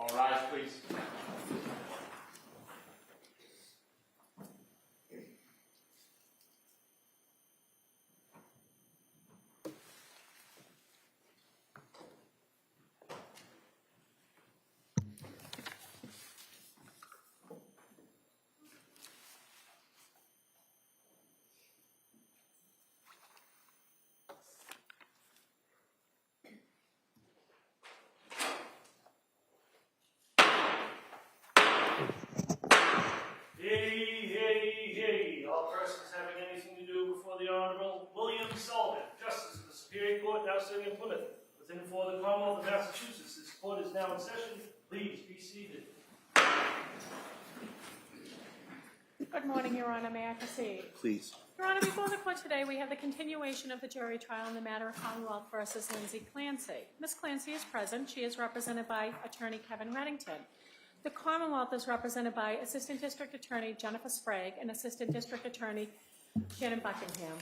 All rise, please. Hey, all persons having anything to do before the Honorable William Sullivan, Justice of the Superior Court, now sitting in Plymouth, within and for the Commonwealth of Massachusetts. This court is now in session. Please be seated. Good morning, Your Honor. May I proceed? Please. Your Honor, before the court today, we have the continuation of the jury trial in the matter of Commonwealth versus Lindsay Clancy. Ms. Clancy is present. She is represented by Attorney Kevin Reddington. The Commonwealth is represented by Assistant District Attorney Jennifer Sprague and Assistant District Attorney Shannon Buckingham.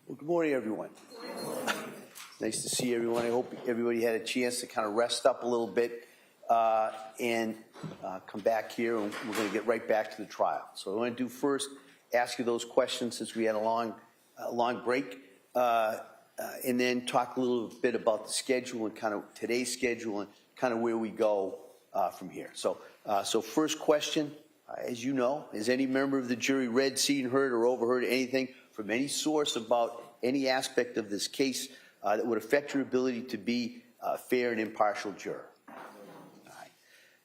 Well, good morning, everyone. Nice to see everyone. I hope everybody had a chance to kind of rest up a little bit and come back here, and we're going to get right back to the trial. So I want to do first, ask you those questions since we had a long break, and then talk a little bit about the schedule and kind of today's schedule and kind of where we go from here. So first question, as you know, has any member of the jury read, seen, heard, or overheard anything from any source about any aspect of this case that would affect your ability to be a fair and impartial juror? All right.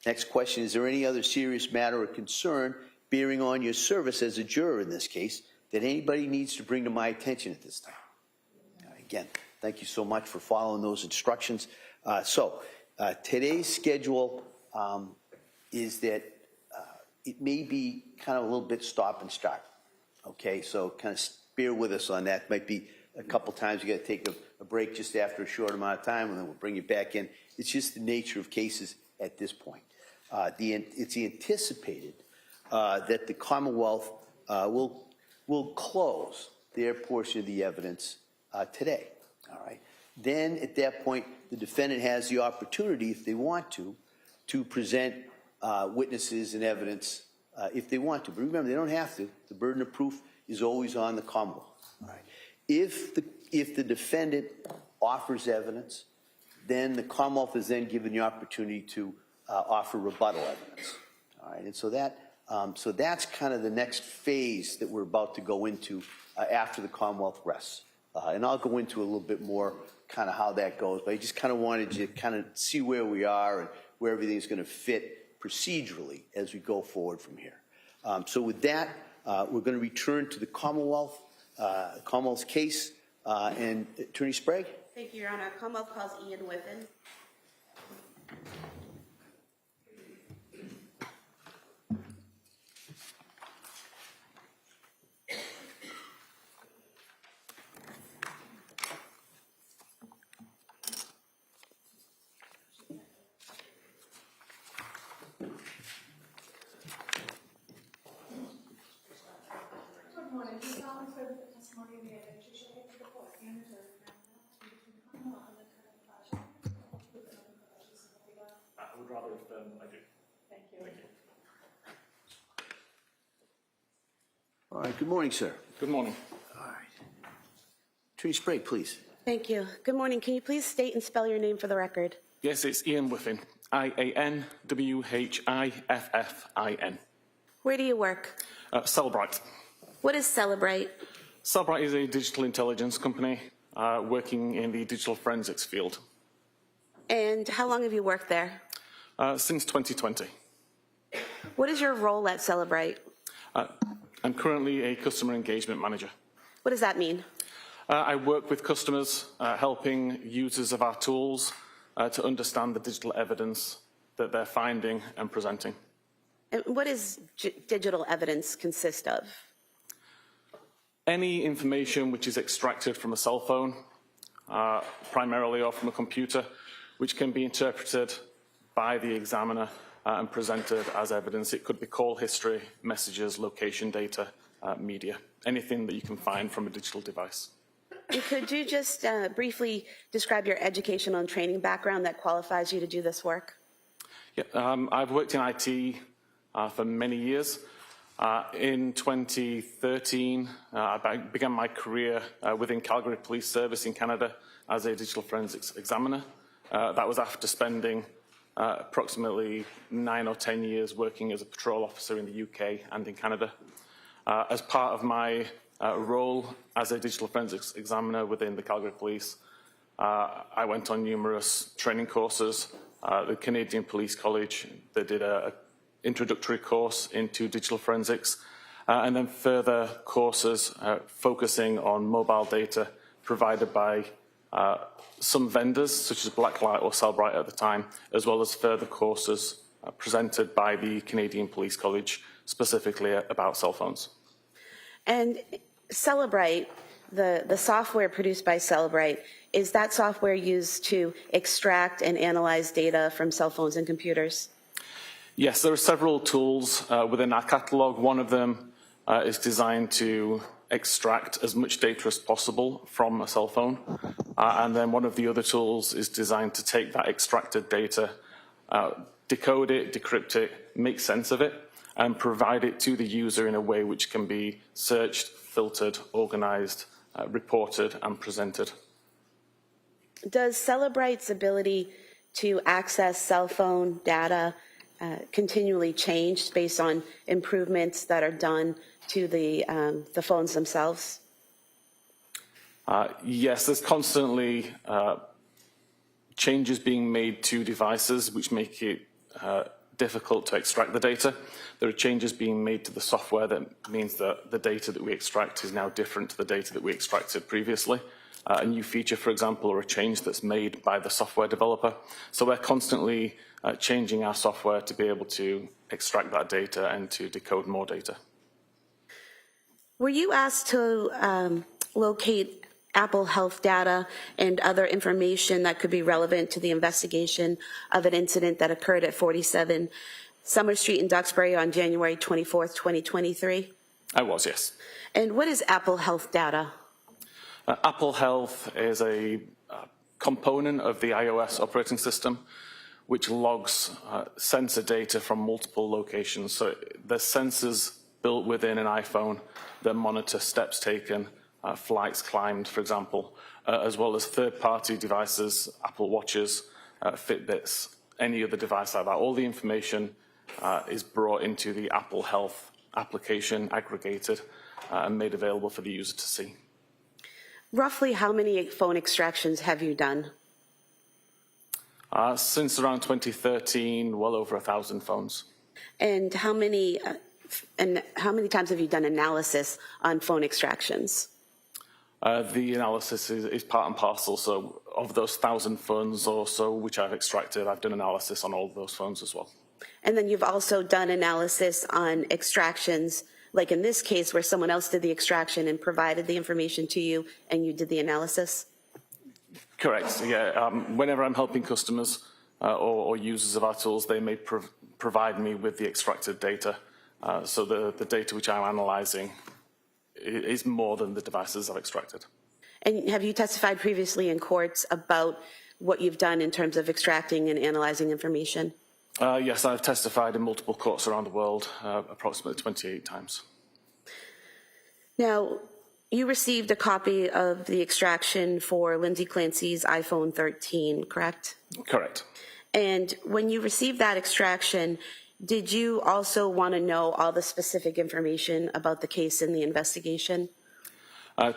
Next question, is there any other serious matter or concern bearing on your service as a juror in this case that anybody needs to bring to my attention at this time? Again, thank you so much for following those instructions. Today's schedule is that it may be kind of a little bit stop and start. Okay, so kind of bear with us on that. Might be a couple times you got to take a break just after a short amount of time, and then we'll bring you back in. It's just the nature of cases at this point. It's anticipated that the Commonwealth will close their portion of the evidence today. All right. Then at that point, the defendant has the opportunity, if they want to present witnesses and evidence if they want to. But remember, they don't have to. The burden of proof is always on the Commonwealth. All right. If the defendant offers evidence, then the Commonwealth is then given the opportunity to offer rebuttal evidence. All right. And so that's kind of the next phase that we're about to go into after the Commonwealth rests. And I'll go into a little bit more kind of how that goes, but I just kind of wanted you to kind of see where we are and where everything's going to fit procedurally as we go forward from here. So with that, we're going to return to the Commonwealth's case, and Attorney Sprague. Thank you, Your Honor. Commonwealth calls Ian Whiffen. I would rather I do. Thank you. Thank you. All right. Good morning, sir. Good morning. All right. Attorney Sprague, please. Thank you. Good morning. Can you please state and spell your name for the record? Yes, it's Ian Whiffen. IANWHIFFIN. Where do you work? Celebrite. What is Celebrite? Celebrite is a digital intelligence company working in the digital forensics field. And how long have you worked there? Since 2020. What is your role at Celebrite? I'm currently a customer engagement manager. What does that mean? I work with customers, helping users of our tools to understand the digital evidence that they're finding and presenting. And what does digital evidence consist of? Any information which is extracted from a cell phone, primarily, or from a computer, which can be interpreted by the examiner and presented as evidence. It could be call history, messages, location data, media, anything that you can find from a digital device. And could you just briefly describe your educational and training background that qualifies you to do this work? Yeah, I've worked in IT for many years. In 2013, I began my career within Calgary Police Service in Canada as a digital forensics examiner. That was after spending approximately 9 or 10 years working as a patrol officer in the UK and in Canada. As part of my role as a digital forensics examiner within the Calgary Police, I went on numerous training courses. The Canadian Police College, they did an introductory course into digital forensics, and then further courses focusing on mobile data provided by some vendors, such as Blacklight or Cellbrite at the time, as well as further courses presented by the Canadian Police College, specifically about cell phones. And Cellbrite, the software produced by Cellbrite, is that software used to extract and analyze data from cell phones and computers? Yes, there are several tools within our catalog. One of them is designed to extract as much data as possible from a cell phone. And then one of the other tools is designed to take that extracted data, decode it, decrypt it, make sense of it, and provide it to the user in a way which can be searched, filtered, organized, reported, and presented. Does Cellbrite's ability to access cell phone data continually change based on improvements that are done to the phones themselves? Yes, there's constantly changes being made to devices which make it difficult to extract the data. There are changes being made to the software that means that the data that we extract is now different to the data that we extracted previously. A new feature, for example, or a change that's made by the software developer. So we're constantly changing our software to be able to extract that data and to decode more data. Were you asked to locate Apple Health data and other information that could be relevant to the investigation of an incident that occurred at 47 Summer Street in Duxbury on January 24th, 2023? I was, yes. And what is Apple Health data? Apple Health is a component of the iOS operating system which logs sensor data from multiple locations. So there's sensors built within an iPhone that monitor steps taken, flights climbed, for example, as well as third-party devices, Apple Watches, Fitbits, any other device like that. All the information is brought into the Apple Health application, aggregated, and made available for the user to see. Roughly how many phone extractions have you done? Since around 2013, well over 1,000 phones. And how many times have you done analysis on phone extractions? The analysis is part and parcel. So of those 1,000 phones or so which I've extracted, I've done analysis on all of those phones as well. And then you've also done analysis on extractions, like in this case where someone else did the extraction and provided the information to you and you did the analysis? Correct, yeah. Whenever I'm helping customers or users of our tools, they may provide me with the extracted data. So the data which I'm analyzing is more than the devices I've extracted. And have you testified previously in courts about what you've done in terms of extracting and analyzing information? Yes, I've testified in multiple courts around the world, approximately 28 times. Now, you received a copy of the extraction for Lindsay Clancy's iPhone 13, correct? Correct. And when you received that extraction, did you also want to know all the specific information about the case and the investigation?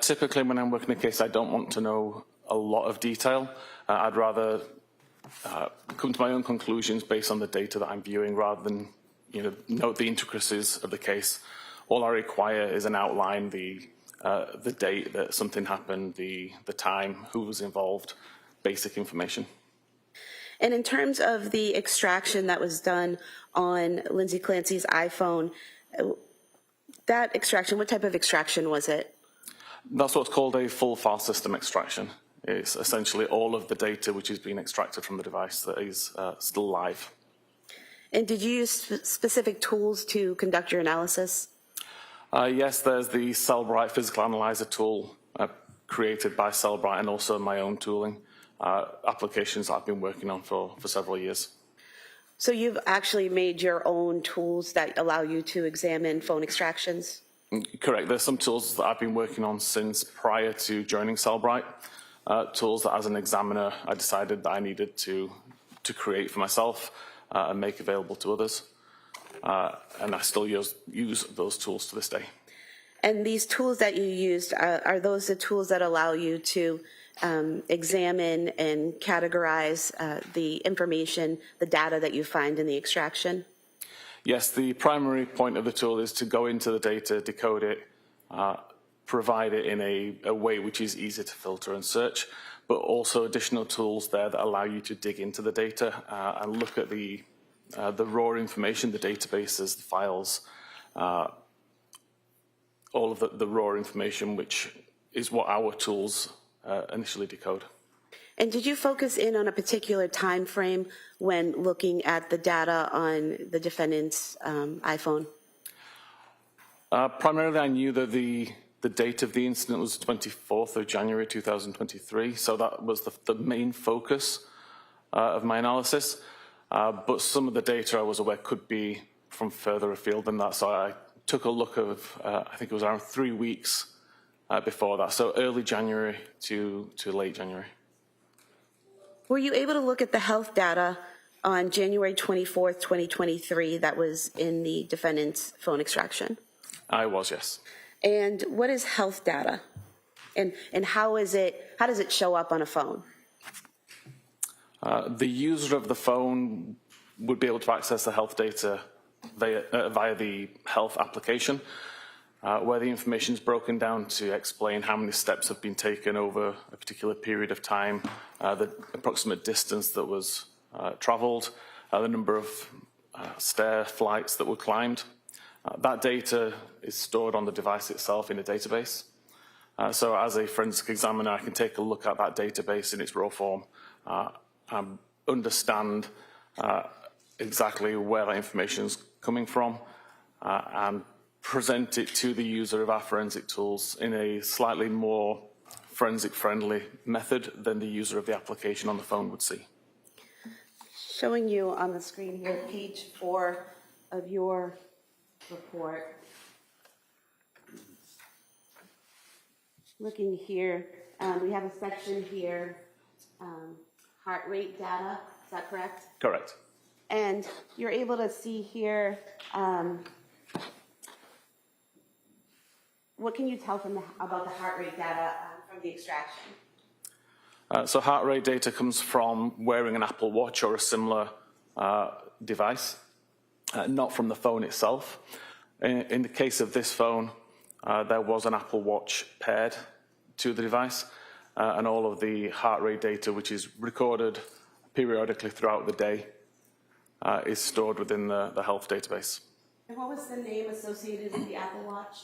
Typically, when I'm working a case, I don't want to know a lot of detail. I'd rather come to my own conclusions based on the data that I'm viewing rather than note the intricacies of the case. all I require is an outline, the date that something happened, the time, who was involved, basic information. And in terms of the extraction that was done on Lindsay Clancy's iPhone, that extraction, what type of extraction was it? That's what's called a full file system extraction. It's essentially all of the data which is being extracted from the device that is still live. And did you use specific tools to conduct your analysis? Yes, there's the Cellbrite physical analyzer tool created by Cellbrite, and also my own tooling applications that I've been working on for several years. So you've actually made your own tools that allow you to examine phone extractions? Correct. There's some tools that I've been working on since prior to joining Cellbrite, tools that as an examiner I decided that I needed to create for myself and make available to others. And I still use those tools to this day. And these tools that you used, are those the tools that allow you to examine and categorize the information, the data that you find in the extraction? Yes, the primary point of the tool is to go into the data, decode it, provide it in a way which is easy to filter and search, but also additional tools there that allow you to dig into the data and look at the raw information, the databases, the files, all of the raw information, which is what our tools initially decode. And did you focus in on a particular time frame when looking at the data on the defendant's iPhone? Primarily, I knew that the date of the incident was 24th of January 2023, so that was the main focus of my analysis. But some of the data I was aware could be from further afield than that, so I took a look of, I think it was around 3 weeks before that, so early January to late January. Were you able to look at the health data on January 24th, 2023 that was in the defendant's phone extraction? I was, yes. And what is health data? And how does it show up on a phone? The user of the phone would be able to access the health data via the health application, where the information is broken down to explain how many steps have been taken over a particular period of time, the approximate distance that was travelled, the number of stair flights that were climbed. That data is stored on the device itself in a database. So as a forensic examiner, I can take a look at that database in its raw form, understand exactly where that information is coming from, and present it to the user of our forensic tools in a slightly more forensic-friendly method than the user of the application on the phone would see. Showing you on the screen here, page 4 of your report. Looking here, we have a section here, heart rate data, is that correct? Correct. And you're able to see here, what can you tell about the heart rate data from the extraction? So heart rate data comes from wearing an Apple Watch or a similar device, not from the phone itself. In the case of this phone, there was an Apple Watch paired to the device, and all of the heart rate data, which is recorded periodically throughout the day, is stored within the health database. And what was the name associated with the Apple Watch?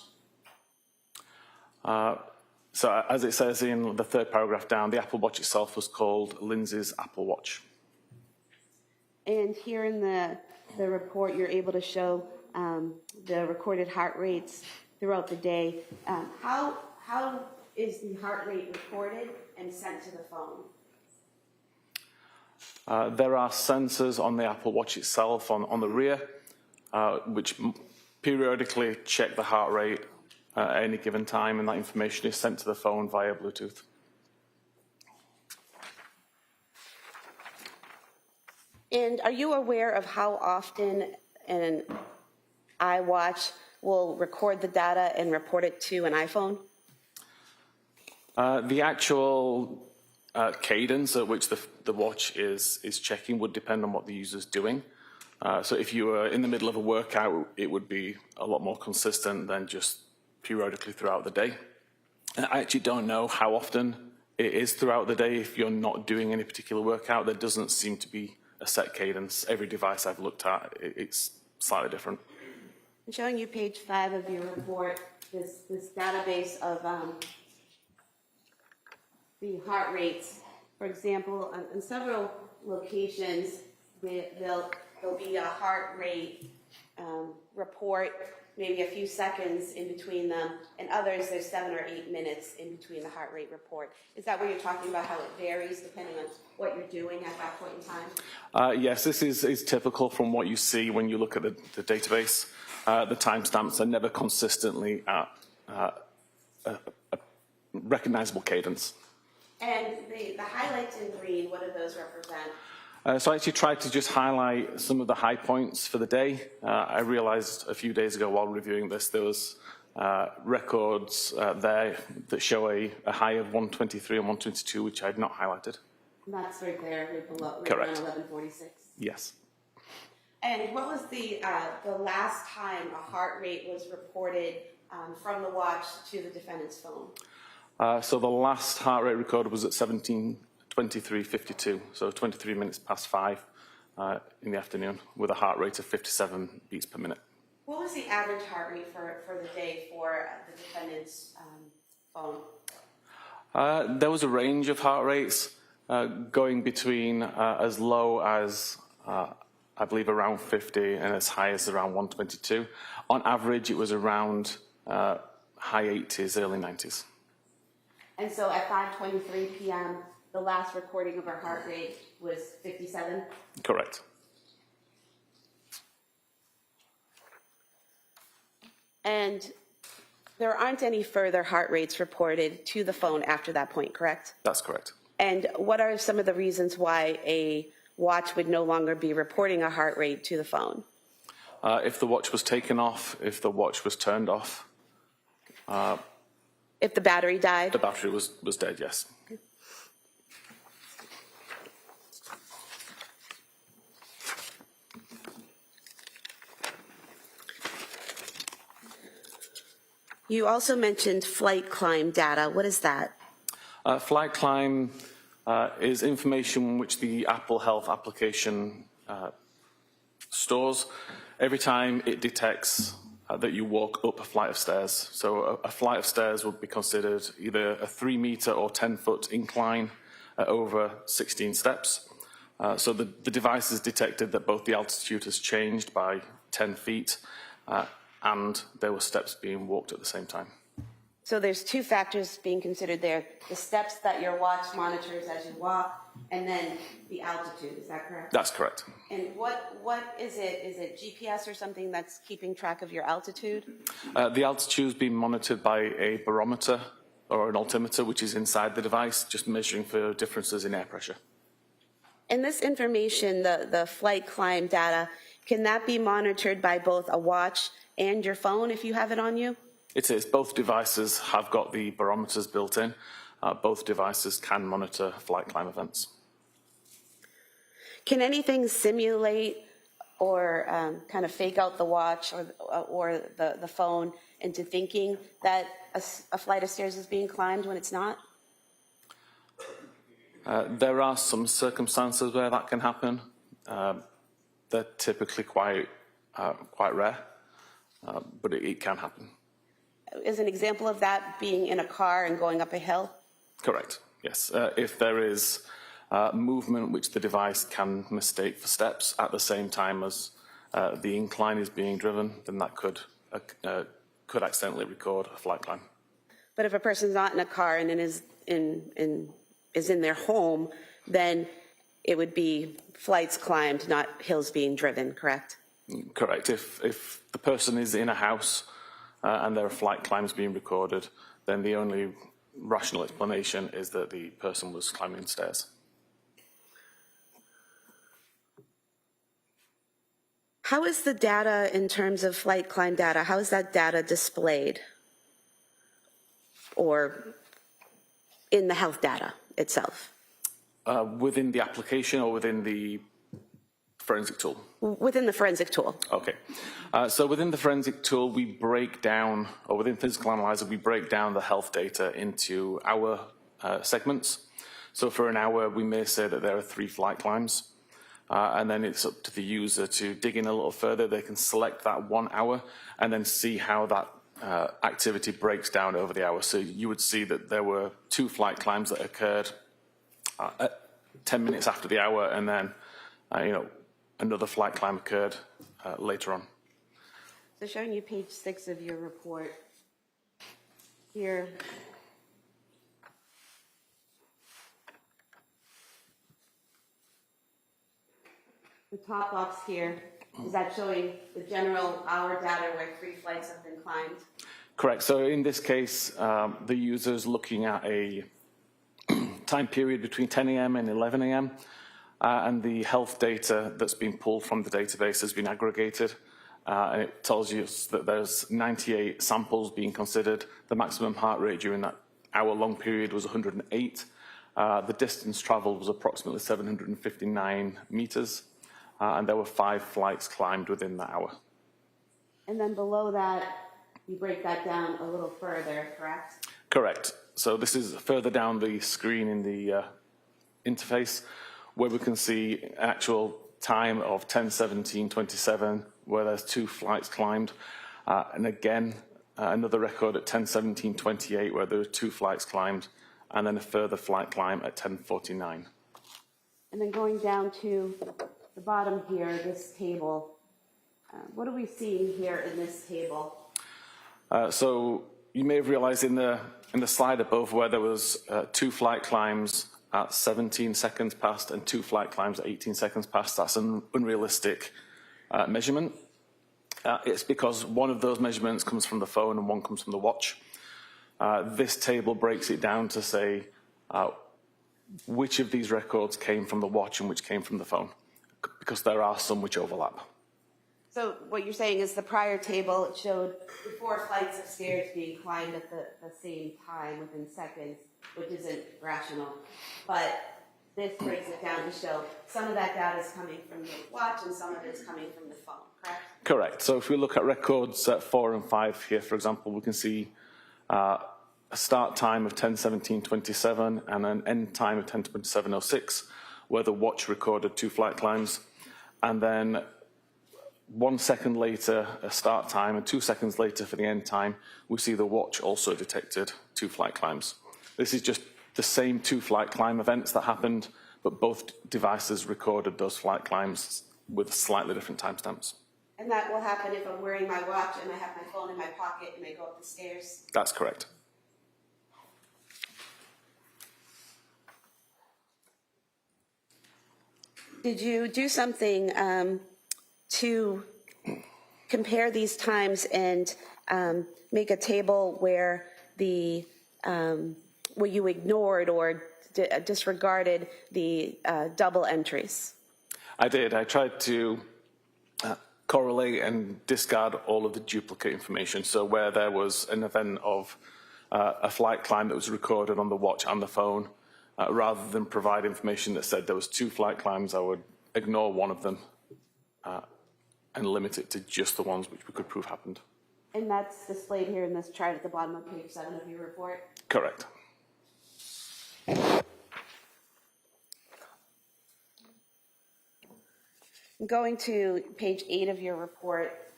So as it says in the third paragraph down, the Apple Watch itself was called Lindsay's Apple Watch. And here in the report, you're able to show the recorded heart rates throughout the day. How is the heart rate recorded and sent to the phone? There are sensors on the Apple Watch itself on the rear, which periodically check the heart rate at any given time, and that information is sent to the phone via Bluetooth. And are you aware of how often an iWatch will record the data and report it to an iPhone? The actual cadence at which the watch is checking would depend on what the user's doing. So if you were in the middle of a workout, it would be a lot more consistent than just periodically throughout the day. And I actually don't know how often it is throughout the day. If you're not doing any particular workout, there doesn't seem to be a set cadence. Every device I've looked at, it's slightly different. I'm showing you page 5 of your report, this database of the heart rates. For example, on several locations, there'll be a heart rate report, maybe a few seconds in between them, and others there's 7 or 8 minutes in between the heart rate report. Is that what you're talking about, how it varies depending on what you're doing at that point in time? Yes, this is typical from what you see when you look at the database. The timestamps are never consistently at a recognizable cadence. And the highlights in green, what do those represent? So I actually tried to just highlight some of the high points for the day. I realized a few days ago while reviewing this, there was records there that show a high of 123 and 122, which I had not highlighted. And that's right there, right below, right Correct. around 1146. Yes. And what was the last time a heart rate was reported from the watch to the defendant's phone? So the last heart rate recorded was at 17:23:52, so 23 minutes past 5 in the afternoon, with a heart rate of 57 beats per minute. What was the average heart rate for the day for the defendant's phone? There was a range of heart rates going between as low as, I believe, around 50 and as high as around 122. On average, it was around high 80s, early 90s. And so at 5:23 p.m., the last recording of her heart rate was 57? Correct. And there aren't any further heart rates reported to the phone after that point, correct? That's correct. And what are some of the reasons why a watch would no longer be reporting a heart rate to the phone? If the watch was taken off, if the watch was turned off, If the battery died? the battery was dead, yes. You also mentioned flight climb data. What is that? Flight climb is information which the Apple Health application stores every time it detects that you walk up a flight of stairs. So a flight of stairs would be considered either a 3-meter or 10-foot incline over 16 steps. So the device has detected that both the altitude has changed by 10 feet and there were steps being walked at the same time. So there's two factors being considered there. The steps that your watch monitors as you walk, and then the altitude. Is that correct? That's correct. And what is it? Is it GPS or something that's keeping track of your altitude? The altitude is being monitored by a barometer or an altimeter, which is inside the device, just measuring for differences in air pressure. And this information, the flight climb data, can that be monitored by both a watch and your phone if you have it on you? It is. Both devices have got the barometers built in. Both devices can monitor flight climb events. Can anything simulate or kind of fake out the watch or the phone into thinking that a flight of stairs is being climbed when it's not? There are some circumstances where that can happen. They're typically quite rare, but it can happen. Is an example of that being in a car and going up a hill? Correct, yes. If there is movement which the device can mistake for steps at the same time as the incline is being driven, then that could accidentally record a flight climb. But if a person's not in a car and is in their home, then it would be flights climbed, not hills being driven, correct? Correct. If the person is in a house and there are flight climbs being recorded, then the only rational explanation is that the person was climbing stairs. How is the data in terms of flight climb data, how is that data displayed? Or in the health data itself? Within the application or within the forensic tool? Within the forensic tool. Okay. So within the forensic tool, we break down, or within Physical Analyzer, we break down the health data into hour segments. So for an hour, we may say that there are 3 flight climbs. And then it's up to the user to dig in a little further. They can select that 1 hour and then see how that activity breaks down over the hour. So you would see that there were 2 flight climbs that occurred at 10 minutes after the hour, and then another flight climb occurred later on. So showing you page 6 of your report here. The top box here, is that showing the general hour data where 3 flights have been climbed? Correct. So in this case, the user is looking at a time period between 10 a.m. and 11 a.m. And the health data that's been pulled from the database has been aggregated. And it tells you that there's 98 samples being considered. The maximum heart rate during that hour-long period was 108. The distance traveled was approximately 759 meters. And there were 5 flights climbed within that hour. And then below that, you break that down a little further, correct? Correct. So this is further down the screen in the interface, where we can see actual time of 10:17:27, where there's 2 flights climbed. And again, another record at 10:17:28, where there were 2 flights climbed, and then a further flight climb at 10:49. And then going down to the bottom here, this table, what are we seeing here in this table? So you may have realized in the slide above where there was 2 flight climbs at 17 seconds past and 2 flight climbs at 18 seconds past. That's an unrealistic measurement. It's because one of those measurements comes from the phone and one comes from the watch. This table breaks it down to say which of these records came from the watch and which came from the phone, because there are some which overlap. So what you're saying is the prior table showed the 4 flights of stairs being climbed at the same time within seconds, which isn't rational. But this breaks it down to show some of that data is coming from the watch and some of it is coming from the phone, correct? Correct. So if we look at records 4 and 5 here, for example, we can see a start time of 10:17:27 and an end time of 10:27:06, where the watch recorded 2 flight climbs. And then 1 second later, a start time, and 2 seconds later for the end time, we see the watch also detected 2 flight climbs. This is just the same 2 flight climb events that happened, but both devices recorded those flight climbs with slightly different timestamps. And that will happen if I'm wearing my watch and I have my phone in my pocket and I go up the stairs? That's correct. Did you do something to compare these times and make a table where where you ignored or disregarded the double entries? I did. I tried to correlate and discard all of the duplicate information. So where there was an event of a flight climb that was recorded on the watch and the phone, rather than provide information that said there was 2 flight climbs, I would ignore one of them and limit it to just the ones which we could prove happened. And that's displayed here in this chart at the bottom of page 7 of your report? Correct. Going to page 8 of your report,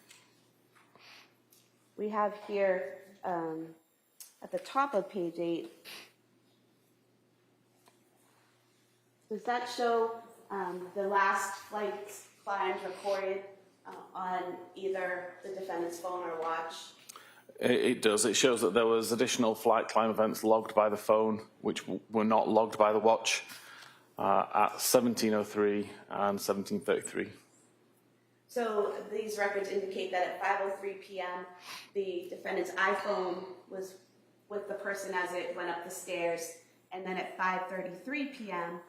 we have here at the top of page 8, does that show the last flight climbs recorded on either the defendant's phone or watch? It does. It shows that there was additional flight climb events logged by the phone, which were not logged by the watch, at 17:03 and 17:33. So these records indicate that at 5:03 p.m., the defendant's iPhone was with the person as it went up the stairs, and then at 5:33 p.m.,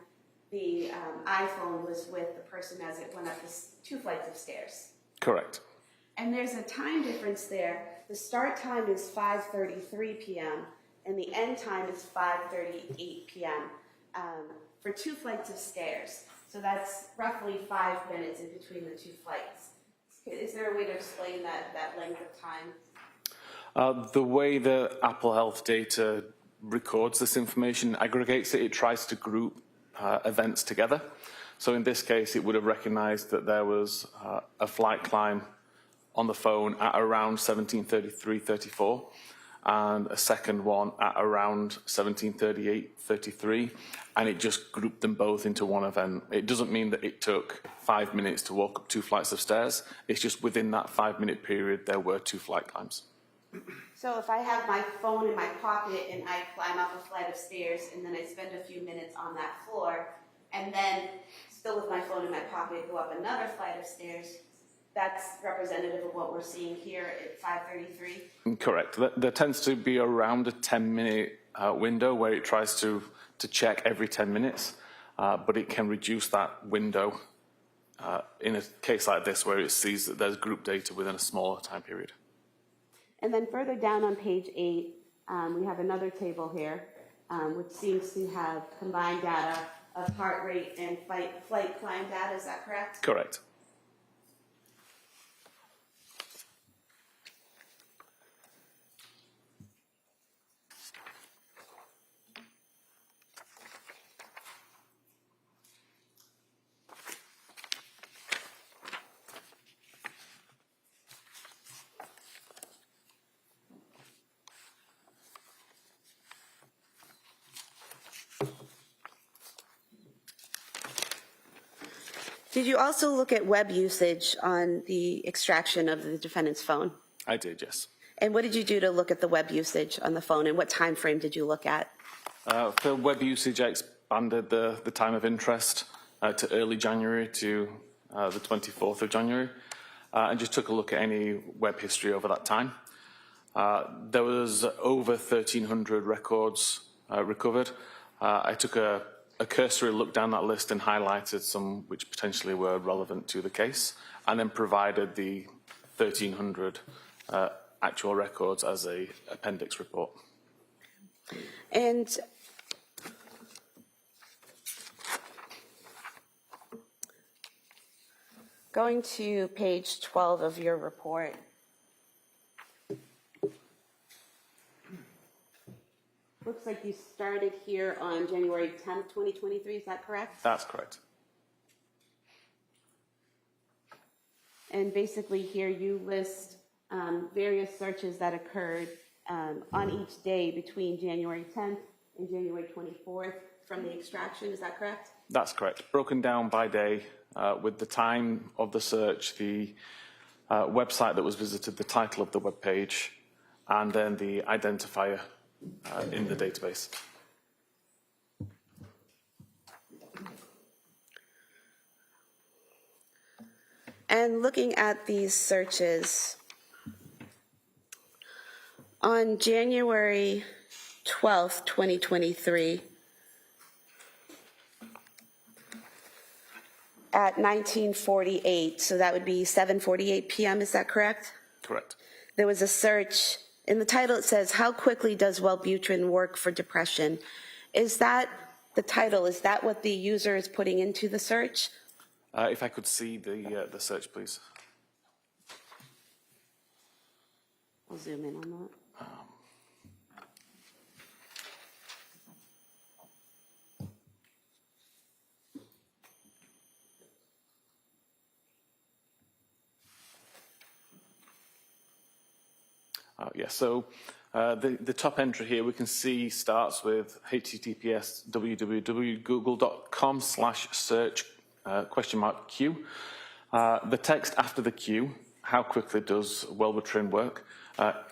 the iPhone was with the person as it went up the 2 flights of stairs. Correct. And there's a time difference there. The start time is 5:33 p.m. and the end time is 5:38 p.m. For 2 flights of stairs. So that's roughly 5 minutes in between the two flights. Is there a way to explain that length of time? The way the Apple Health data records this information, aggregates it, it tries to group events together. So in this case, it would have recognized that there was a flight climb on the phone at around 17:33:34 and a second one at around 17:38:33, and it just grouped them both into one event. It doesn't mean that it took 5 minutes to walk up 2 flights of stairs. It's just within that 5-minute period, there were 2 flight climbs. So if I have my phone in my pocket and I climb up a flight of stairs and then I spend a few minutes on that floor and then still with my phone in my pocket go up another flight of stairs, that's representative of what we're seeing here at 5:33? Correct. There tends to be around a 10-minute window where it tries to check every 10 minutes, but it can reduce that window in a case like this where it sees that there's group data within a smaller time period. And then further down on page 8, we have another table here, which seems to have combined data of heart rate and flight climb data. Is that correct? Correct. Did you also look at web usage on the extraction of the defendant's phone? I did, yes. And what did you do to look at the web usage on the phone, and what time frame did you look at? For web usage, I expanded the time of interest to early January to the 24th of January, and just took a look at any web history over that time. There was over 1,300 records recovered. I took a cursory look down that list and highlighted some which potentially were relevant to the case, and then provided the 1,300 actual records as a appendix report. And going to page 12 of your report, looks like you started here on January 10th, 2023, is that correct? That's correct. And basically here you list various searches that occurred on each day between January 10th and January 24th from the extraction, is that correct? That's correct. Broken down by day with the time of the search, the website that was visited, the title of the web page, and then the identifier in the database. And looking at these searches, on January 12th, 2023, at 19:48, so that would be 7:48 p.m., is that correct? Correct. There was a search. In the title it says, "How quickly does Wellbutrin work for depression?" Is that the title? Is that what the user is putting into the search? If I could see the search, please. I'll zoom in on that. Yes, so the top entry here we can see starts with https www.google.com/search !Q. The text after the Q, how quickly does Wellbutrin work,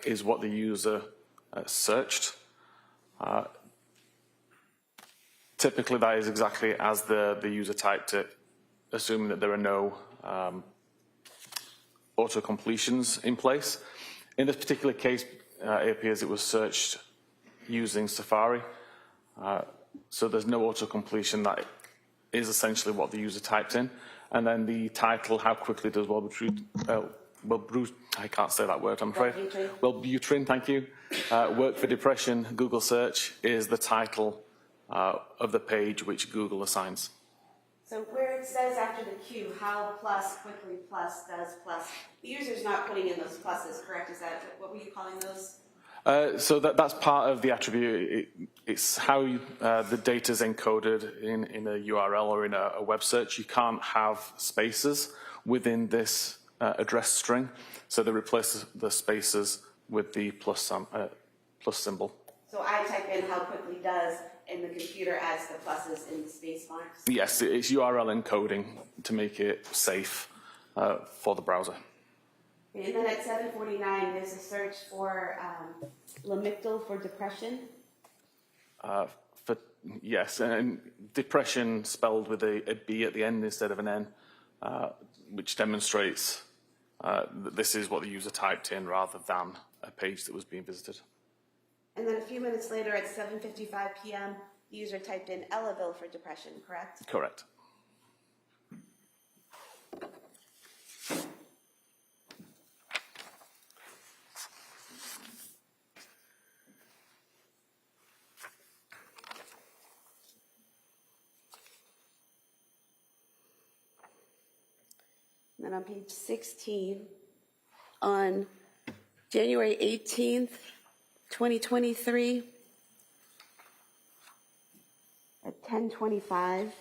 is what the user searched. Typically that is exactly as the user typed it, assuming that there are no auto-completions in place. In this particular case, it appears it was searched using Safari, so there's no auto-completion. That is essentially what the user typed in. And then the title, how quickly does Wellbutrin, I can't say that word, I'm afraid. Wellbutrin, thank you. Work for depression, Google search, is the title of the page which Google assigns. So where it says after the Q, how plus, quickly plus, does plus, the user's not putting in those pluses, correct? Is that, what were you calling those? So that's part of the attribute. It's how the data is encoded in a URL or in a web search. You can't have spaces within this address string, so they replace the spaces with the plus symbol. So I type in how quickly does, and the computer adds the pluses in the space marks? Yes, it's URL encoding to make it safe for the browser. And then at 7:49, there's a search for Lamictal for depression. Yes, and depression spelled with a B at the end instead of an N, which demonstrates that this is what the user typed in rather than a page that was being visited. And then a few minutes later at 7:55 p.m., the user typed in Ellaville for depression, correct? Correct. And then on page 16, on January 18th, 2023, at 10:25,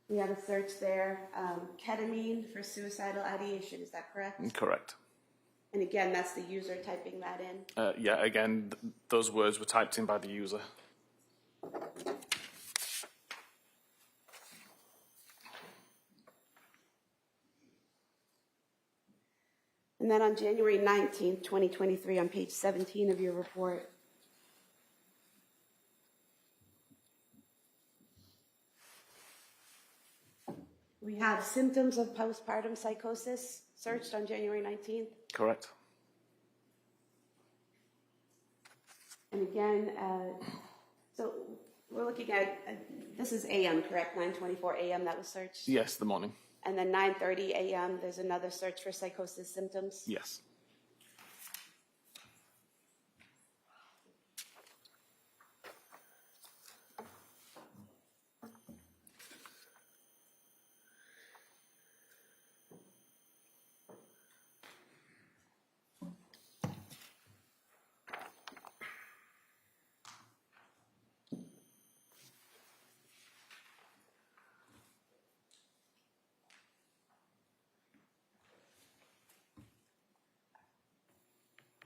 we have a search there, ketamine for suicidal ideation, is that correct? Correct. And again, that's the user typing that in? Yeah, again, those words were typed in by the user. And then on January 19th, 2023, on page 17 of your report, we have symptoms of postpartum psychosis searched on January 19th. Correct. And again, so we're looking at, this is AM, correct? 9:24 AM that was searched? Yes, the morning. And then 9:30 AM, there's another search for psychosis symptoms? Yes.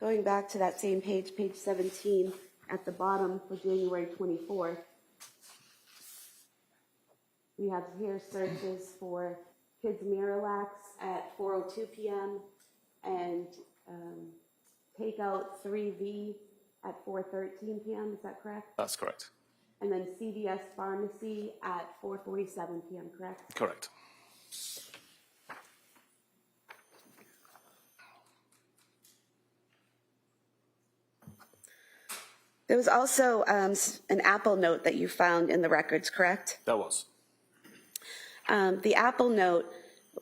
Going back to that same page, page 17, at the bottom for January 24th, we have here searches for Kids Miralax at 4:02 p.m. and Takeout 3V at 4:13 p.m. Is that correct? That's correct. And then CVS Pharmacy at 4:47 p.m. Correct? Correct. There was also an Apple note that you found in the records, correct? That was. The Apple note,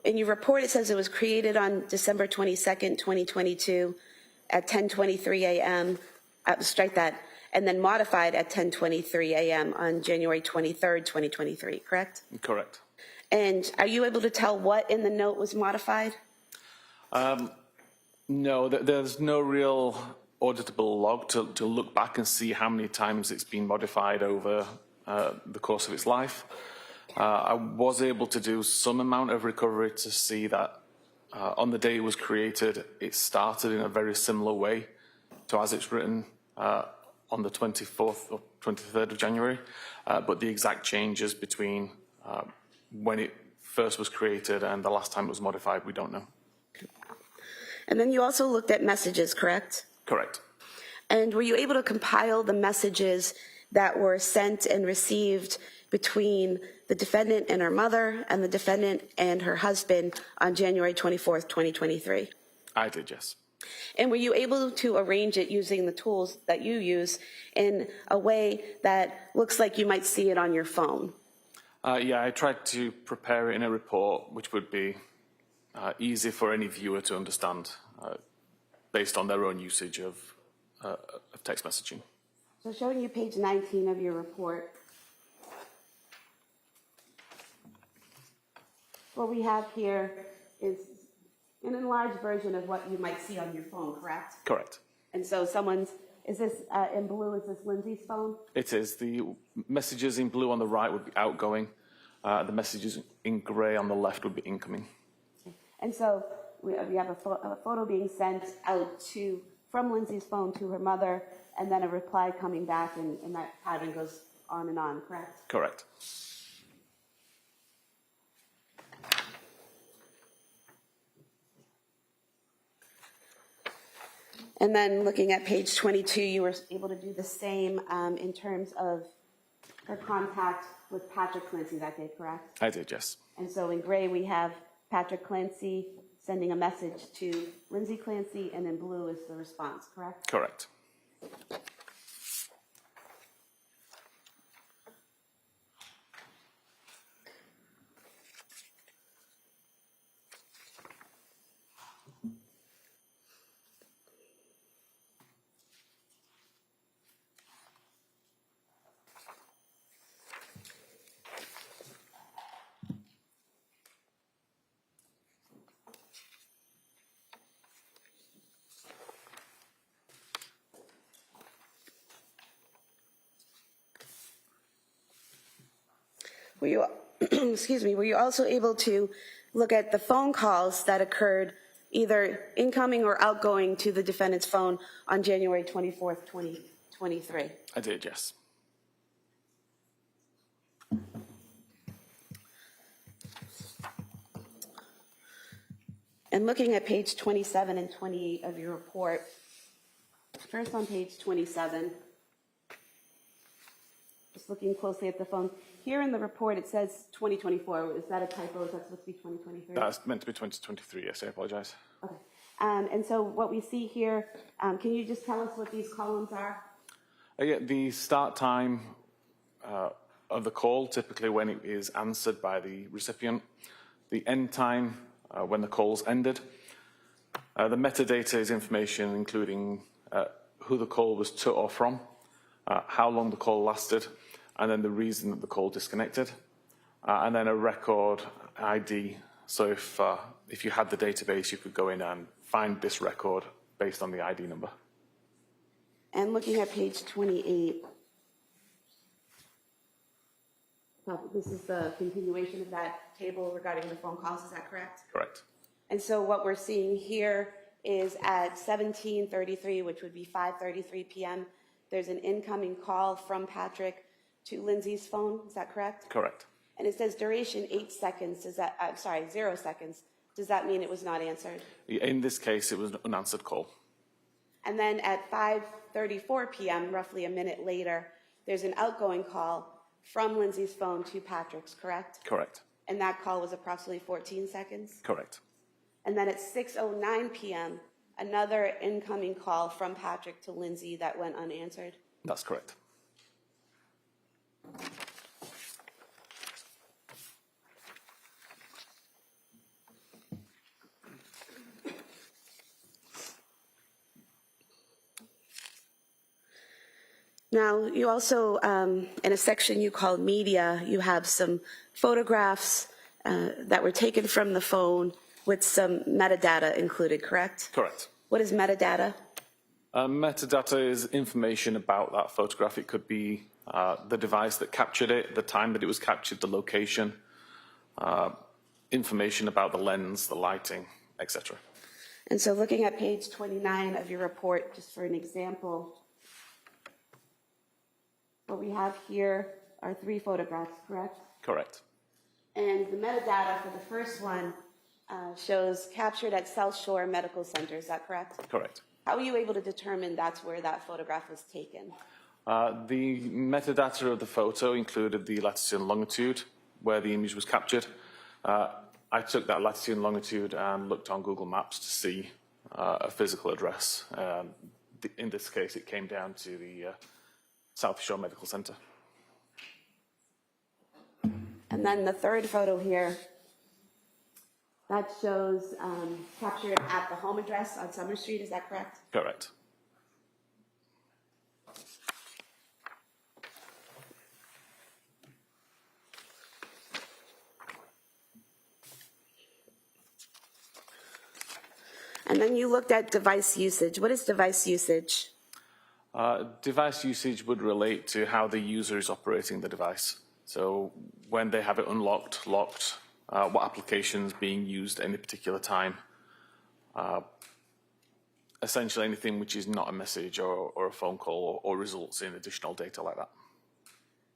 in your report it says it was created on December 22nd, 2022 at 10:23 a.m. Strike that, and then modified at 10:23 a.m. on January 23rd, 2023, correct? Correct. And are you able to tell what in the note was modified? No, there's no real auditable log to look back and see how many times it's been modified over the course of its life. I was able to do some amount of recovery to see that on the day it was created, it started in a very similar way to as it's written on the 24th or 23rd of January, but the exact changes between when it first was created and the last time it was modified, we don't know. And then you also looked at messages, correct? Correct. And were you able to compile the messages that were sent and received between the defendant and her mother and the defendant and her husband on January 24th, 2023? I did, yes. And were you able to arrange it using the tools that you use in a way that looks like you might see it on your phone? Yeah, I tried to prepare it in a report which would be easy for any viewer to understand. based on their own usage of text messaging. So showing you page 19 of your report, what we have here is an enlarged version of what you might see on your phone, correct? Correct. And so is this in blue, is this Lindsay's phone? It is. The messages in blue on the right would be outgoing. The messages in grey on the left would be incoming. And so we have a photo being sent out from Lindsay's phone to her mother, and then a reply coming back, and that pattern goes on and on, correct? Correct. And then looking at page 22, you were able to do the same in terms of her contact with Patrick Clancy that day, correct? I did, yes. And so in gray, we have Patrick Clancy sending a message to Lindsay Clancy, and in blue is the response, correct? Correct. Were you, were you also able to look at the phone calls that occurred either incoming or outgoing to the defendant's phone on January 24th, 2023? I did, yes. And looking at page 27 and 28 of your report, first on page 27, just looking closely at the phone. Here in the report, it says 2024. Is that a typo? Is that supposed to be 2023? That's meant to be 2023, yes, I apologize. Okay. And so what we see here, can you just tell us what these columns are? Yeah, the start time of the call, typically when it is answered by the recipient. The end time, when the call's ended. The metadata is information including who the call was to or from, how long the call lasted, and then the reason that the call disconnected, and then a record ID. So if you had the database, you could go in and find this record based on the ID number. And looking at page 28, this is the continuation of that table regarding the phone calls, is that correct? Correct. And so what we're seeing here is at 17:33, which would be 5:33 p.m., there's an incoming call from Patrick to Lindsay's phone, is that correct? Correct. And it says duration 8 seconds, 0 seconds. Does that mean it was not answered? In this case, it was an unanswered call. And then at 5:34 p.m., roughly a minute later, there's an outgoing call from Lindsay's phone to Patrick's, correct? Correct. And that call was approximately 14 seconds? Correct. And then at 6:09 p.m., another incoming call from Patrick to Lindsay that went unanswered? That's correct. Now, you also, in a section you called media, you have some photographs that were taken from the phone with some metadata included, correct? Correct. What is metadata? Metadata is information about that photograph. It could be the device that captured it, the time that it was captured, the location, information about the lens, the lighting, etc. And so looking at page 29 of your report, just for an example, what we have here are 3 photographs, correct? Correct. And the metadata for the first one shows captured at South Shore Medical Center, is that correct? Correct. How were you able to determine that's where that photograph was taken? The metadata of the photo included the latitude and longitude where the image was captured. I took that latitude and longitude and looked on Google Maps to see a physical address. In this case, it came down to the South Shore Medical Center. And then the third photo here, that shows captured at the home address on Summer Street, is that correct? Correct. And then you looked at device usage. What is device usage? Device usage would relate to how the user is operating the device. So when they have it unlocked, locked, what applications being used at any particular time. Essentially anything which is not a message or a phone call or results in additional data like that.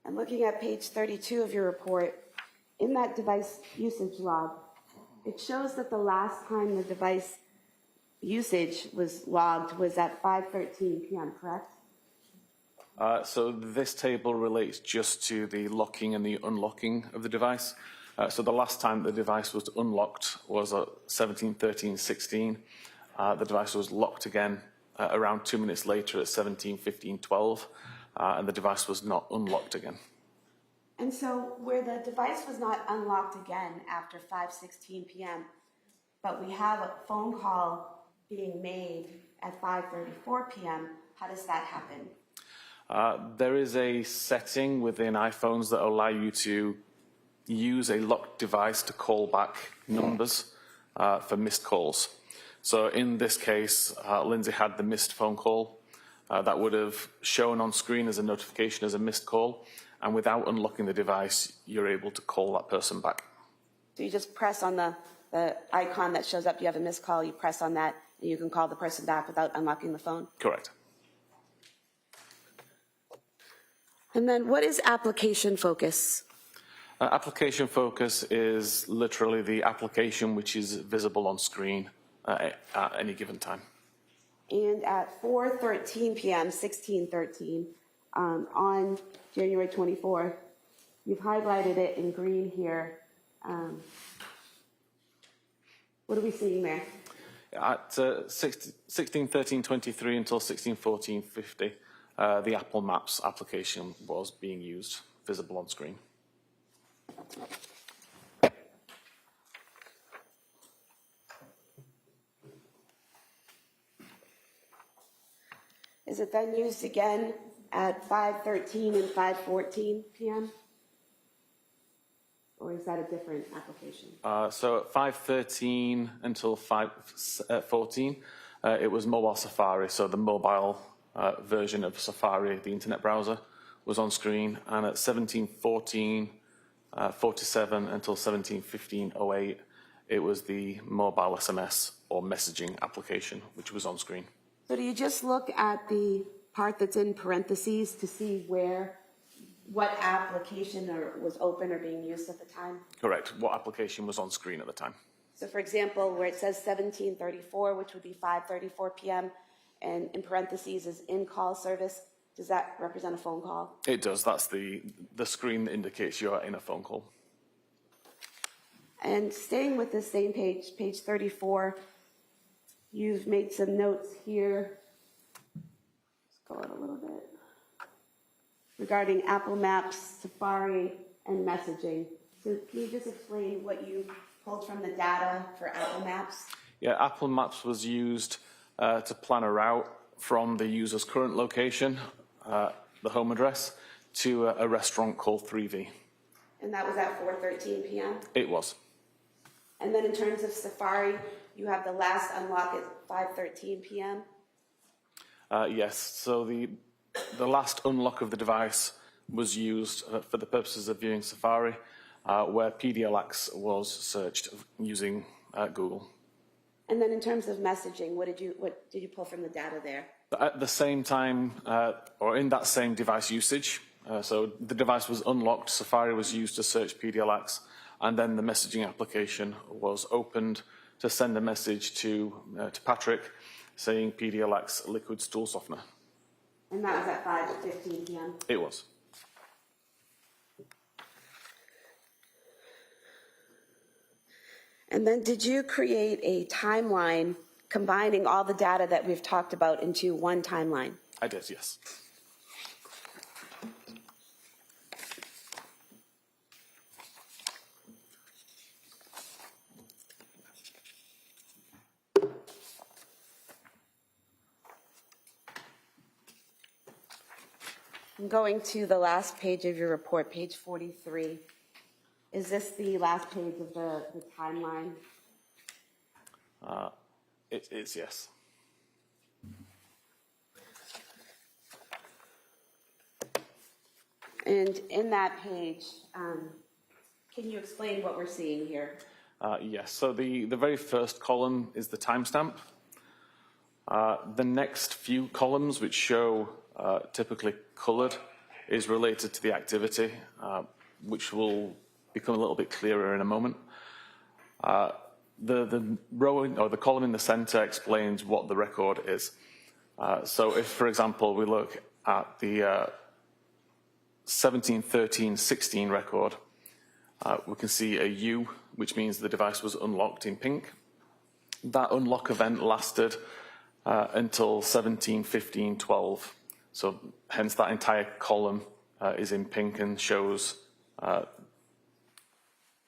I'm looking at page 32 of your report. In that device usage log, it shows that the last time the device usage was logged was at 5:13 p.m., correct? So this table relates just to the locking and the unlocking of the device. So the last time the device was unlocked was at 17:13:16. The device was locked again around 2 minutes later at 17:15:12, and the device was not unlocked again. And so where the device was not unlocked again after 5:16 p.m., but we have a phone call being made at 5:34 p.m., how does that happen? There is a setting within iPhones that allow you to use a locked device to call back numbers for missed calls. So in this case, Lindsay had the missed phone call. That would have shown on screen as a notification as a missed call. And without unlocking the device, you're able to call that person back. So you just press on the icon that shows up, you have a missed call, you press on that, and you can call the person back without unlocking the phone? Correct. And then what is application focus? Application focus is literally the application which is visible on screen at any given time. And at 4:13 p.m., 16:13, on January 24th, you've highlighted it in green here. What are we seeing there? At 16:13:23 until 16:14:50, the Apple Maps application was being used, visible on screen. Is it then used again at 5:13 and 5:14 p.m.? Or is that a different application? So at 5:13 until 5:14, it was mobile Safari, so the mobile version of Safari, the internet browser, was on screen. And at 17:14:47 until 17:15:08, it was the mobile SMS or messaging application, which was on screen. So do you just look at the part that's in parentheses to see what application was open or being used at the time? Correct. What application was on screen at the time? So for example, where it says 17:34, which would be 5:34 p.m., and in parentheses is in-call service, does that represent a phone call? It does. That's the screen that indicates you're in a phone call. And staying with the same page, page 34, you've made some notes here. Let's go out a little bit. Regarding Apple Maps, Safari, and messaging. So can you just explain what you pulled from the data for Apple Maps? Yeah, Apple Maps was used to plan a route from the user's current location, the home address, to a restaurant called 3V. And that was at 4:13 p.m.? It was. And then in terms of Safari, you have the last unlock at 5:13 p.m.? Yes, so the last unlock of the device was used for the purposes of viewing Safari, where PDLX was searched using Google. And then in terms of messaging, what did you pull from the data there? At the same time, or in that same device usage, so the device was unlocked, Safari was used to search PDLX, and then the messaging application was opened to send a message to Patrick saying PDLX liquid stool softener. And that was at 5:15 p.m.? It was. And then did you create a timeline combining all the data that we've talked about into one timeline? I did, yes. I'm going to the last page of your report, page 43. Is this the last page of the timeline? It is, yes. And in that page, can you explain what we're seeing here? Yes, so the very first column is the timestamp. The next few columns, which show typically coloured, is related to the activity, which will become a little bit clearer in a moment. The row or the column in the centre explains what the record is. So if, for example, we look at the 17-13-16 record, we can see a U, which means the device was unlocked in pink. That unlock event lasted until 17-15-12. So hence that entire column is in pink and shows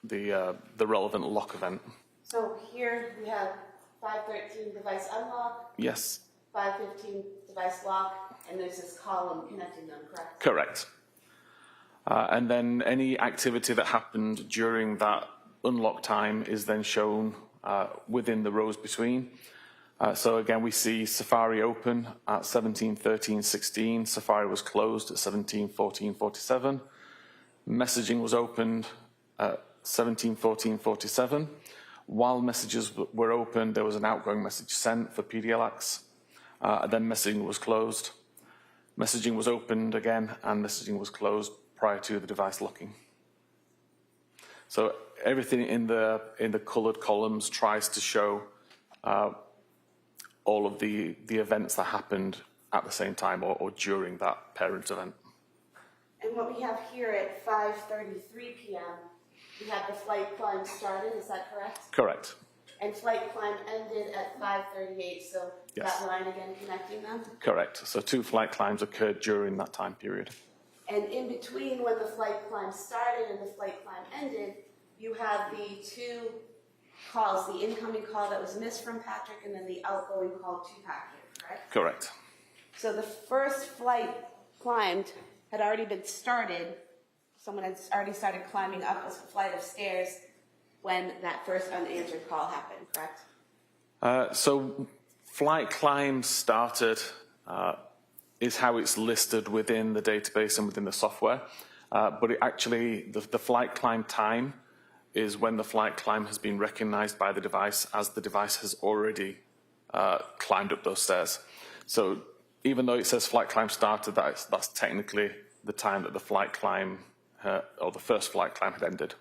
the relevant lock event. So here we have 513 device unlock, Yes. 515 device lock, and there's this column connecting them, correct? Correct. And then any activity that happened during that unlock time is then shown within the rows between. So again, we see Safari open at 17-13-16. Safari was closed at 17-14-47. Messaging was opened at 17-14-47. While messages were open, there was an outgoing message sent for PDLX. Then messaging was closed. Messaging was opened again, and messaging was closed prior to the device locking. So everything in the coloured columns tries to show all of the events that happened at the same time or during that parent event. And what we have here at 5:33 p.m., we have the flight climb started, is that correct? Correct. And flight climb ended at 5:38, so Yes. that line again connecting them? Correct. So 2 flight climbs occurred during that time period. And in between when the flight climb started and the flight climb ended, you have the 2 calls, the incoming call that was missed from Patrick and then the outgoing call to Patrick, correct? Correct. So the first flight climbed had already been started. Someone had already started climbing up a flight of stairs when that first unanswered call happened, correct? So flight climb started is how it's listed within the database and within the software. But it actually, the flight climb time is when the flight climb has been recognized by the device as the device has already climbed up those stairs. So even though it says flight climb started, that's technically the time that the flight climb or the first flight climb had ended.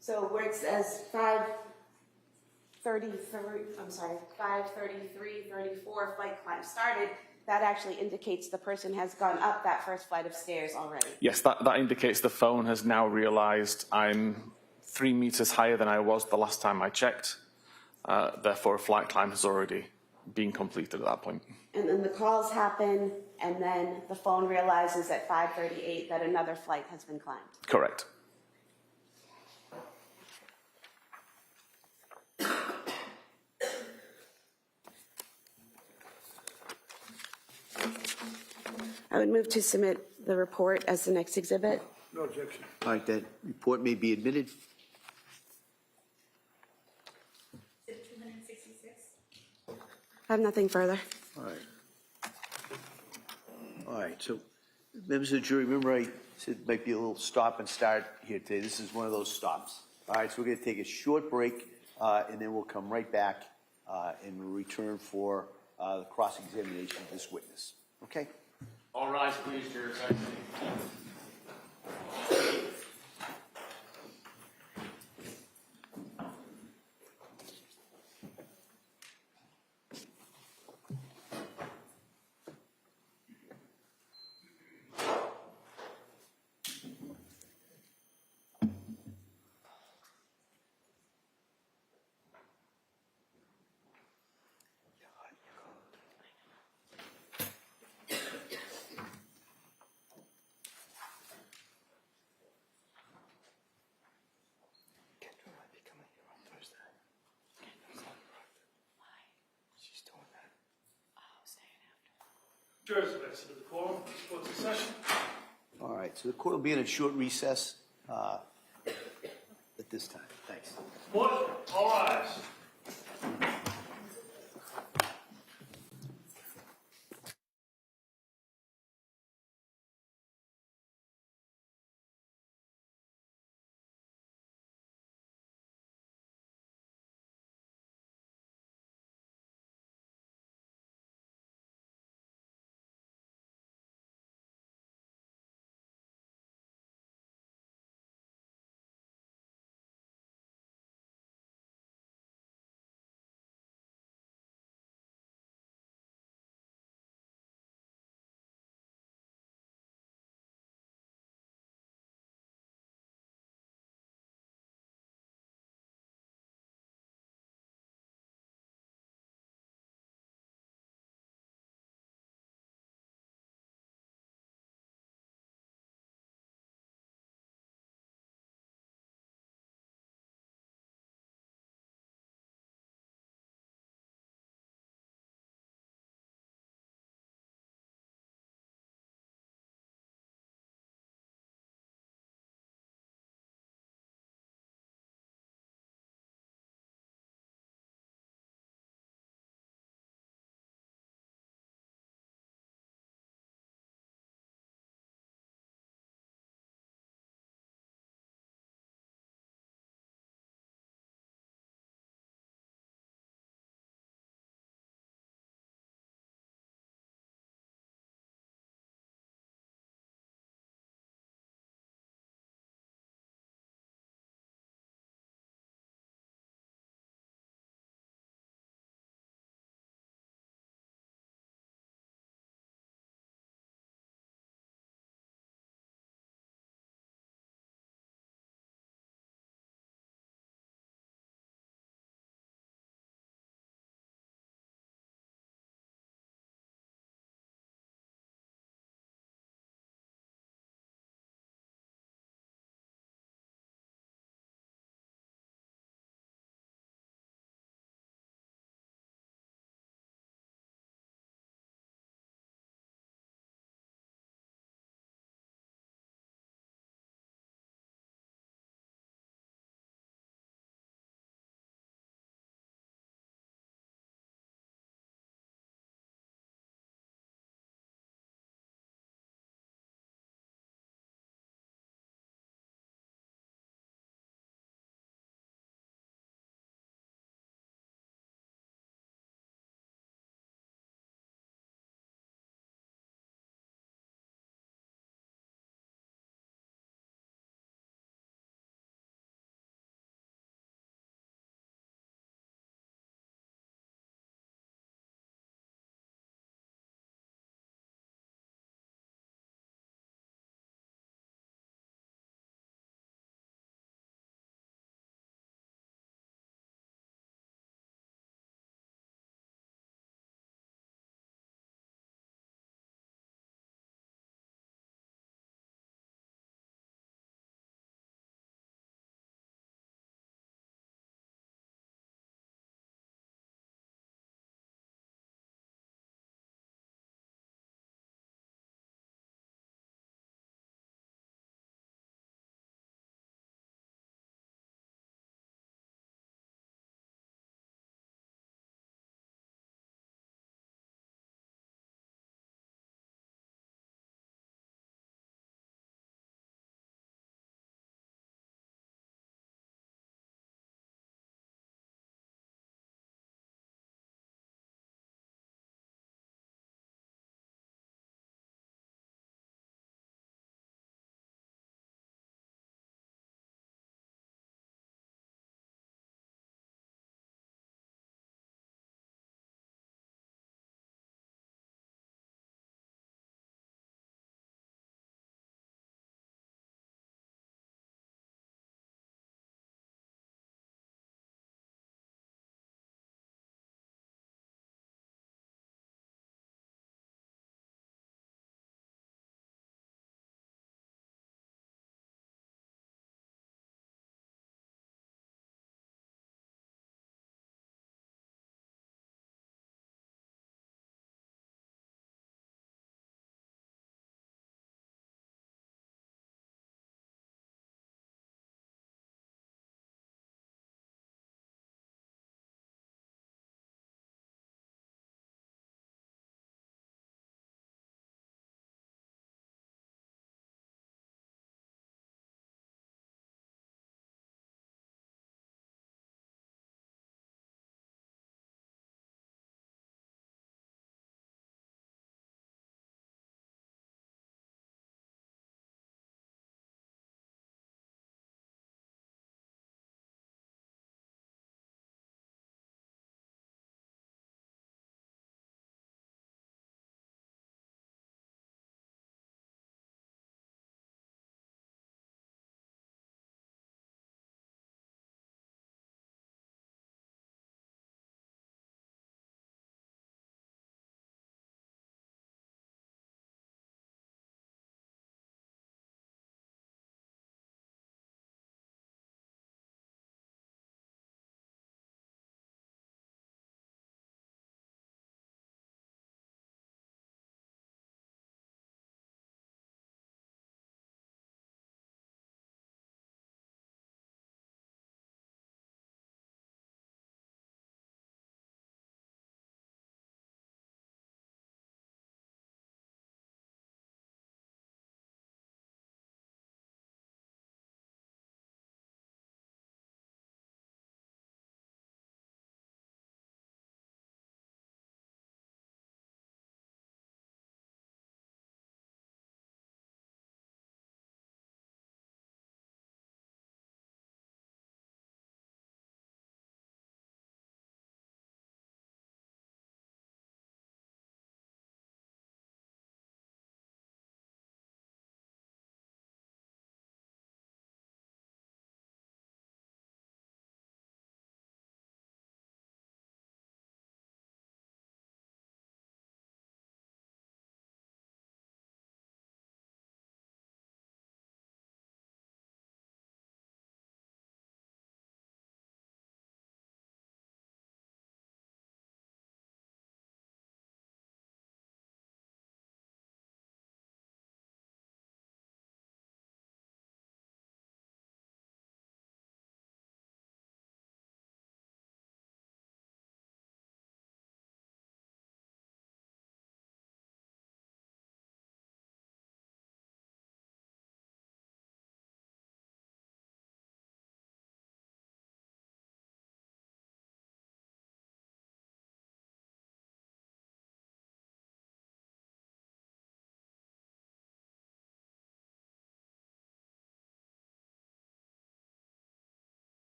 So where it says 5:33:34 flight climb started, that actually indicates the person has gone up that first flight of stairs already. Yes, that indicates the phone has now realized I'm 3 meters higher than I was the last time I checked. Therefore, a flight climb has already been completed at that point. And then the calls happen, and then the phone realizes at 5:38 that another flight has been climbed. Correct. I would move to submit the report as the next exhibit. No objection. All right, that report may be admitted. I have nothing further. All right. All right, so members of the jury, remember I said it might be a little stop and start here today. This is one of those stops. All right, so we're going to take a short break, and then we'll come right back and we'll return for the cross-examination of this witness. Okay? All rise, please, Your Excellency. Jurors have exited the quorum. Court's in session. All right, so the court will be in a short recess at this time. Thanks. Court, all rise.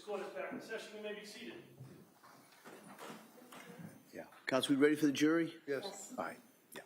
court is back in session. You may be seated. Yeah. Counsel, we ready for the jury? Yes. All right. Yeah.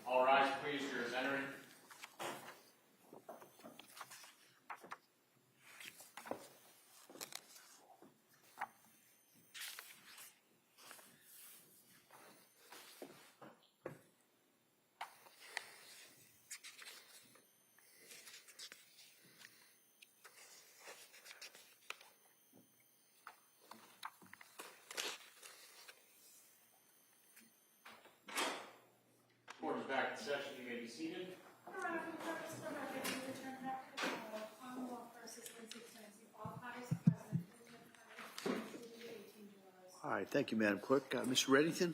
All rise, please. Jurors entering. Court is back in session. You may be seated. Your Honor, for the purpose of the record, we return back to the call of Commonwealth versus Lindsay Clancy. All parties present, including the 18 jurors. All right. Thank you, Madam Clerk. Mr. Reddington?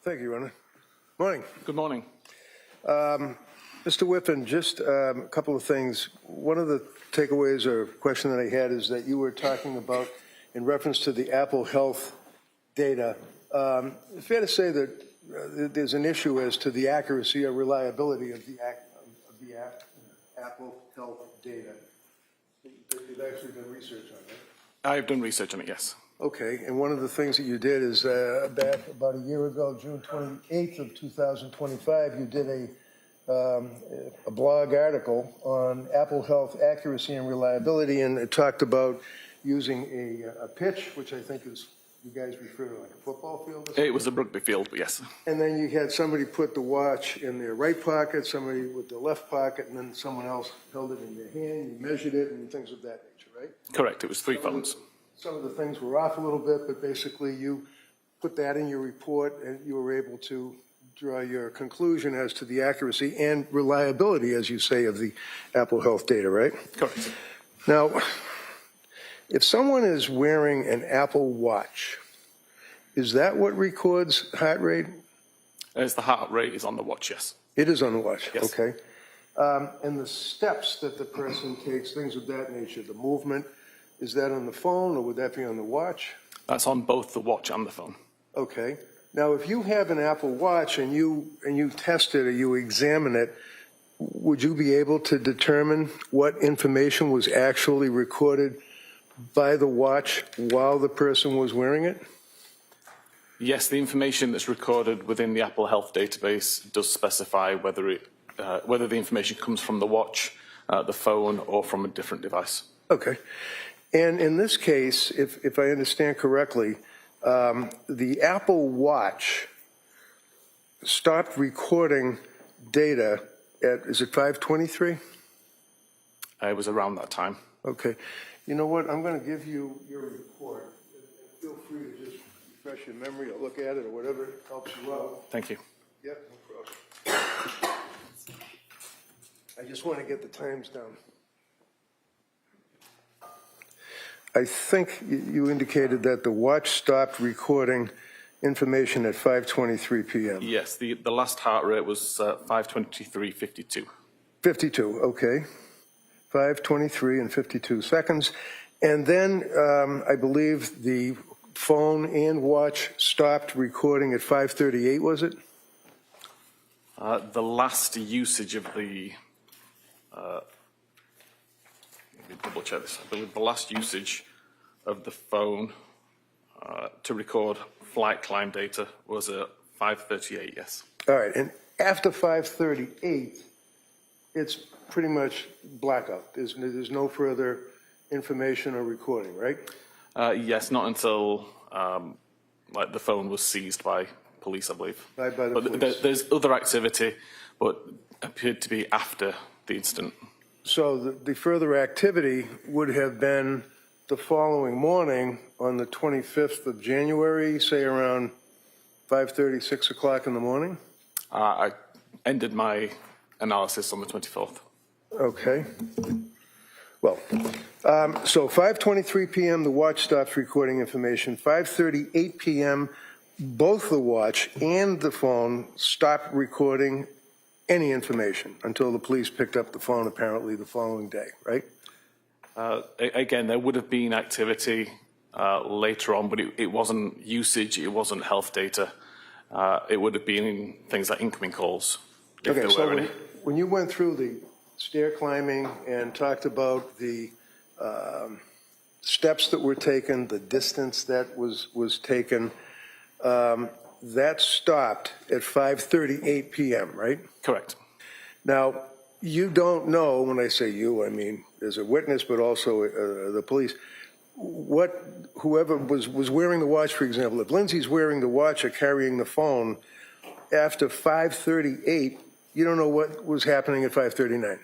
Thank you, Your Honor. Morning. Good morning. Mr. Whiffen, just a couple of things. One of the takeaways or question that I had is that you were talking about, in reference to the Apple Health data, fair to say that there's an issue as to the accuracy or reliability of the Apple Health data. You've actually done research on that. I've done research on it, yes. Okay, and one of the things that you did is back about a year ago, June 28th of 2025, you did a blog article on Apple Health accuracy and reliability, and it talked about using a pitch, which I think is, you guys refer to like a football field or something? It was a rugby field, but yes. And then you had somebody put the watch in their right pocket, somebody with the left pocket, and then someone else held it in their hand, you measured it, and things of that nature, right? Correct, it was 3 phones. Some of the things were off a little bit, but basically you put that in your report and you were able to draw your conclusion as to the accuracy and reliability, as you say, of the Apple Health data, right? Correct. Now, if someone is wearing an Apple Watch, is that what records heart rate? As the heart rate is on the watch, yes. It is on the watch, Yes. okay. And the steps that the person takes, things of that nature, the movement, is that on the phone or would that be on the watch? That's on both the watch and the phone. Okay. Now, if you have an Apple Watch and you test it or you examine it, would you be able to determine what information was actually recorded by the watch while the person was wearing it? Yes, the information that's recorded within the Apple Health database does specify whether the information comes from the watch, the phone, or from a different device. Okay. And in this case, if I understand correctly, the Apple Watch stopped recording data at, is it 5:23? It was around that time. Okay. You know what? I'm going to give you your report. Feel free to just refresh your memory or look at it or whatever helps you out. Thank you. Yep, no problem. I just want to get the times down. I think you indicated that the watch stopped recording information at 5:23 p.m. Yes, the last heart rate was 5:23:52. 52, okay. 5:23 and 52 seconds. And then I believe the phone and watch stopped recording at 5:38, was it? The last usage of the, let me double check this, I believe the last usage of the phone to record flight climb data was at 5:38, yes. All right, and after 5:38, it's pretty much blackout. There's no further information or recording, right? Yes, not until like the phone was seized by police, I believe. By the but police. There's other activity, but appeared to be after the incident. So the further activity would have been the following morning on the 25th of January, say around 5:30, 6 o'clock in the morning? I ended my analysis on the 24th. Okay. Well, so 5:23 p.m., the watch stops recording information. 5:38 p.m., both the watch and the phone stopped recording any information until the police picked up the phone apparently the following day, right? Again, there would have been activity later on, but it wasn't usage, it wasn't health data. It would have been things like incoming calls, if Okay, there so were any. when you went through the stair climbing and talked about the steps that were taken, the distance that was taken, that stopped at 5:38 p.m., right? Correct. Now, you don't know, when I say you, I mean as a witness, but also the police, whoever was wearing the watch, for example, if Lindsay's wearing the watch or carrying the phone, after 5:38, you don't know what was happening at 5:39.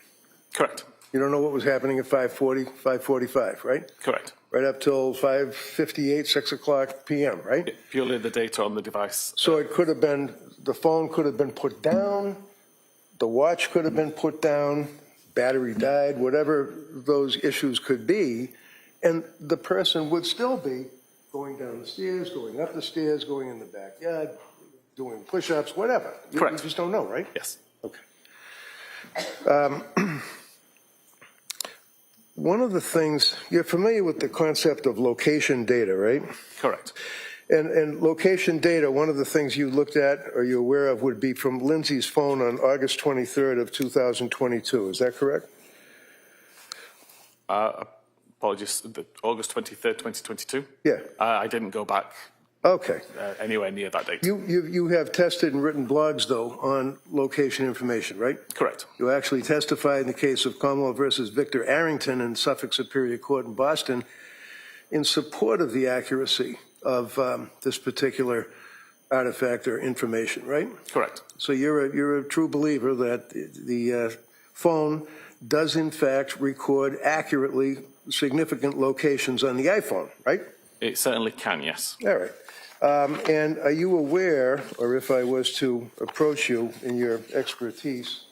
Correct. You don't know what was happening at 5:40, 5:45, right? Correct. Right up till 5:58, 6 o'clock p.m., right? Purely the data on the device. So it could have been, the phone could have been put down, the watch could have been put down, battery died, whatever those issues could be, and the person would still be going down the stairs, going up the stairs, going in the backyard, doing push-ups, whatever. Correct. You just don't know, right? Yes. Okay. One of the things, you're familiar with the concept of location data, right? Correct. And location data, one of the things you looked at or you're aware of would be from Lindsay's phone on August 23rd of 2022. Is that correct? Apologies, August 23rd, 2022? Yeah. I didn't go back Okay. anywhere near that date. You have tested and written blogs, though, on location information, right? Correct. You actually testified in the case of Commonwealth versus Victor Arrington in Suffolk Superior Court in Boston in support of the accuracy of this particular artifact or information, right? Correct. So you're a true believer that the phone does in fact record accurately significant locations on the iPhone, right? It certainly can, yes. All right. And are you aware, or if I was to approach you in your expertise,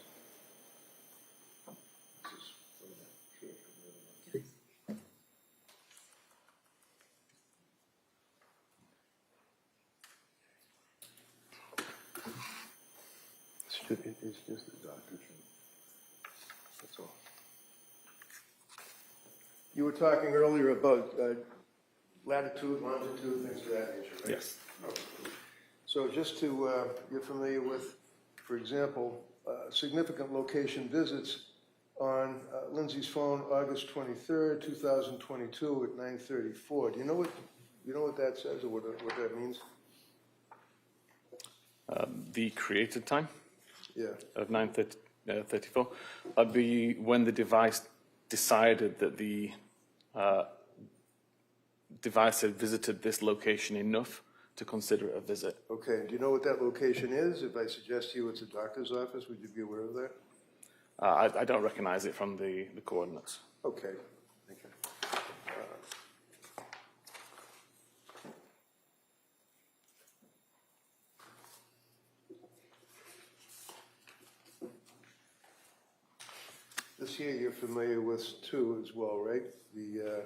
it's just a doctor. That's all. You were talking earlier about latitude, longitude, things of that nature, right? Yes. So just to, you're familiar with, for example, significant location visits on Lindsay's phone, August 23rd, 2022 at 9:34. Do you know what that says or what that means? The created time Yeah. of 9:34. That'd be when the device decided that the device had visited this location enough to consider it a visit. Okay. Do you know what that location is? If I suggest to you it's a doctor's office, would you be aware of that? I don't recognize it from the coordinates. Okay. Thank you. This here you're familiar with too as well, right? The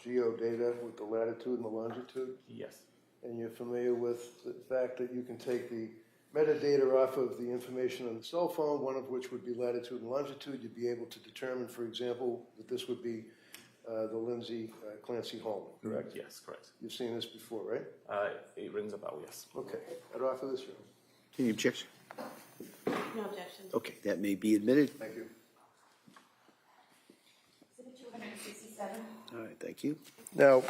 geodata with the latitude and the longitude? Yes. And you're familiar with the fact that you can take the metadata off of the information on the cell phone, one of which would be latitude and longitude. You'd be able to determine, for example, that this would be the Lindsay Clancy home, correct? Yes, correct. You've seen this before, right? It rings a bell, yes. Okay. I'd offer this room. Any objection? No objection. Okay, that may be admitted. Thank you. All right, thank you. Now,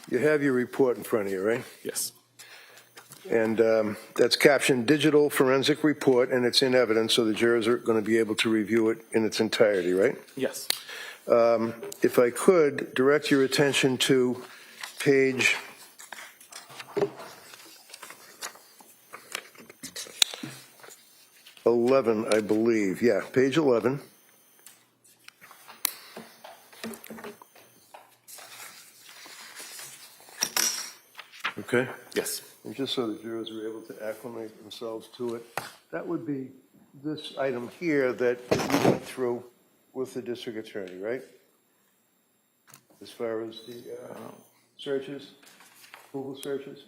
you have your report in front of you, right? Yes. And that's captioned Digital Forensic Report, and it's in evidence, so the jurors are going to be able to review it in its entirety, right? Yes. If I could direct your attention to page 11, I believe. Yeah, page 11. Okay? Yes. And just so the jurors are able to acclimate themselves to it, that would be this item here that you went through with the district attorney, right? As far as the searches, Google searches?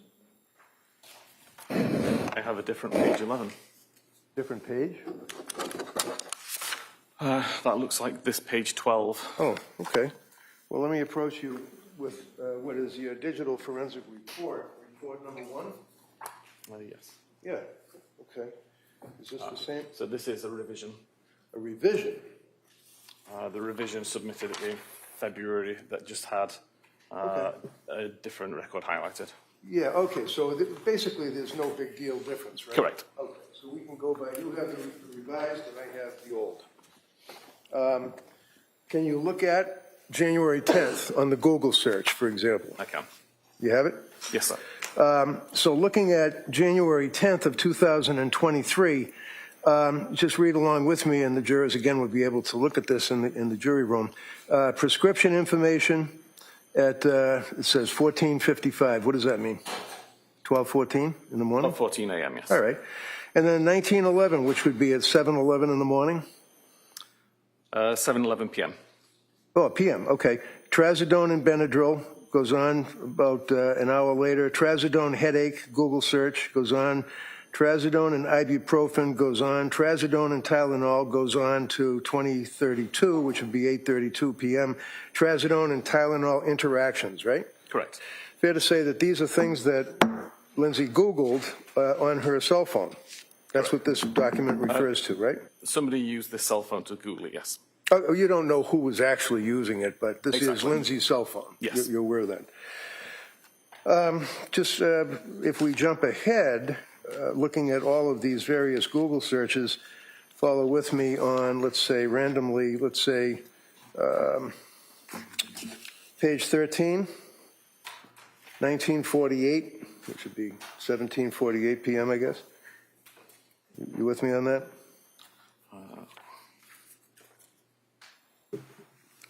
I have a different page 11. Different page? That looks like this page 12. Oh, okay. Well, let me approach you with what is your digital forensic report, report number 1? Yes. Yeah, okay. Is this the same? So this is a revision. A revision? The revision submitted in February that just had a different record highlighted. Yeah, okay, so basically there's no big deal difference, right? Correct. Okay, so we can go by, you have the revised and I have the old. Can you look at January 10th on the Google search, for example? I can. You have it? Yes, sir. So looking at January 10th of 2023, just read along with me, and the jurors again would be able to look at this in the jury room. Prescription information at, it says 14:55. What does that mean? 12:14 in the morning? 14 a.m., yes. All right. And then 19:11, which would be at 7:11 in the morning? 7:11 p.m. Oh, PM, okay. Trazodone and Benadryl goes on about an hour later. Trazodone headache, Google search, goes on. Trazodone and ibuprofen goes on. Trazodone and Tylenol goes on to 2032, which would be 8:32 p.m. Trazodone and Tylenol interactions, right? Correct. Fair to say that these are things that Lindsay Googled on her cell phone. That's what this document refers to, right? Somebody used this cell phone to Google it, yes. Oh, you don't know who was actually using it, but this is Exactly. Lindsay's cell phone. Yes. You're aware of that. If we jump ahead, looking at all of these various Google searches, follow with me on, let's say, randomly, let's say, page 13, 1948, which would be 17:48 p.m., I guess. You with me on that?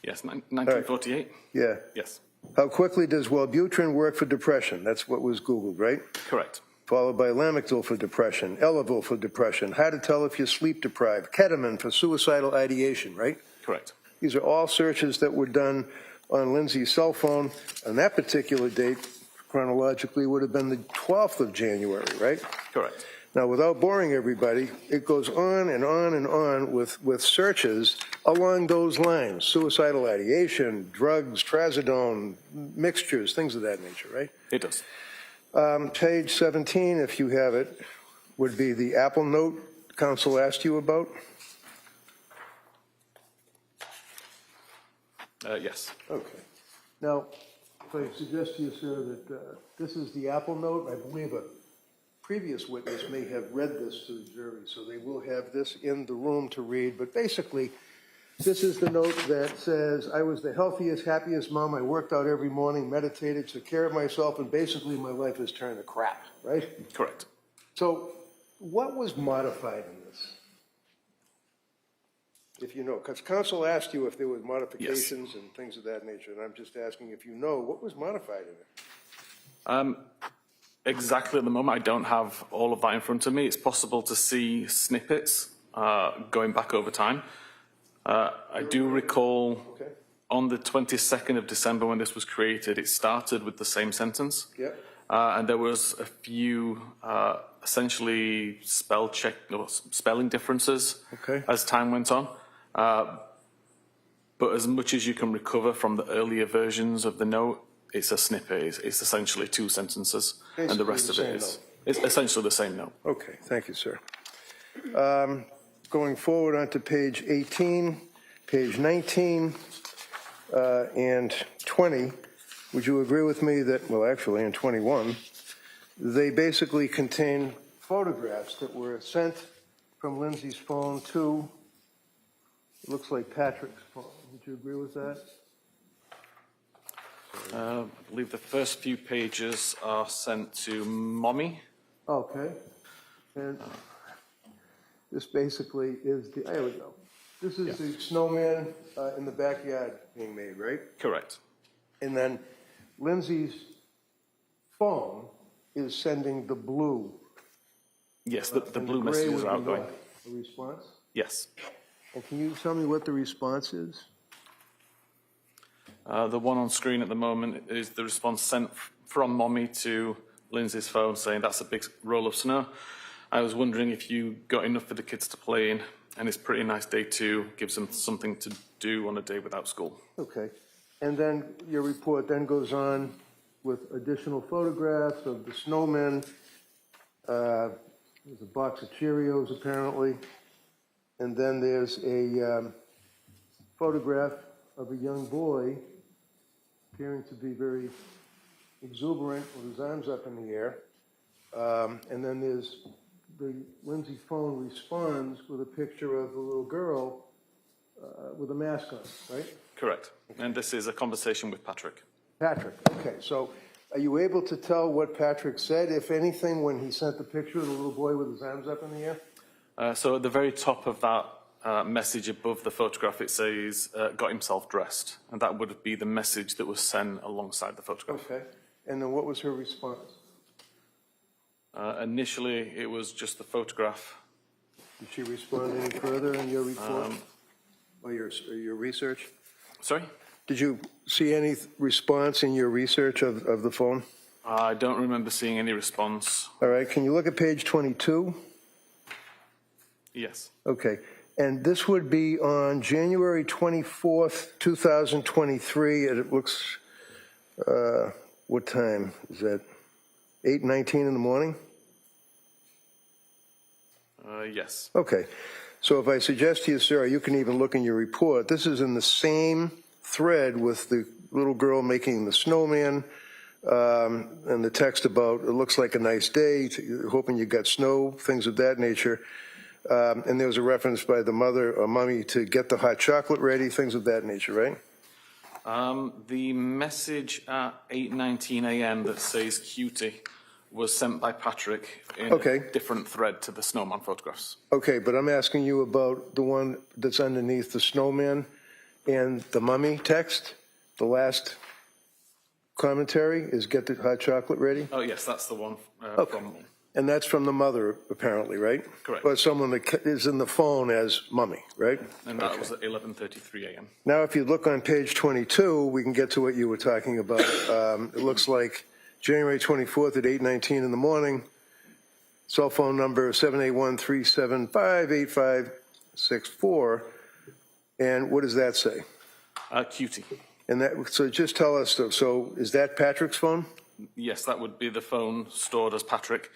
Yes, 1948? Yeah. Yes. How quickly does Wellbutrin work for depression? That's what was Googled, right? Correct. Followed by Lamictal for depression, Elavil for depression, how to tell if you're sleep deprived, ketamine for suicidal ideation, right? Correct. These are all searches that were done on Lindsay's cell phone. On that particular date, chronologically, would have been the 12th of January, right? Correct. Now, without boring everybody, it goes on and on and on with searches along those lines. Suicidal ideation, drugs, trazodone, mixtures, things of that nature, right? It does. Page 17, if you have it, would be the Apple Note counsel asked you about. Yes. Okay. Now, if I suggest to you, sir, that this is the Apple Note, I believe a previous witness may have read this to the jury, so they will have this in the room to read. But basically, this is the note that says, I was the healthiest, happiest mom. I worked out every morning, meditated, took care of myself, and basically my life has turned to crap, right? Correct. So what was modified in this? If you know, because counsel asked you if there was modifications and things of that nature, and I'm just asking if you know, what was modified in it? Exactly at the moment, I don't have all of that in front of me. It's possible to see snippets going back over time. I do recall on the 22nd of December when this was created, it started with the same sentence. Yep. And there was a few essentially spelling differences as time went on. But as much as you can recover from the earlier versions of the note, it's a snippet. It's essentially two sentences, Basically and the rest of it is it's essentially the same note. Okay, thank you, sir. Going forward onto page 18, page 19, and 20, would you agree with me that, well, actually, in 21, They basically contain photographs that were sent from Lindsay's phone to, it looks like Patrick's phone. Would you agree with that? I believe the first few pages are sent to Mommy. Okay. And this basically is the, there we go. This is the snowman in the backyard being made, right? Correct. And then Lindsay's phone is sending the blue. Yes, the and blue gray messages would are be outgoing. what? The response? Yes. And can you tell me what the response is? The one on screen at the moment is the response sent from Mommy to Lindsay's phone saying that's a big roll of snow. I was wondering if you got enough for the kids to play in, and it's a pretty nice day too. Gives them something to do on a day without school. Okay. And then your report then goes on with additional photographs of the snowmen. There's a box of Cheerios apparently. And then there's a photograph of a young boy appearing to be very exuberant with his arms up in the air. And then there's the Lindsay phone responds with a picture of a little girl with a mask on, right? Correct. And this is a conversation with Patrick. Patrick, okay. So are you able to tell what Patrick said, if anything, when he sent the picture of the little boy with his arms up in the air? So at the very top of that message above the photograph, it says, got himself dressed. And that would be the message that was sent alongside the photograph. Okay. And then what was her response? Initially, it was just the photograph. Did she respond any further in your report or your research? Sorry? Did you see any response in your research of the phone? I don't remember seeing any response. All right. Can you look at page 22? Yes. Okay. And this would be on January 24th, 2023. And it looks, what time is that? 8:19 in the morning? Yes. Okay. So if I suggest to you, sir, you can even look in your report. This is in the same thread with the little girl making the snowman and the text about, it looks like a nice day, hoping you got snow, things of that nature. And there was a reference by the mother or mommy to get the hot chocolate ready, things of that nature, right? The message at 8:19 a.m. that says cutie was sent by Patrick in Okay. a different thread to the snowman photographs. Okay, but I'm asking you about the one that's underneath the snowman and the mummy text. The last commentary is get the hot chocolate ready. Oh, yes, that's the one Okay. from... And that's from the mother, apparently, right? Correct. Or someone that is in the phone as mummy, right? And that was at 11:33 a.m. Now, if you look on page 22, we can get to what you were talking about. It looks like January 24th at 8:19 in the morning, cell phone number 781-375-8564. And what does that say? Cutie. And that, so just tell us, so is that Patrick's phone? Yes, that would be the phone stored as Patrick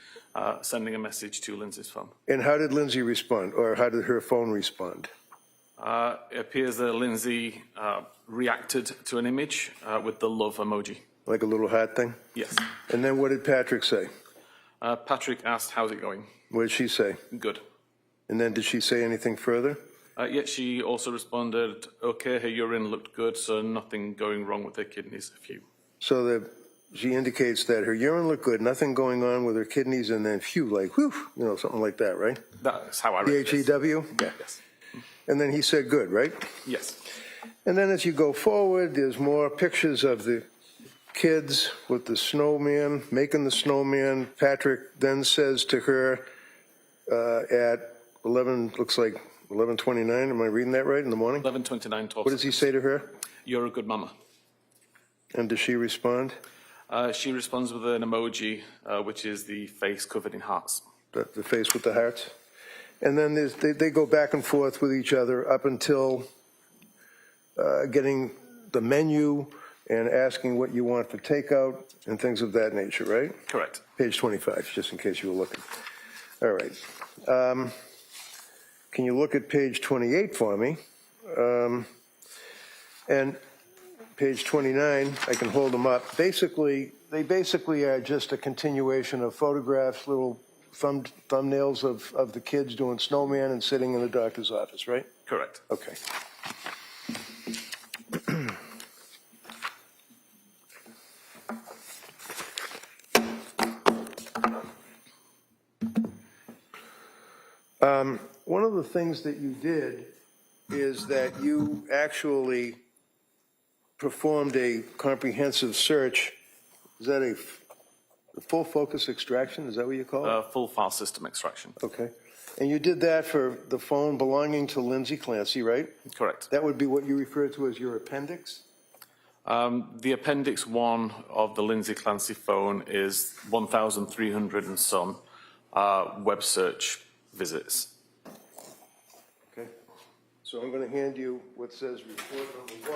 sending a message to Lindsay's phone. And how did Lindsay respond, or how did her phone respond? It appears that Lindsay reacted to an image with the love emoji. Like a little hat thing? Yes. And then what did Patrick say? Patrick asked, how's it going? What did she say? Good. And then did she say anything further? Yet she also responded, okay, her urine looked good, so nothing going wrong with her kidneys, a few. So that she indicates that her urine looked good, nothing going on with her kidneys, and then phew, like whew, you know, something like that, right? That's how I read this. P-H-E-W? Yeah. Yes. And then he said good, right? Yes. And then as you go forward, there's more pictures of the kids with the snowman, making the snowman. Patrick then says to her at 11, looks like 11:29, am I reading that right, in the morning? 11:29, 12. What does he say to her? You're a good mama. And does she respond? She responds with an emoji, which is the face covered in hearts. The face with the hearts? And then they go back and forth with each other up until getting the menu and asking what you want for takeout and things of that nature, right? Correct. Page 25, just in case you were looking. All right. Can you look at page 28 for me? And page 29, I can hold them up. Basically, they basically are just a continuation of photographs, little thumbnails of the kids doing snowman and sitting in the doctor's office, right? Correct. Okay. One of the things that you did is that you actually performed a comprehensive search. Is that a full focus extraction? Is that what you call it? Full file system extraction. Okay. And you did that for the phone belonging to Lindsay Clancy, right? Correct. That would be what you refer to as your appendix? The appendix 1 of the Lindsay Clancy phone is 1,300 and some web search visits. Okay. So I'm going to hand you what says report number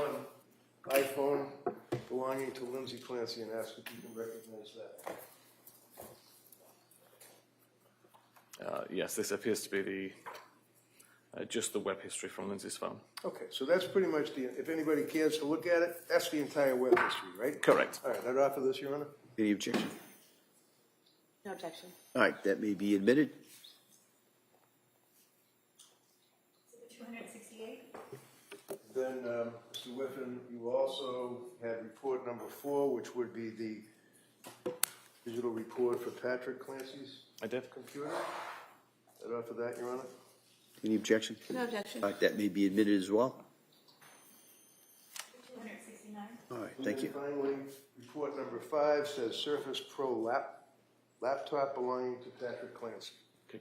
1, iPhone belonging to Lindsay Clancy, and ask if you can recognize that. Yes, this appears to be the just the web history from Lindsay's phone. Okay, so that's pretty much if anybody cares to look at it, that's the entire web history, right? Correct. All right, I'd offer this, Your Honor. Any objection? No objection. All right, that may be admitted. 268? Then, Mr. Whiffen, you also had report number 4, which would be the digital report for Patrick Clancy's I did. computer. I'd offer that, Your Honor. Any objection? No objection. All right, that may be admitted as well. 269? All right, And thank then you. finally, report number 5 says Surface Pro laptop belonging to Patrick Clancy.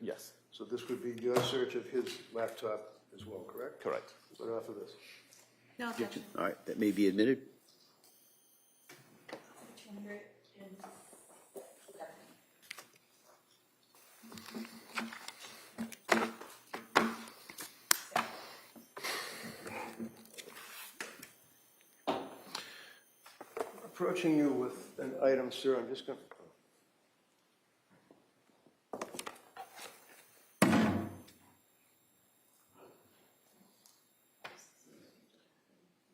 Yes. So this would be your search of his laptop as well, correct? Correct. I'd offer this. No objection. All right, that may be admitted. 200 Approaching you with an item, sir, I'm just going to...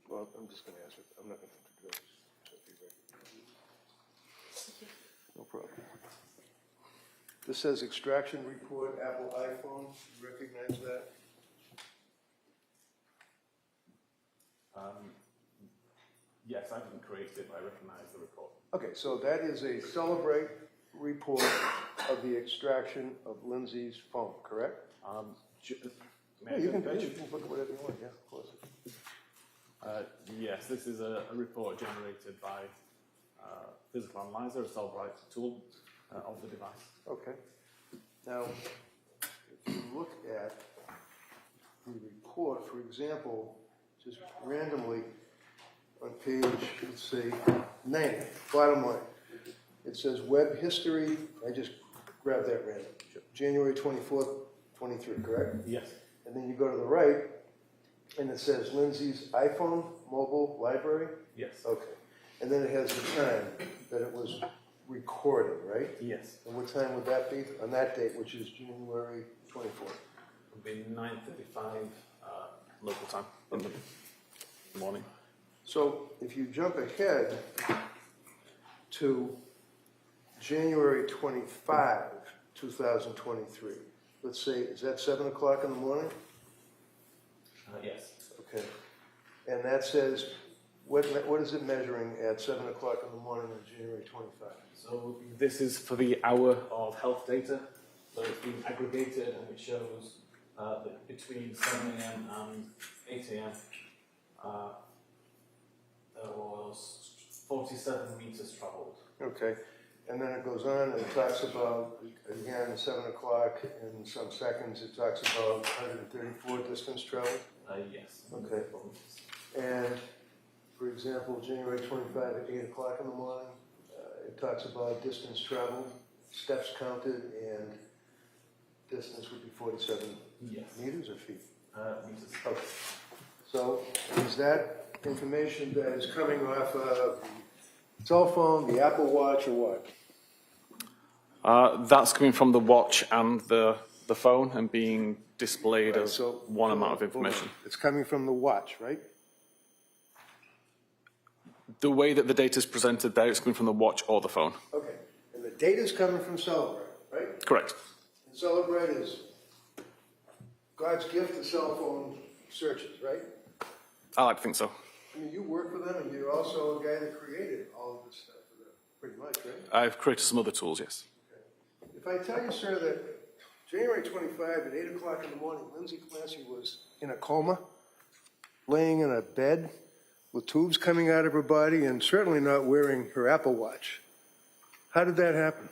Well, I'm just going to answer it. I'm not going to do it. No problem. This says extraction report, Apple iPhone. You recognize that? Yes, I didn't create it, but I recognize the report. Okay, so that is a Celebrate report of the extraction of Lindsay's phone, correct? Yeah, you can look at whatever you want, yeah, of course. Yes, this is a report generated by Physical Analyzer, a solve-right tool of the device. Okay. Now, if you look at the report, for example, just randomly on page, let's say, 9, bottom line, it says web history. I just grabbed that random. January 24th, 23, correct? Yes. And then you go to the right, and it says Lindsay's iPhone mobile library? Yes. Okay. And then it has the time that it was recorded, right? Yes. And what time would that be on that date, which is January 24th? It would be 9:35 local time in the morning. So if you jump ahead to January 25, 2023, let's say, is that 7 o'clock in the morning? Yes. Okay. And that says, what is it measuring at 7 o'clock in the morning on January 25? So this is for the hour of health data. So it's been aggregated and it shows that between 7 a.m. and 8 a.m. There was 47 meters traveled. Okay. And then it goes on and it talks about, again, 7 o'clock in some seconds, it talks about 134 distance traveled. Yes. Okay. And, for example, January 25 at 8 o'clock in the morning, it talks about distance traveled, steps counted, and distance would be 47 Yes. meters or feet. Meters. Okay. So is that information that is coming off of the cell phone, the Apple Watch, or what? That's coming from the watch and the phone and being displayed as So one amount of information. It's coming from the watch, right? The way that the data is presented there, it's coming from the watch or the phone. Okay, and the data's coming from Celebrate, right? Correct. And Celebrate is God's gift to cell phone searches, right? I like to think so. I mean, you work for them, and you're also a guy that created all of this stuff for them, pretty much, right? I've created some other tools, yes. If I tell you, sir, that January 25 at 8 o'clock in the morning, Lindsay Clancy was in a coma, laying in a bed with tubes coming out of her body and certainly not wearing her Apple Watch. How did that happen?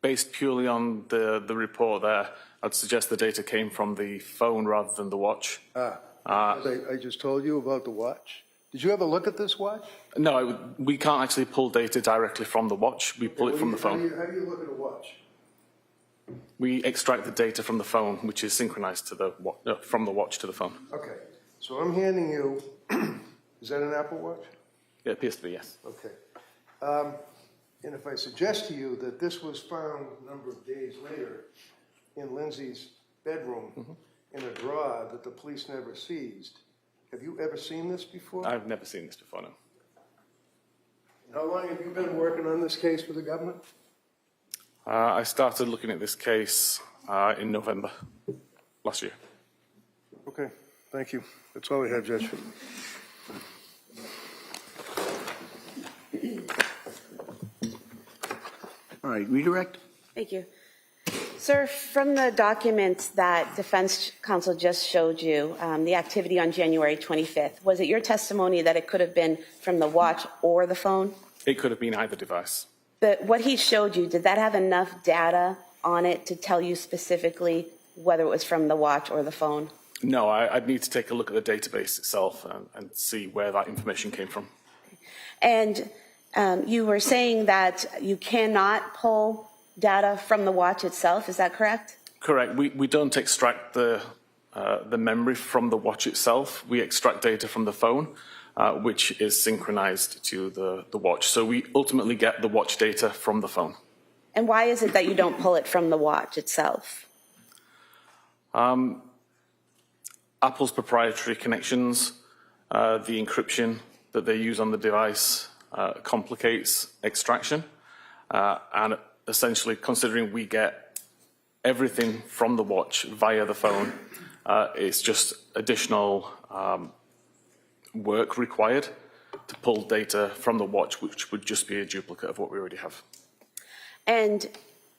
Based purely on the report there, I'd suggest the data came from the phone rather than the watch. As I just told you about the watch. Did you ever look at this watch? No, we can't actually pull data directly from the watch. We pull it from the phone. How do you look at a watch? We extract the data from the phone, which is synchronized to the from the watch to the phone. Okay, so I'm handing you, is that an Apple Watch? It appears to be, yes. Okay. And if I suggest to you that this was found a number of days later in Lindsay's bedroom in a drawer that the police never seized, have you ever seen this before? I've never seen this before, no. How long have you been working on this case for the government? I started looking at this case in November last year. Okay, thank you. That's all I have, Judge. All right, redirect. Thank you. Sir, from the documents that defense counsel just showed you, the activity on January 25th, was it your testimony that it could have been from the watch or the phone? It could have been either device. But what he showed you, did that have enough data on it to tell you specifically whether it was from the watch or the phone? No, I'd need to take a look at the database itself and see where that information came from. And you were saying that you cannot pull data from the watch itself, is that correct? Correct. We don't extract the memory from the watch itself. We extract data from the phone, which is synchronized to the watch. So we ultimately get the watch data from the phone. And why is it that you don't pull it from the watch itself? Apple's proprietary connections, the encryption that they use on the device complicates extraction. And essentially, considering we get everything from the watch via the phone, it's just additional work required to pull data from the watch, which would just be a duplicate of what we already have. And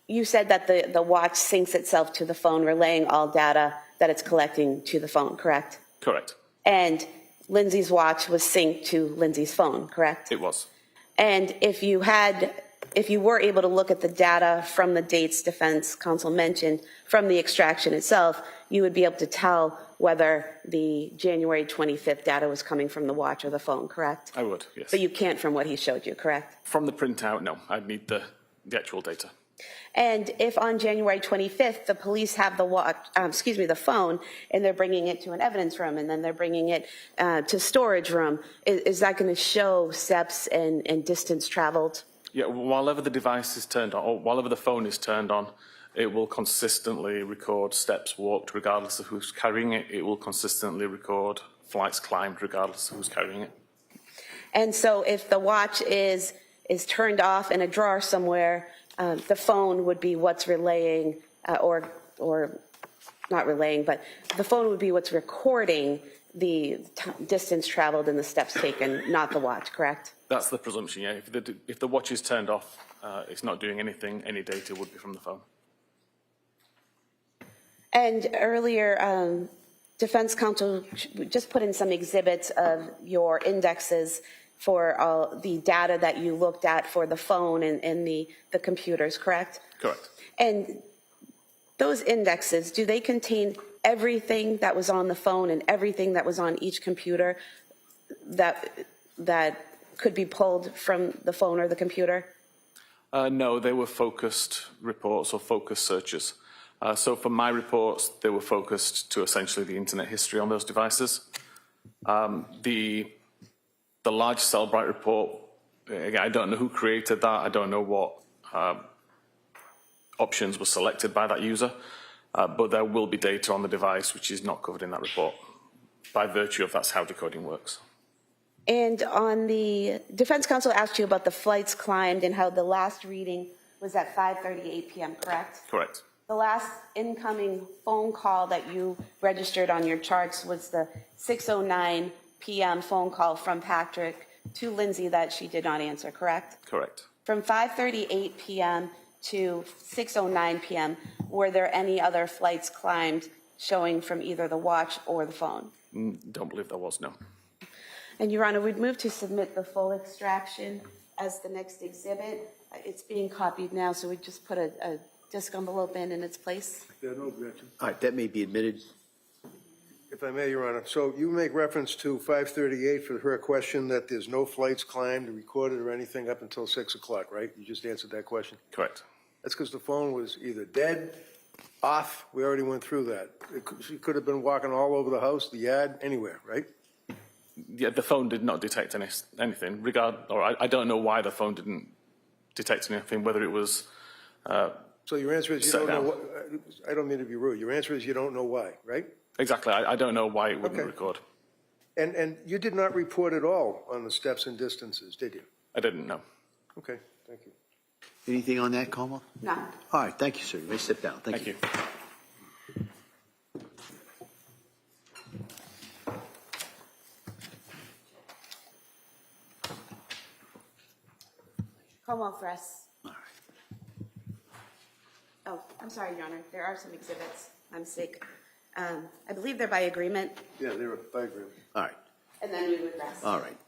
you said that the watch syncs itself to the phone, relaying all data that it's collecting to the phone, correct? Correct. And Lindsay's watch was synced to Lindsay's phone, correct? It was. And if you were able to look at the data from the dates defense counsel mentioned from the extraction itself, you would be able to tell whether the January 25th data was coming from the watch or the phone, correct? I would, yes. But you can't from what he showed you, correct? From the printout, no. I'd need the actual data. And if on January 25th, the police have the phone, and they're bringing it to an evidence room, and then they're bringing it to storage room, is that going to show steps and distance traveled? Yeah, whenever the device is turned on, or whenever the phone is turned on, it will consistently record steps walked regardless of who's carrying it. It will consistently record flights climbed regardless of who's carrying it. And so if the watch is turned off in a drawer somewhere, the phone would be what's relaying, or not relaying, but the phone would be what's recording the distance traveled and the steps taken, not the watch, correct? That's the presumption, yeah. If the watch is turned off, it's not doing anything, any data would be from the phone. And earlier, defense counsel just put in some exhibits of your indexes for all the data that you looked at for the phone and the computers, correct? Correct. And those indexes, do they contain everything that was on the phone and everything that was on each computer that could be pulled from the phone or the computer? No, they were focused reports or focused searches. So for my reports, they were focused to essentially the internet history on those devices. The large Cellbrite report, again, I don't know who created that. I don't know what options were selected by that user, but there will be data on the device which is not covered in that report by virtue of that's how decoding works. And on the, defense counsel asked you about the flights climbed and how the last reading was at 5:38 p.m., correct? Correct. The last incoming phone call that you registered on your charts was the 6:09 p.m. phone call from Patrick to Lindsay that she did not answer, correct? Correct. From 5:38 p.m. to 6:09 p.m., were there any other flights climbed showing from either the watch or the phone? Don't believe there was, no. And Your Honor, we'd move to submit the full extraction as the next exhibit. It's being copied now, so we just put a disc envelope in its place. Yeah, no objection. All right, that may be admitted. If I may, Your Honor, so you make reference to 5:38 for her question that there's no flights climbed, recorded, or anything up until 6 o'clock, right? You just answered that question. Correct. That's because the phone was either dead, off, we already went through that. She could have been walking all over the house, the yard, anywhere, right? Yeah, the phone did not detect anything. I don't know why the phone didn't detect anything, whether it was... So your answer is you Set don't know down. what, I don't mean to be rude, your answer is you don't know why, right? Exactly. I don't know why it wouldn't Okay. record. And you did not report at all on the steps and distances, did you? I didn't know. Okay, thank you. Anything on that, Como? No. All right, thank you, sir. You may sit down. Thank you. Como Press. Oh, I'm sorry, Your Honor, there are some exhibits. I'm sick. I believe they're by agreement, Yeah, they were by agreement. All right, and then we would rest. all right.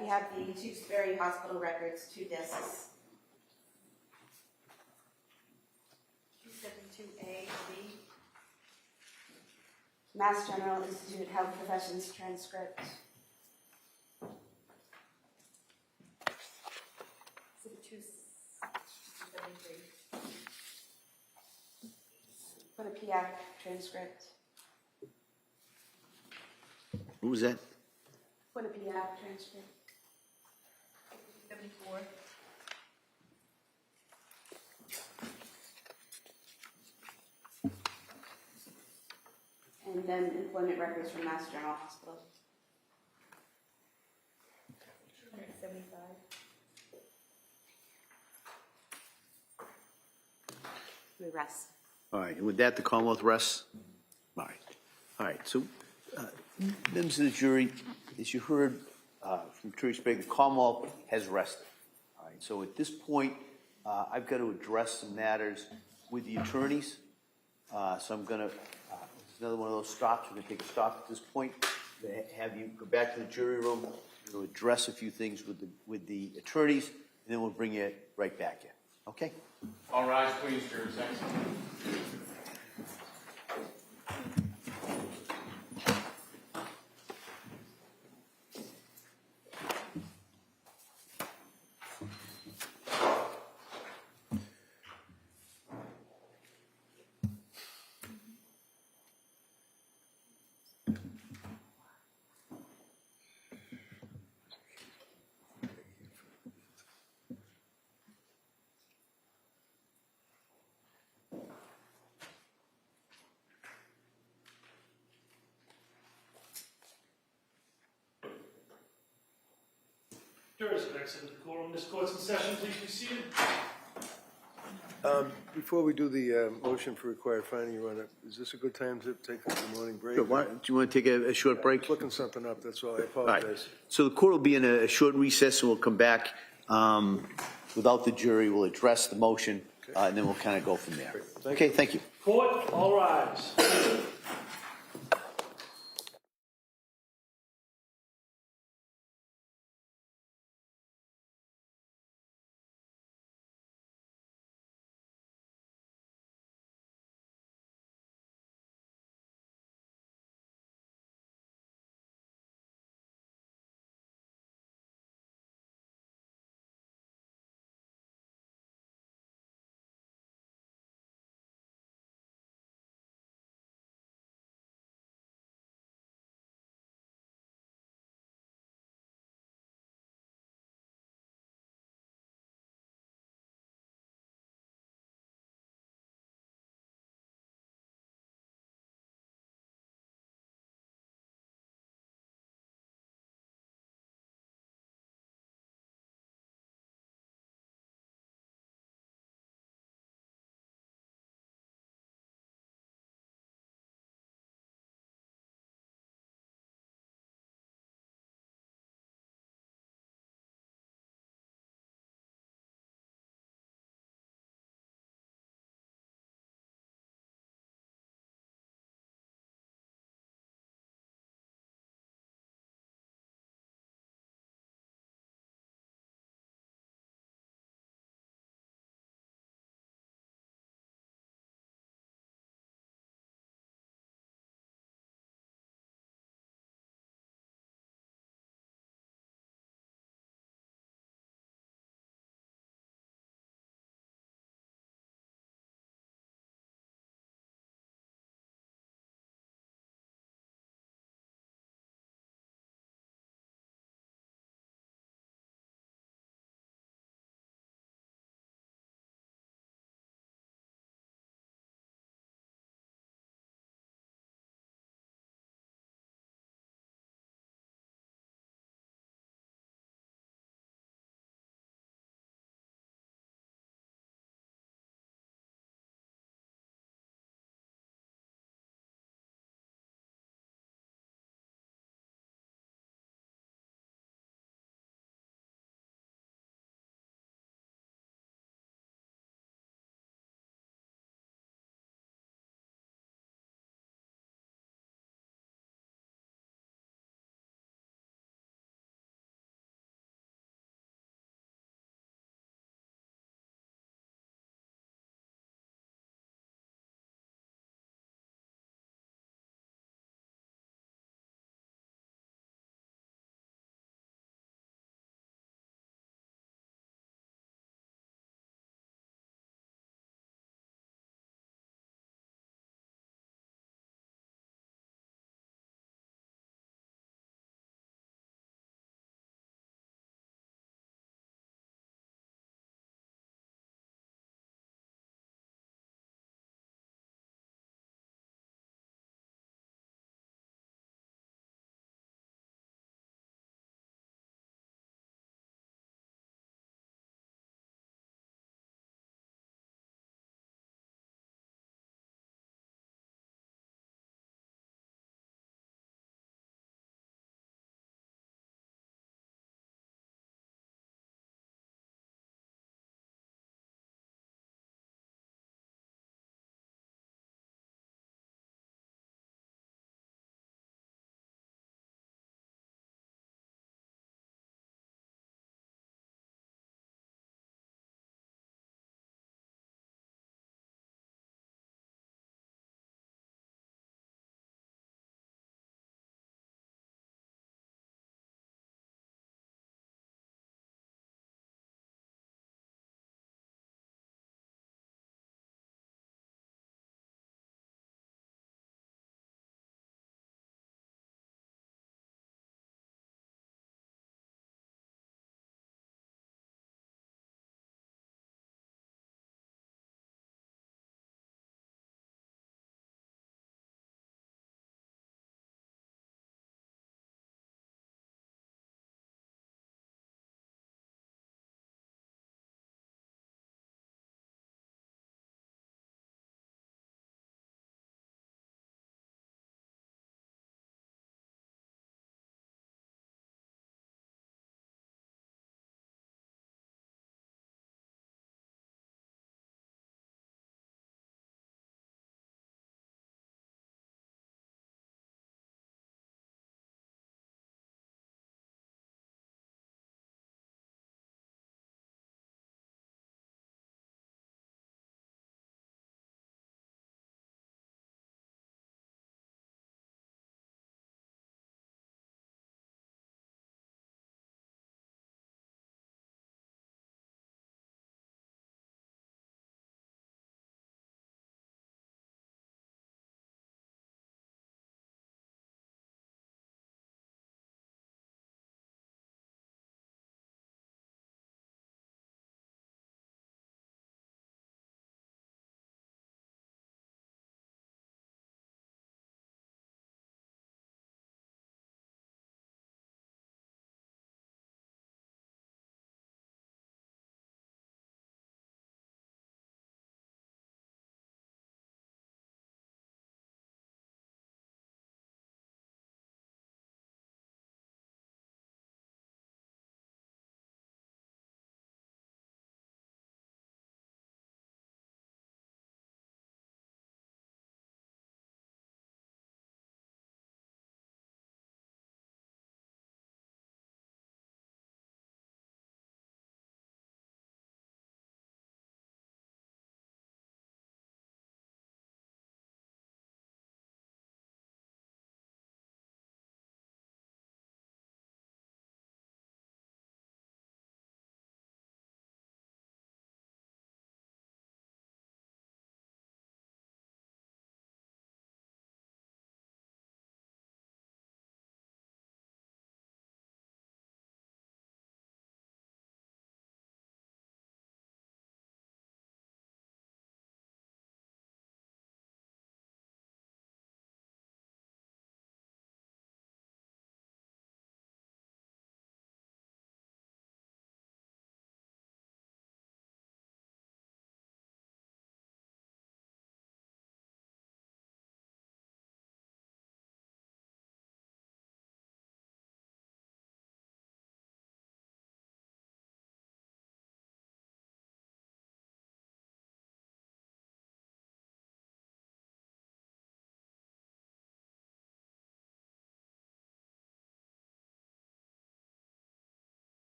We have the two Sperry Hospital records, 2 discs. 272A, B. Mass General Institute Health Professions transcript. Exhibit 273. Put a PIAC transcript. What was that? Put a PIAC transcript. 74. And then employment records from Mass General Hospital. 275. We rest. All right, and with that, the Commonwealth rests? All right, all right, so, members of the jury, as you heard from Attorney Sprague, the Commonwealth has rested. All right, so at this point, I've got to address some matters with the attorneys. So I'm going to, this is another one of those stops. We're going to take a stop at this point, have you go back to the jury room, we'll address a few things with the attorneys, and then we'll bring you right back in, okay? All rise, please, jury. Thanks. Jurors have exited the courtroom. This court's in session. Please be seated. Before we do the motion for required finding, Your Honor, is this a good time to take the morning break? Sure, do you want to take a short break? I'm looking something up, that's all, I All right, apologize. so the court will be in a short recess, and we'll come back without the jury. We'll address the motion, and then we'll kind of go from there. Okay, thank you. Court, all rise.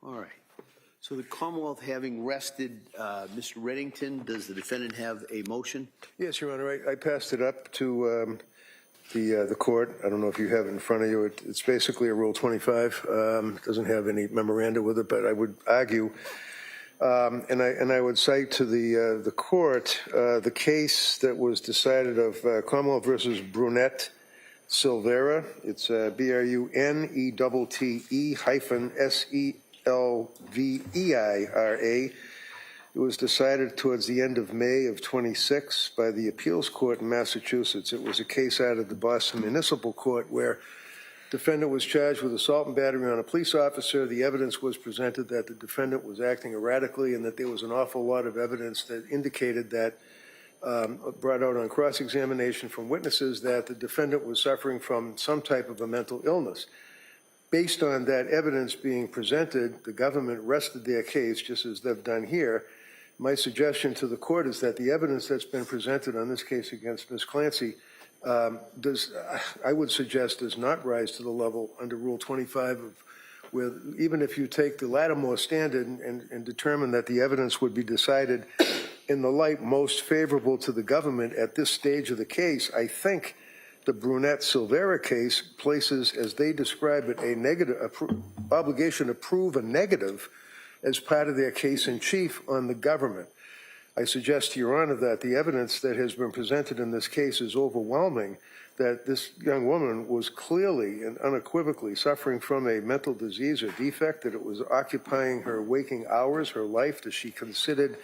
All right. So the Commonwealth having rested Mr. Reddington, does the defendant have a motion? Yes, Your Honor, I passed it up to the court. I don't know if you have it in front of you. It's basically a Rule 25. It doesn't have any memoranda with it, but I would argue, and I would cite to the court the case that was decided of Commonwealth versus Brunette Silvera. It's BRUNETTE-SELVEIRA. It was decided towards the end of May of 26 by the appeals court in Massachusetts. It was a case out of the Boston Municipal Court where defendant was charged with assault and battery on a police officer. The evidence was presented that the defendant was acting erratically and that there was an awful lot of evidence that indicated that, brought out on cross-examination from witnesses, that the defendant was suffering from some type of a mental illness. Based on that evidence being presented, the government rested their case, just as they've done here. My suggestion to the court is that the evidence that's been presented on this case against Ms. Clancy I would suggest does not rise to the level under Rule 25 of where, even if you take the Lattimore standard and determine that the evidence would be decided in the light most favorable to the government at this stage of the case, I think the Brunette Silvera case places, as they describe it, a negative obligation to prove a negative as part of their case in chief on the government. I suggest to Your Honor that the evidence that has been presented in this case is overwhelming, that this young woman was clearly and unequivocally suffering from a mental disease or defect, that it was occupying her waking hours, her life, that she considered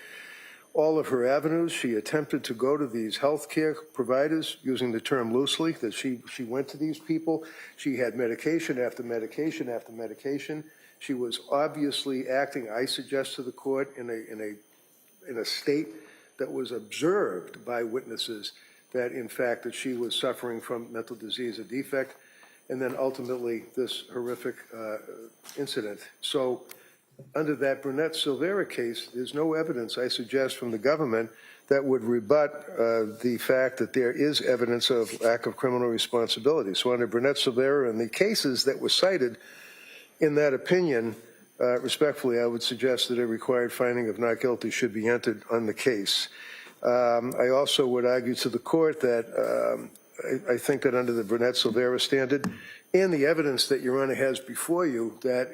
all of her avenues. She attempted to go to these health care providers, using the term loosely, that she went to these people. She had medication after medication after medication. She was obviously acting, I suggest to the court, in a state that was observed by witnesses that, in fact, that she was suffering from mental disease or defect, and then ultimately this horrific incident. So under that Brunette Silvera case, there's no evidence, I suggest, from the government that would rebut the fact that there is evidence of lack of criminal responsibility. So under Brunette Silvera and the cases that were cited in that opinion, respectfully, I would suggest that a required finding of not guilty should be entered on the case. I also would argue to the court that I think that under the Brunette Silvera standard and the evidence that Your Honor has before you, that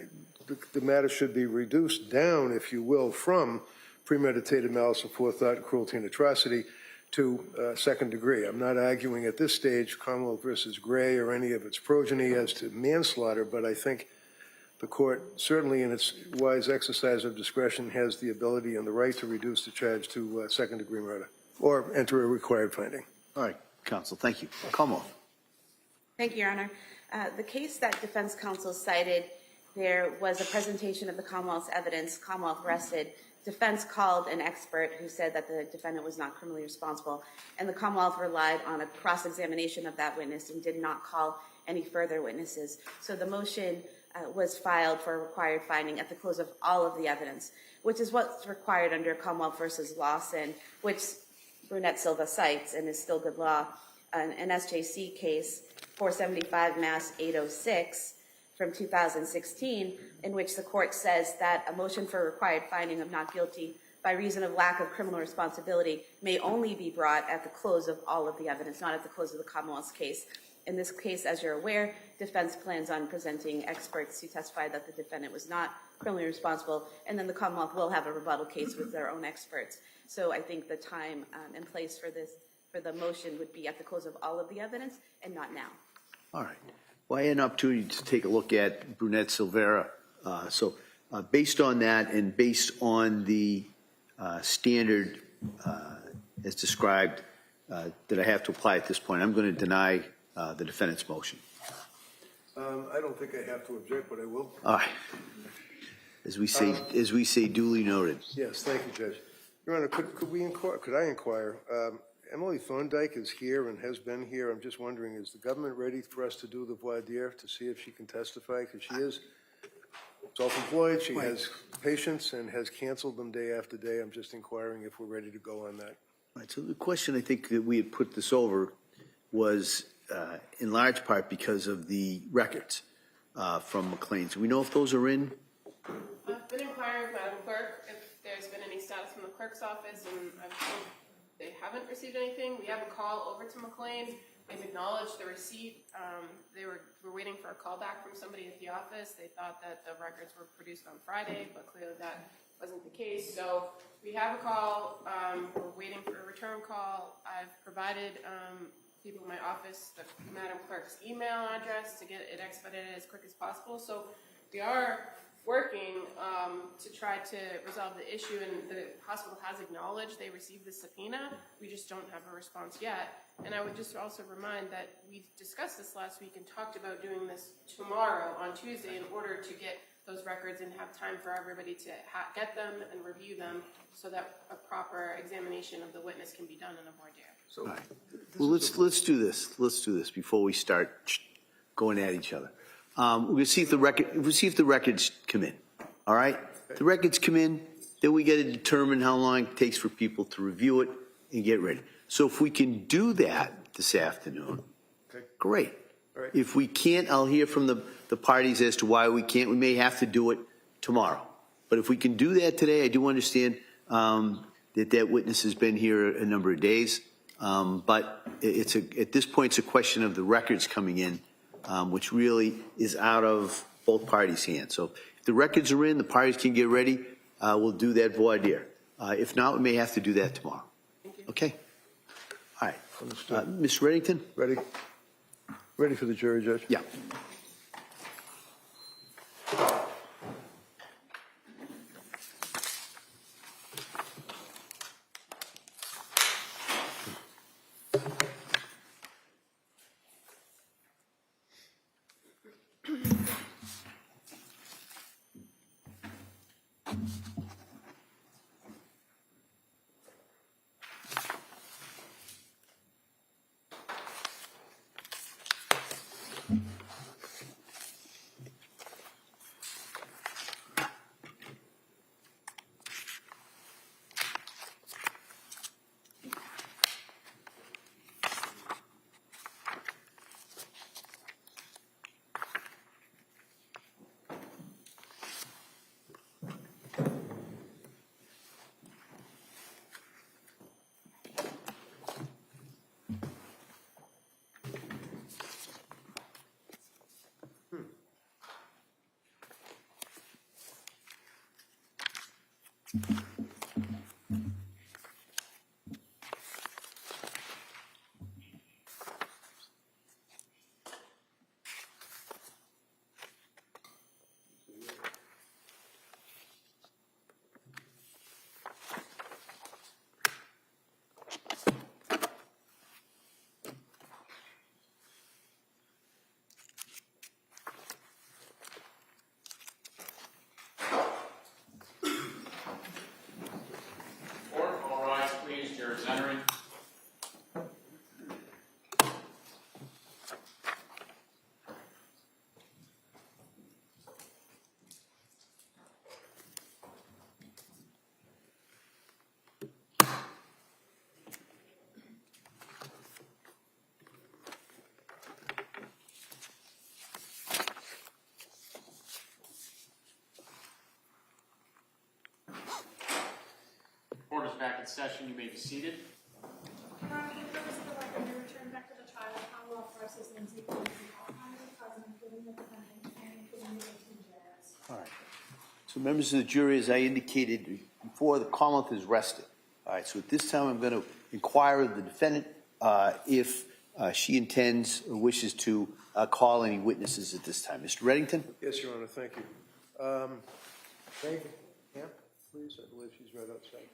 the matter should be reduced down, if you will, from premeditated malice of forethought, cruelty, and atrocity to second degree. I'm not arguing at this stage Commonwealth versus Gray or any of its progeny as to manslaughter, but I think the court, certainly in its wise exercise of discretion, has the ability and the right to reduce the charge to second-degree murder or enter a required finding. All right, counsel, thank you. Commonwealth. Thank you, Your Honor. The case that defense counsel cited, there was a presentation of the Commonwealth's evidence. Commonwealth rested. Defense called an expert who said that the defendant was not criminally responsible, and the Commonwealth relied on a cross-examination of that witness and did not call any further witnesses. So the motion was filed for a required finding at the close of all of the evidence, which is what's required under Commonwealth versus Lawson, which Brunette Silva cites and is still good law. An SJC case, 475 Mass 806 from 2016, in which the court says that a motion for a required finding of not guilty by reason of lack of criminal responsibility may only be brought at the close of all of the evidence, not at the close of the Commonwealth's case. In this case, as you're aware, defense plans on presenting experts who testified that the defendant was not criminally responsible, and then the Commonwealth will have a rebuttal case with their own experts. So I think the time and place for the motion would be at the close of all of the evidence and not now. All right. Well, I had an opportunity to take a look at Brunette Silvera. So based on that and based on the standard as described that I have to apply at this point, I'm going to deny the defendant's motion. I don't think I have to object, but I will. All right. As we say, duly noted. Yes, thank you, Judge. Your Honor, could I inquire? Emily Thorndike is here and has been here. I'm just wondering, is the government ready for us to do the voir dire to see if she can testify? Because she is self-employed, she has patients and has canceled them day after day. I'm just inquiring if we're ready to go on that. All right. So the question I think that we had put this over was in large part because of the records from McLean's. Do we know if those are in? clerk's office, and I've told they haven't received anything. We have a call over to McLean. They've acknowledged the receipt. They were waiting for a call back from somebody at the office. They thought that the records were produced on Friday, but clearly that wasn't the case. So we have a call. We're waiting for a return call. I've provided people in my office the Madam Clerk's email address to get it expedited as quick as possible. So we are working to try to resolve the issue, and the hospital has acknowledged they received the subpoena. We just don't have a response yet. And I would just also remind that we discussed this last week and talked about doing this tomorrow on Tuesday in order to get those records and have time for everybody to get them and review them so that a proper examination of the witness can be done in a voir dire. So, All right. Well, let's do this. Let's do this before we start going at each other. We're going to see if the records come in. All right? The records come in, then we got to determine how long it takes for people to review it and get ready. So if we can do that this afternoon, great. All right. If we can't, I'll hear from the parties as to why we can't. We may have to do it tomorrow. But if we can do that today, I do understand that witness has been here a number of days. But at this point, it's a question of the records coming in, which really is out of both parties' hands. So if the records are in, the parties can get ready. We'll do that voir dire. If not, we may have to do that tomorrow. Okay? All right. Understood. Ms. Reddington? ready? Ready for the jury, Judge? Yeah. Entering. Court is back in session. You may be seated. For the purpose of the record, we return back to the trial of Commonwealth versus Lindsay Clancy, all parties present, including the defendant, and including the 18 jurors. All right. So members of the jury, as I indicated before, the Commonwealth is rested. All right. So at this time, I'm going to inquire of the defendant if she intends or wishes to call any witnesses at this time. Mr. Reddington? Yes, Your Honor, thank you. Thank you. Camp, please, I believe she's right outside.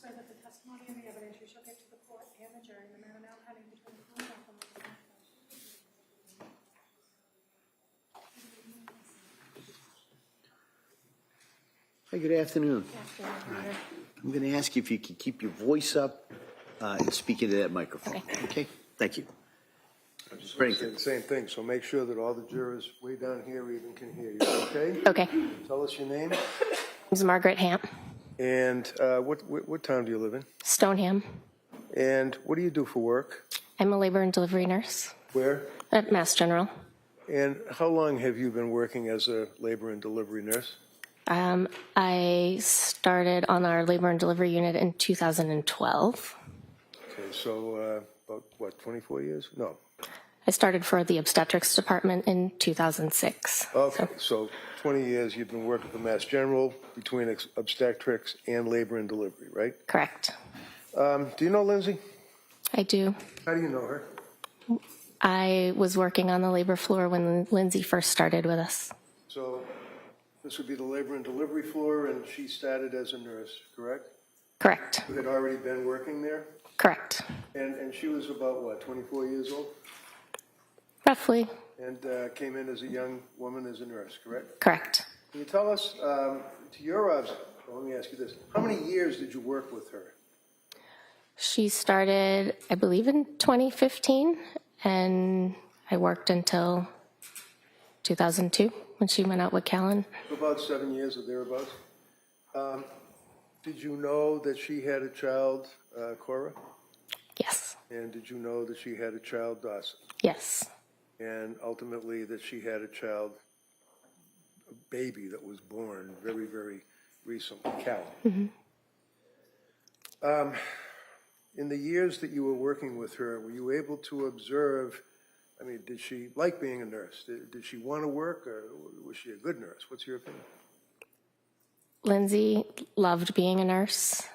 swear that the testimony and the evidence you shall give to the court and the jury in the matter now pending between the Commonwealth and the Hi, good afternoon. I'm going to ask you if you could keep your voice up and speak into that microphone. Okay? Thank you. I'm just Very saying good. the same thing, so make sure that all the jurors way down here even can hear you, okay? Okay. Tell us your name, It's Margaret Hamp, and what town do you live in? Stoneham. And what do you do for work? I'm a labor and delivery nurse Where? at Mass General. And how long have you been working as a labor and delivery nurse? I started on our labor and delivery unit in 2012. Okay, so about, what, 24 years? No. I started for the obstetrics department in 2006. Okay, so 20 years you've been working for Mass General between obstetrics and labor and delivery, right? Correct. Do you know Lindsay? I do. How do you know her? I was working on the labor floor when Lindsay first started with us. So this would be the labor and delivery floor, and she started as a nurse, correct? Correct. You had already been working there? Correct. And she was about, what, 24 years old? Roughly. And came in as a young woman as a nurse, correct? Correct. Can you tell us, to your let me ask you this, how many years did you work with her? She started, I believe, in 2015, and I worked until 2002 when she went out with Callan. About 7 years or thereabouts. Did you know that she had a child, Cora? Yes. And did you know that she had a child, Dawson? Yes. And ultimately that she had a child, a baby that was born very, very recently, Callan. Mm-hmm. In the years that you were working with her, were you able to observe, I mean, did she like being a nurse? Did she want to work, or was she a good nurse? What's your opinion? Lindsay loved being a nurse.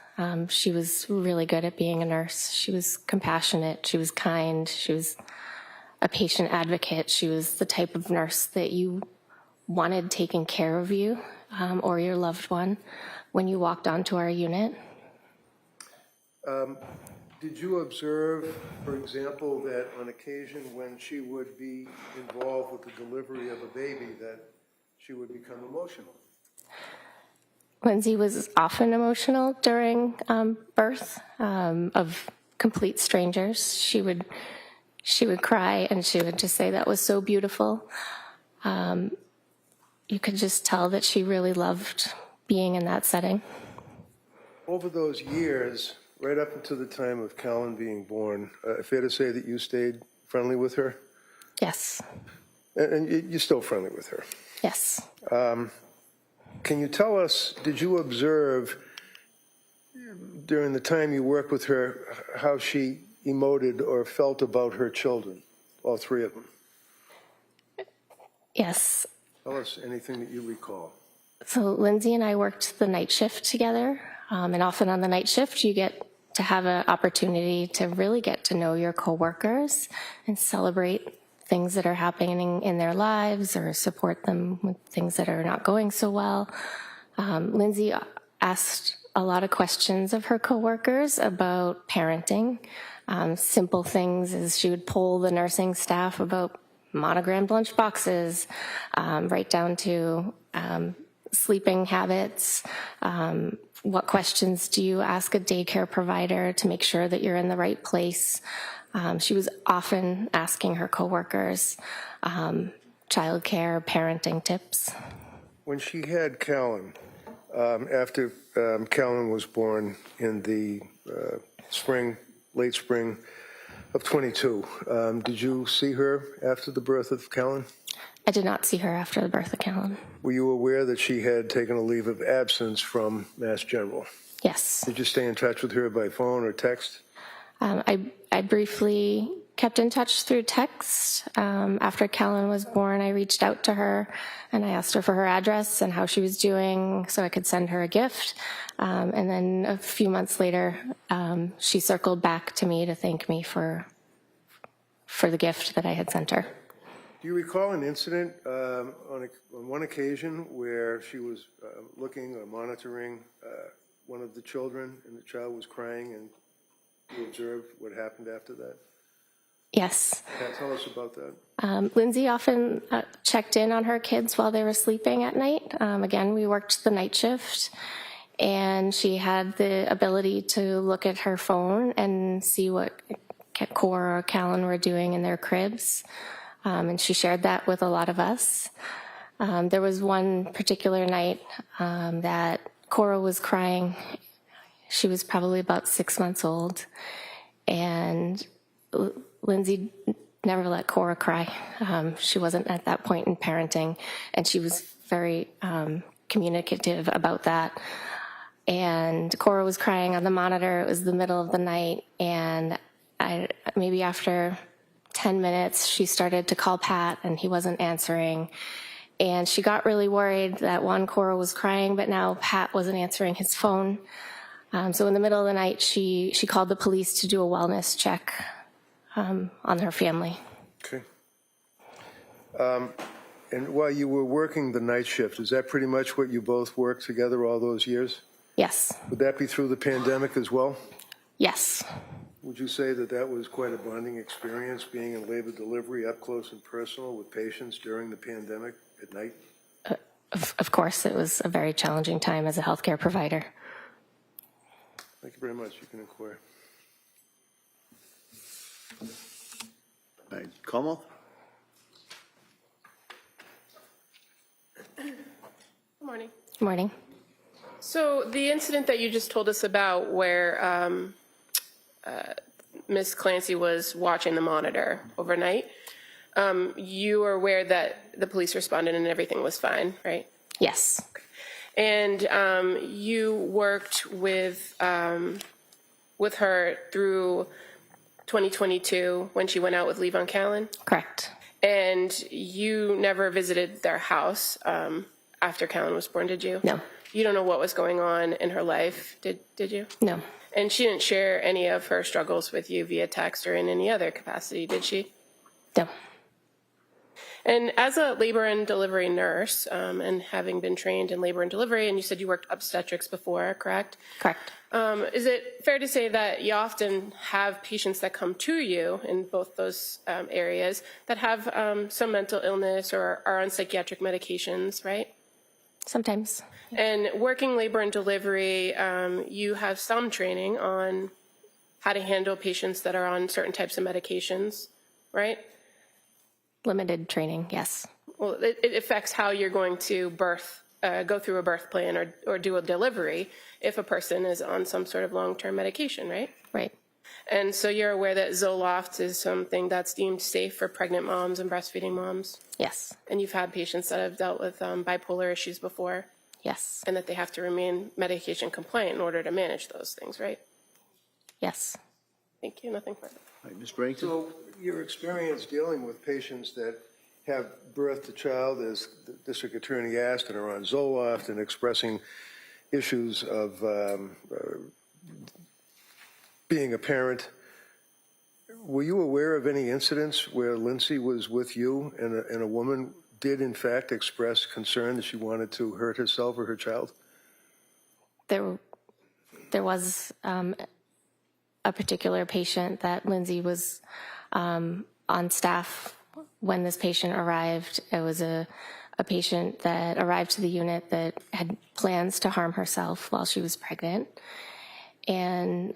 She was really good at being a nurse. She was compassionate. She was kind. She was a patient advocate. She was the type of nurse that you wanted taking care of you or your loved one when you walked onto our unit. Did you observe, for example, that on occasion when she would be involved with the delivery of a baby, that she would become emotional? Lindsay was often emotional during birth of complete strangers. She would cry and she would just say that was so beautiful. You could just tell that she really loved being in that setting. Over those years, right up until the time of Callan being born, fair to say that you stayed friendly with her? Yes. And you're still friendly with her? Yes. Can you tell us, did you observe during the time you worked with her how she emoted or felt about her children, all three of them? Yes. Tell us anything that you recall. So Lindsay and I worked the night shift together, and often on the night shift you get to have an opportunity to really get to know your coworkers and celebrate things that are happening in their lives or support them with things that are not going so well. Lindsay asked a lot of questions of her coworkers about parenting. Simple things as she would poll the nursing staff about monogrammed lunch boxes, right down to sleeping habits. What questions do you ask a daycare provider to make sure that you're in the right place? She was often asking her coworkers childcare, parenting tips. When she had Callan, after Callan was born in the late spring of 22, did you see her after the birth of Callan? I did not see her after the birth of Callan. Were you aware that she had taken a leave of absence from Mass General? Yes. Did you stay in touch with her by phone or text? I briefly kept in touch through text. After Callan was born, I reached out to her and I asked her for her address and how she was doing so I could send her a gift. And then a few months later, she circled back to me to thank me for the gift that I had sent her. Do you recall an incident on one occasion where she was looking or monitoring one of the children and the child was crying and you observed what happened after that? Yes. Tell us about that. Lindsay often checked in on her kids while they were sleeping at night. Again, we worked the night shift, and she had the ability to look at her phone and see what Cora or Callan were doing in their cribs, and she shared that with a lot of us. There was one particular night that Cora was crying. She was probably about 6 months old, and Lindsay never let Cora cry. She wasn't at that point in parenting, and she was very communicative about that. And Cora was crying on the monitor. It was the middle of the night, and maybe after 10 minutes, she started to call Pat, and he wasn't answering. And she got really worried that Cora was crying, but now Pat wasn't answering his phone. So in the middle of the night, she called the police to do a wellness check on her family. Okay. And while you were working the night shift, is that pretty much what you both worked together all those years? Yes. Would that be through the pandemic as well? Yes. Would you say that that was quite a bonding experience, being in labor delivery up close and personal with patients during the pandemic at night? Of course, it was a very challenging time as a healthcare provider. Thank you very much. You can inquire. All right, Como? Good morning. Good morning. So the incident that you just told us about where Ms. Clancy was watching the monitor overnight, you were aware that the police responded and everything was fine, right? Yes. And you worked with her through 2022 when she went out with Levon Callan? Correct. And you never visited their house after Callan was born, did you? No. You don't know what was going on in her life, did you? No. And she didn't share any of her struggles with you via text or in any other capacity, did she? No. And as a labor and delivery nurse, and having been trained in labor and delivery, and you said you worked obstetrics before, correct? Correct. Is it fair to say that you often have patients that come to you in both those areas that have some mental illness or are on psychiatric medications, right? Sometimes. And working labor and delivery, you have some training on how to handle patients that are on certain types of medications, right? Limited training, yes. Well, it affects how you're going to go through a birth plan or do a delivery if a person is on some sort of long-term medication, right? Right. And so you're aware that Zoloft is something that's deemed safe for pregnant moms and breastfeeding moms? Yes. And you've had patients that have dealt with bipolar issues before? Yes. And that they have to remain medication compliant in order to manage those things, right? Yes. Thank you. Nothing further. All right, Ms. Bennington? So your experience dealing with patients that have birthed a child, as the district attorney asked, and are on Zoloft and expressing issues of being a parent, were you aware of any incidents where Lindsay was with you and a woman did in fact express concern that she wanted to hurt herself or her child? There was a particular patient that Lindsay was on staff when this patient arrived. It was a patient that arrived to the unit that had plans to harm herself while she was pregnant. And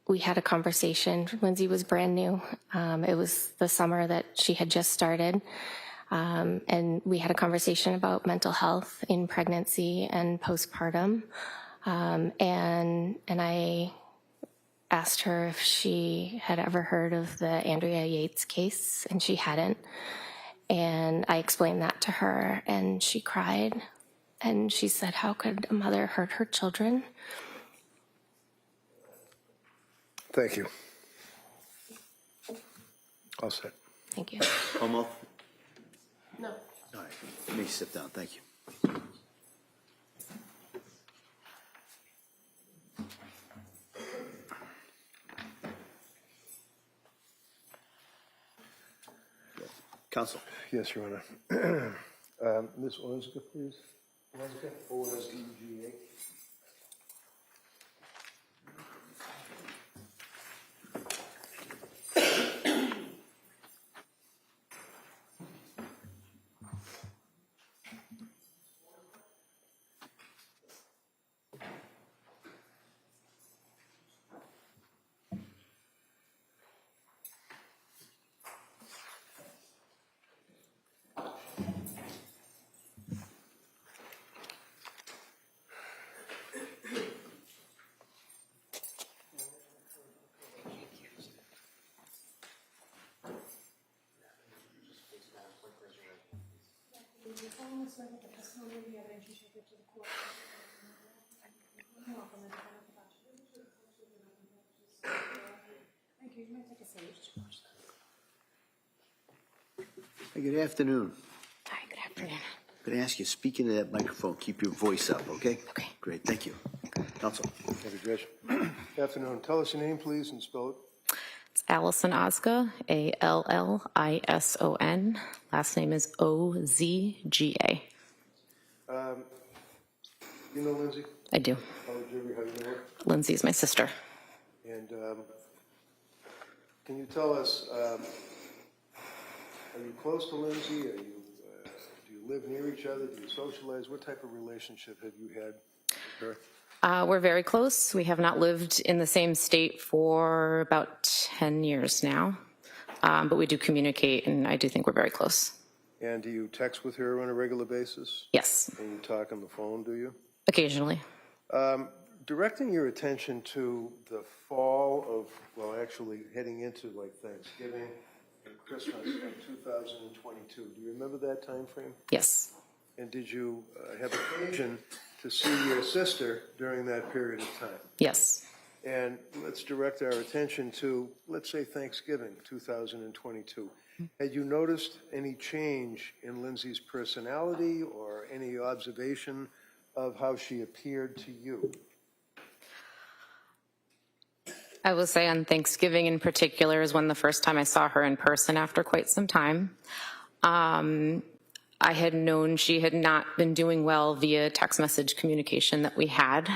we had a conversation. Lindsay was brand new. It was the summer that she had just started. And we had a conversation about mental health in pregnancy and postpartum. And I asked her if she had ever heard of the Andrea Yates case, and she hadn't. And I explained that to her, and she cried. And she said, "How could a mother hurt her children?" Thank you. All set. Thank you. Como? No. All right, let me sit down, thank you. Counsel. Yes, Your Honor. Ms. Olenska, please. Olenska, O-L-E-G-A. someone swear that the testimony will be evidence you shall give to the court. Welcome, and thank you. You may take a seat. Hey, good afternoon. Hi, good afternoon. I'm going to ask you, speak into that microphone, keep your voice up, okay? Okay. Great, thank you. Counsel. Thank you, Judge. Afternoon. Tell us your name, please, and spell it. It's Allison Ozga, Allison. Last name is Ozga. You know Lindsay? I do. How would you know her? Lindsay is my sister. And can you tell us, are you close to Lindsay? Do you live near each other? Do you socialize? What type of relationship have you had with her? We're very close. We have not lived in the same state for about 10 years now, but we do communicate, and I do think we're very close. And do you text with her on a regular basis? Yes, And you talk on the phone, do you? occasionally. Directing your attention to the fall of, well, actually heading into like Thanksgiving and Christmas of 2022. Do you remember that time frame? Yes, And did you have occasion to see your sister during that period of time? yes. And let's direct our attention to, let's say, Thanksgiving 2022. Had you noticed any change in Lindsay's personality or any observation of how she appeared to you? I will say on Thanksgiving in particular is when the first time I saw her in person after quite some time. I had known she had not been doing well via text message communication that we had.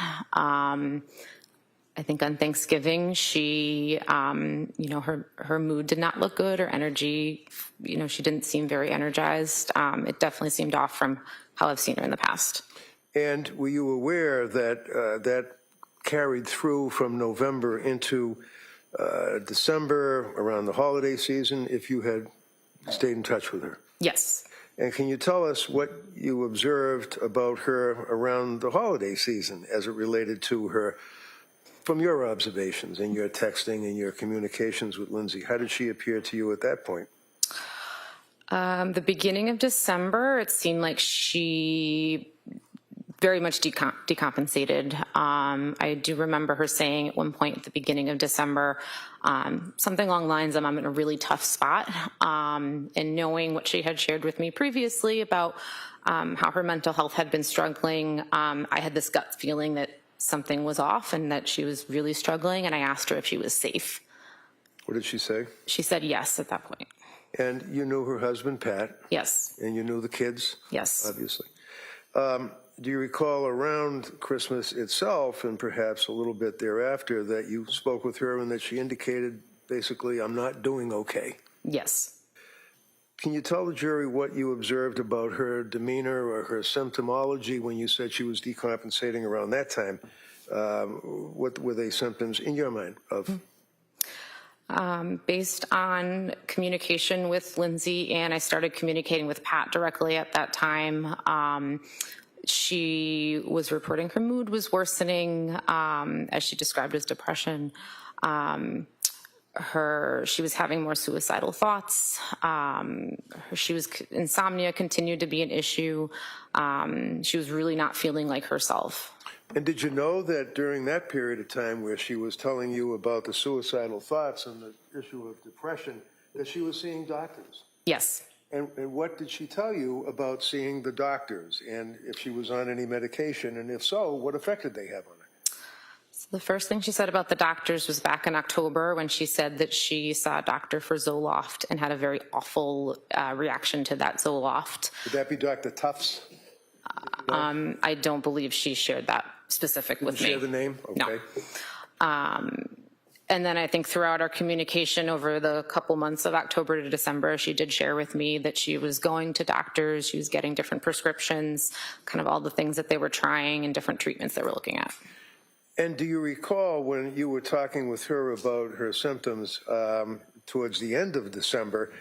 I think on Thanksgiving, she, her mood did not look good, her energy, she didn't seem very energized. It definitely seemed off from how I've seen her in the past. And were you aware that that carried through from November into December, around the holiday season, if you had stayed in touch with her? Yes. And can you tell us what you observed about her around the holiday season as it related to her, from your observations and your texting and your communications with Lindsay? How did she appear to you at that point? The beginning of December, it seemed like she very much decompensated. I do remember her saying at one point at the beginning of December, something along the lines of, I'm in a really tough spot. And knowing what she had shared with me previously about how her mental health had been struggling, I had this gut feeling that something was off and that she was really struggling, and I asked her if she was safe. What did she say? She said yes at that point. And you knew her husband, Pat? Yes. And you knew the kids? Yes. Obviously. Do you recall around Christmas itself, and perhaps a little bit thereafter, that you spoke with her and that she indicated, basically, I'm not doing okay? Yes. Can you tell the jury what you observed about her demeanor or her symptomology when you said she was decompensating around that time? What were they symptoms in your mind of? Based on communication with Lindsay, and I started communicating with Pat directly at that time, she was reporting her mood was worsening, as she described as depression. She was having more suicidal thoughts. Insomnia continued to be an issue. She was really not feeling like herself. And did you know that during that period of time where she was telling you about the suicidal thoughts and the issue of depression, that she was seeing doctors? Yes. And what did she tell you about seeing the doctors, and if she was on any medication, and if so, what effect did they have on her? So the first thing she said about the doctors was back in October when she said that she saw a doctor for Zoloft and had a very awful reaction to that Zoloft. Would that be Dr. Tufts? I don't believe she shared that specific with me. Share the name? Okay. No. And then I think throughout our communication over the couple months of October to December, she did share with me that she was going to doctors, she was getting different prescriptions, kind of all the things that they were trying and different treatments they were looking at. And do you recall when you were talking with her about her symptoms towards the end of December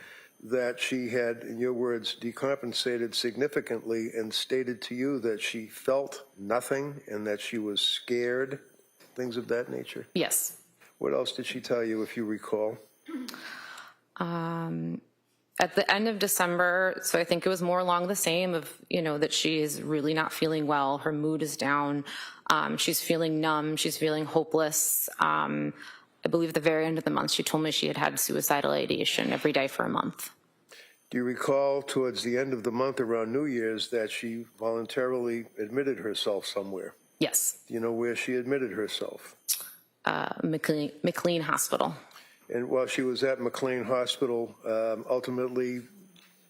that she had, in your words, decompensated significantly and stated to you that she felt nothing and that she was scared, things of that nature? Yes. What else did she tell you, if you recall? I At the end of December, so I think it was more along the same of, that she is really not feeling well. Her mood is down. She's feeling numb. She's feeling hopeless. I believe at the very end of the month, she told me she had had suicidal ideation every day for a month. Do you recall towards the end of the month around New Year's that she voluntarily admitted herself somewhere? Yes. Do you know where she admitted herself? McLean Hospital. And while she was at McLean Hospital, ultimately,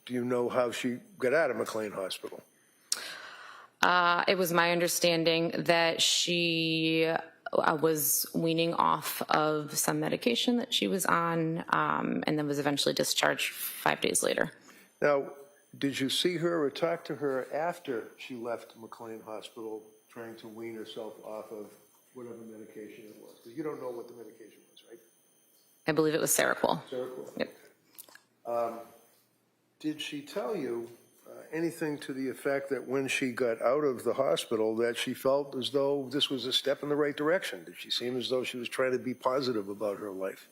do you know how she got out of McLean Hospital? It was my understanding that she was weaning off of some medication that she was on, and then was eventually discharged 5 days later. Now, did you see her or talk to her after she left McLean Hospital trying to wean herself off of whatever medication it was? Because you don't know what the medication was, right? I believe it was Seroquel. Seroquel. Yep. Did she tell you anything to the effect that when she got out of the hospital that she felt as though this was a step in the right direction? Did she seem as though she was trying to be positive about her life?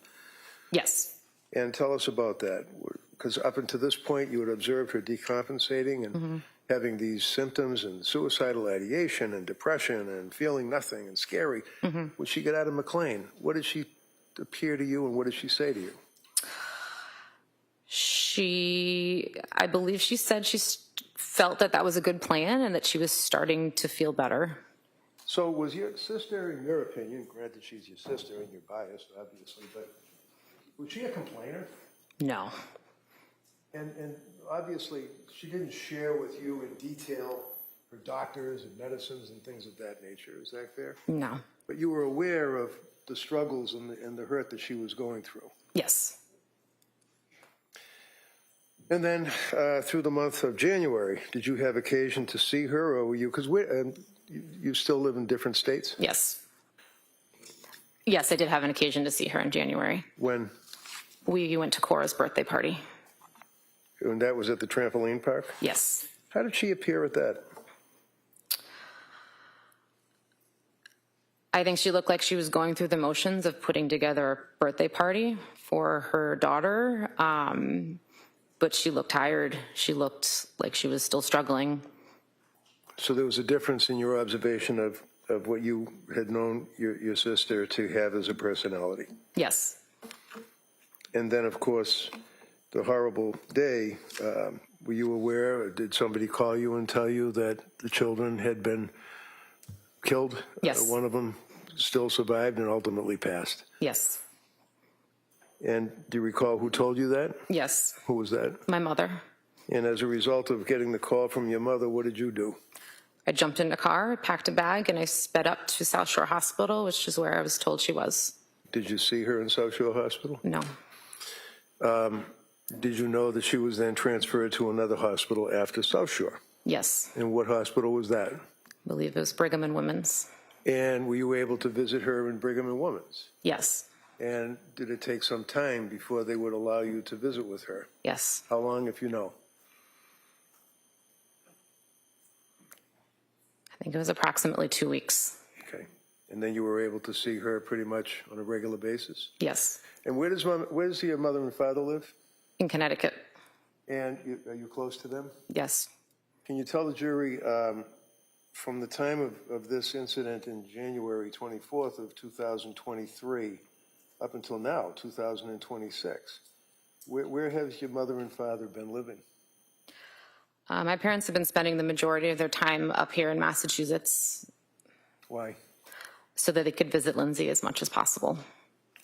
Yes. And tell us about that, because up until this point you had observed her decompensating and having these symptoms and suicidal ideation and depression and feeling nothing and scary. When she got out of McLean, what did she appear to you and what did she say to you? I believe she said she felt that was a good plan and that she was starting to feel better. So was your sister, in your opinion, granted she's your sister and you're biased, obviously, but was she a complainer? No. And obviously she didn't share with you in detail her doctors and medicines and things of that nature. Is that fair? No. But you were aware of the struggles and the hurt that she was going through. Yes. And then through the month of January, did you have occasion to see her, or were you, because you still live in different states? Yes. Yes, I did have an occasion to see her in January. When? We went to Cora's birthday party. And that was at the trampoline park? Yes. How did she appear at that? I think she looked like she was going through the motions of putting together a birthday party for her daughter. But she looked tired. She looked like she was still struggling. So there was a difference in your observation of what you had known your sister to have as a personality. Yes. And then, of course, the horrible day, were you aware, or did somebody call you and tell you that the children had been killed? Yes. One of them still survived and ultimately passed. Yes. And do you recall who told you that? Yes. Who was that? My mother. And as a result of getting the call from your mother, what did you do? I jumped in a car, packed a bag, and I sped up to South Shore Hospital, which is where I was told she was. Did you see her in South Shore Hospital? No. Did you know that she was then transferred to another hospital after South Shore? Yes. And what hospital was that? I believe it was Brigham and Women's. And were you able to visit her in Brigham and Women's? Yes. And did it take some time before they would allow you to visit with her? Yes. How long, if you know? I think it was approximately 2 weeks. Okay. And then you were able to see her pretty much on a regular basis? Yes. And where does your mother and father live? In Connecticut. And are you close to them? Yes. Can you tell the jury, from the time of this incident in January 24th of 2023 up until now, 2026, where has your mother and father been living? My parents have been spending the majority of their time up here in Massachusetts. Why? So that they could visit Lindsay as much as possible.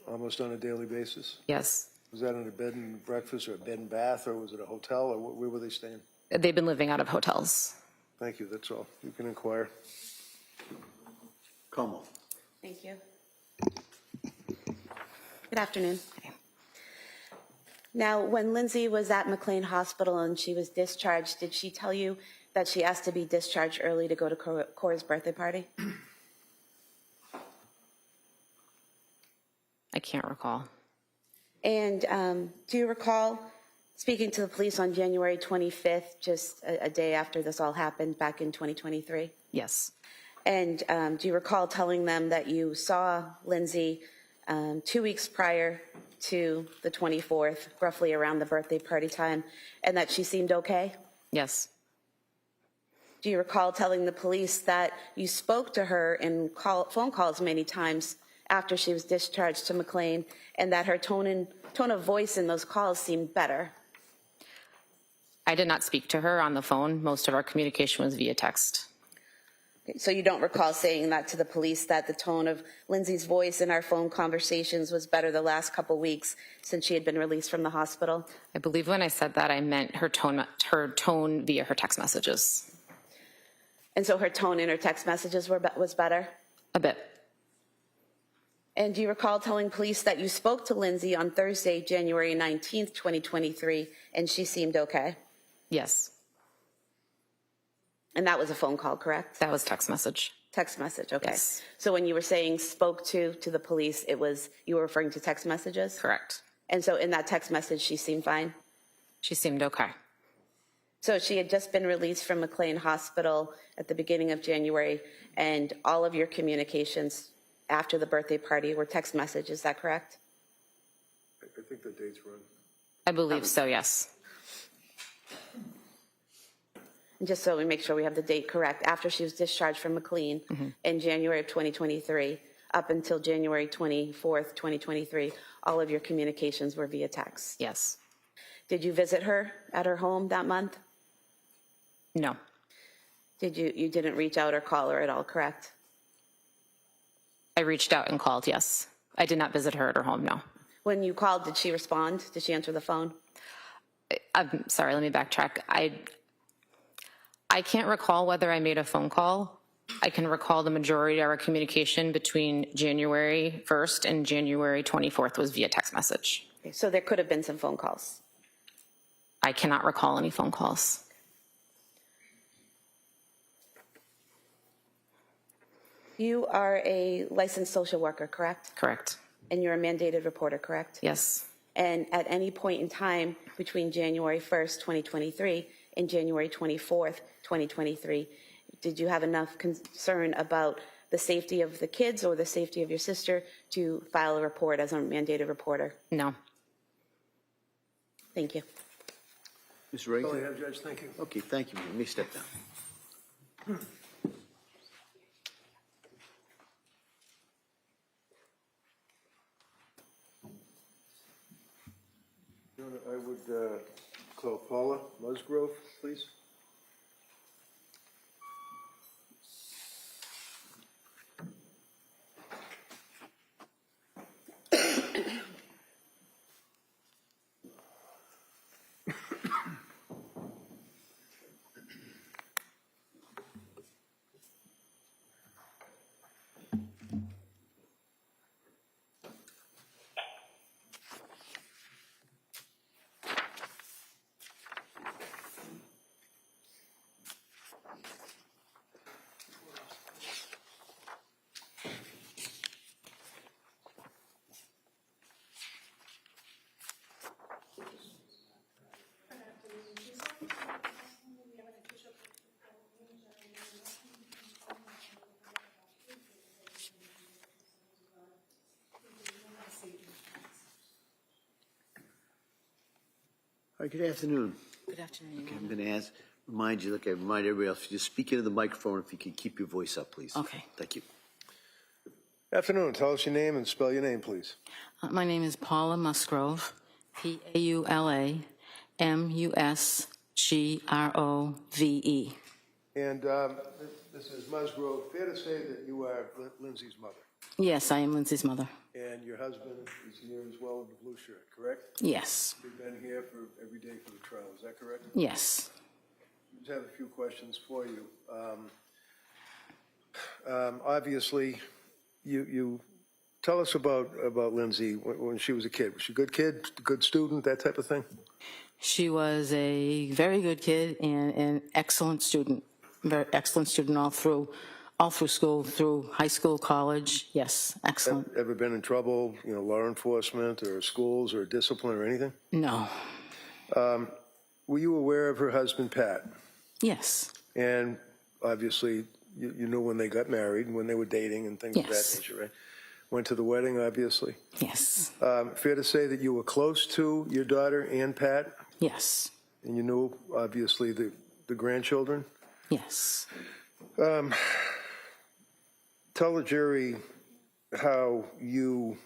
Almost on a daily basis? Yes. Was that in a bed and breakfast or a bed and bath, or was it a hotel, or where were they staying? They've been living out of hotels. Thank you, that's all. You can inquire. Come on. Thank you. Good afternoon. Now, when Lindsay was at McLean Hospital and she was discharged, did she tell you that she asked to be discharged early to go to Cora's birthday party? I can't recall. And do you recall speaking to the police on January 25th, just a day after this all happened back in 2023? Yes. And do you recall telling them that you saw Lindsay 2 weeks prior to the 24th, roughly around the birthday party time, and that she seemed okay? Yes. Do you recall telling the police that you spoke to her in phone calls many times after she was discharged to McLean, and that her tone of voice in those calls seemed better? I did not speak to her on the phone. Most of our communication was via text. So you don't recall saying that to the police, that the tone of Lindsay's voice in our phone conversations was better the last couple weeks since she had been released from the hospital? I believe when I said that, I meant her tone via her text messages. And so her tone in her text messages was better? A bit. And do you recall telling police that you spoke to Lindsay on Thursday, January 19th, 2023, and she seemed okay? Yes. And that was a phone call, correct? That was text message. Text message, okay. Yes. So when you were saying spoke to the police, you were referring to text messages? Correct. And so in that text message, she seemed fine? She seemed okay. So she had just been released from McLean Hospital at the beginning of January, and all of your communications after the birthday party were text messages, is that correct? I think the date's wrong. I believe so, yes. And just so we make sure we have the date correct, after she was discharged from McLean in January of 2023, up until January 24th, 2023, all of your communications were via text. Yes. Did you visit her at her home that month? No. You didn't reach out or call her at all, correct? I reached out and called, yes. I did not visit her at her home, no. When you called, did she respond? Did she answer the phone? I'm sorry, let me backtrack. I can't recall whether I made a phone call. I can recall the majority of our communication between January 1st and January 24th was via text message. Okay, so there could have been some phone calls. I cannot recall any phone calls. You are a licensed social worker, correct? Correct. And you're a mandated reporter, correct? Yes. And at any point in time between January 1st, 2023 and January 24th, 2023, did you have enough concern about the safety of the kids or the safety of your sister to file a report as a mandated reporter? No. Thank you. Mr. Ray? Oh, yeah, Judge, thank you. Okay, thank you. Let me step down. I would call Paula Musgrove, please. All right, good afternoon. Good afternoon. Okay, I'm going to remind you, like I remind everybody else, just speak into the microphone if you could keep your voice up, please. Okay. Thank you. Afternoon. Tell us your name and spell your name, please. My name is Paula Musgrove, Paula Musgrove. And this is Musgrove. Fair to say that you are Lindsay's mother, Yes, I am Lindsay's mother. and your husband is here as well in the blue shirt, correct? Yes, We've been here for every day for the trial. Is that correct? yes. I just have a few questions for you. Obviously, you tell us about Lindsay when she was a kid. Was she a good kid, good student, that type of thing? She was a very good kid and an excellent student, very excellent student all through school, through high school, college. Yes, excellent. Ever been in trouble, law enforcement or schools or discipline or anything? No. Were you aware of her husband, Pat? Yes, And obviously, you knew when they got married, when they were dating and things of that Yes. nature, right? went to the wedding, obviously. Yes, Fair to say that you were close to your daughter and Pat, yes, and you knew, obviously, the grandchildren? yes. Tell the jury how you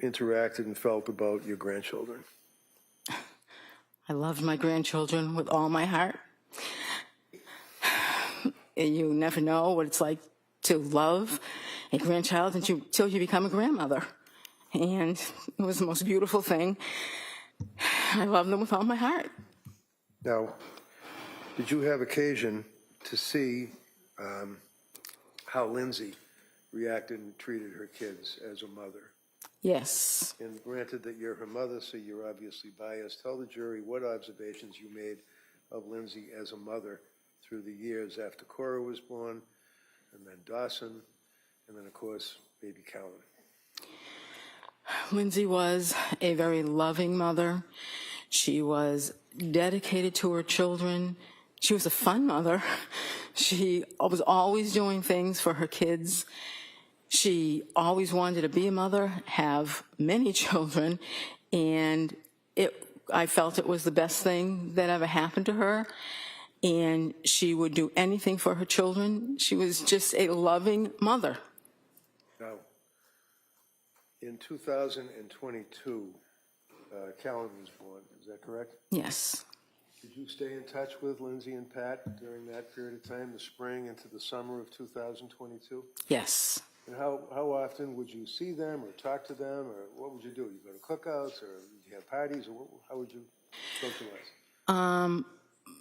interacted and felt about your grandchildren. I loved my grandchildren with all my heart. And you never know what it's like to love a grandchild until you become a grandmother. And it was the most beautiful thing. I love them with all my heart. Now, did you have occasion to see how Lindsay reacted and treated her kids as a mother? Yes. And granted that you're her mother, so you're obviously biased, tell the jury what observations you made of Lindsay as a mother through the years after Cora was born, and then Dawson, and then, of course, baby Callan. Lindsay was a very loving mother. She was dedicated to her children. She was a fun mother. She was always doing things for her kids. She always wanted to be a mother, have many children, and I felt it was the best thing that ever happened to her. And she would do anything for her children. She was just a loving mother. Now, in 2022, Callan was born, is that correct? Yes. Did you stay in touch with Lindsay and Pat during that period of time, the spring into the summer of 2022? Yes. And how often would you see them or talk to them, or what would you do? You go to cookouts, or would you have parties, or how would you socialize?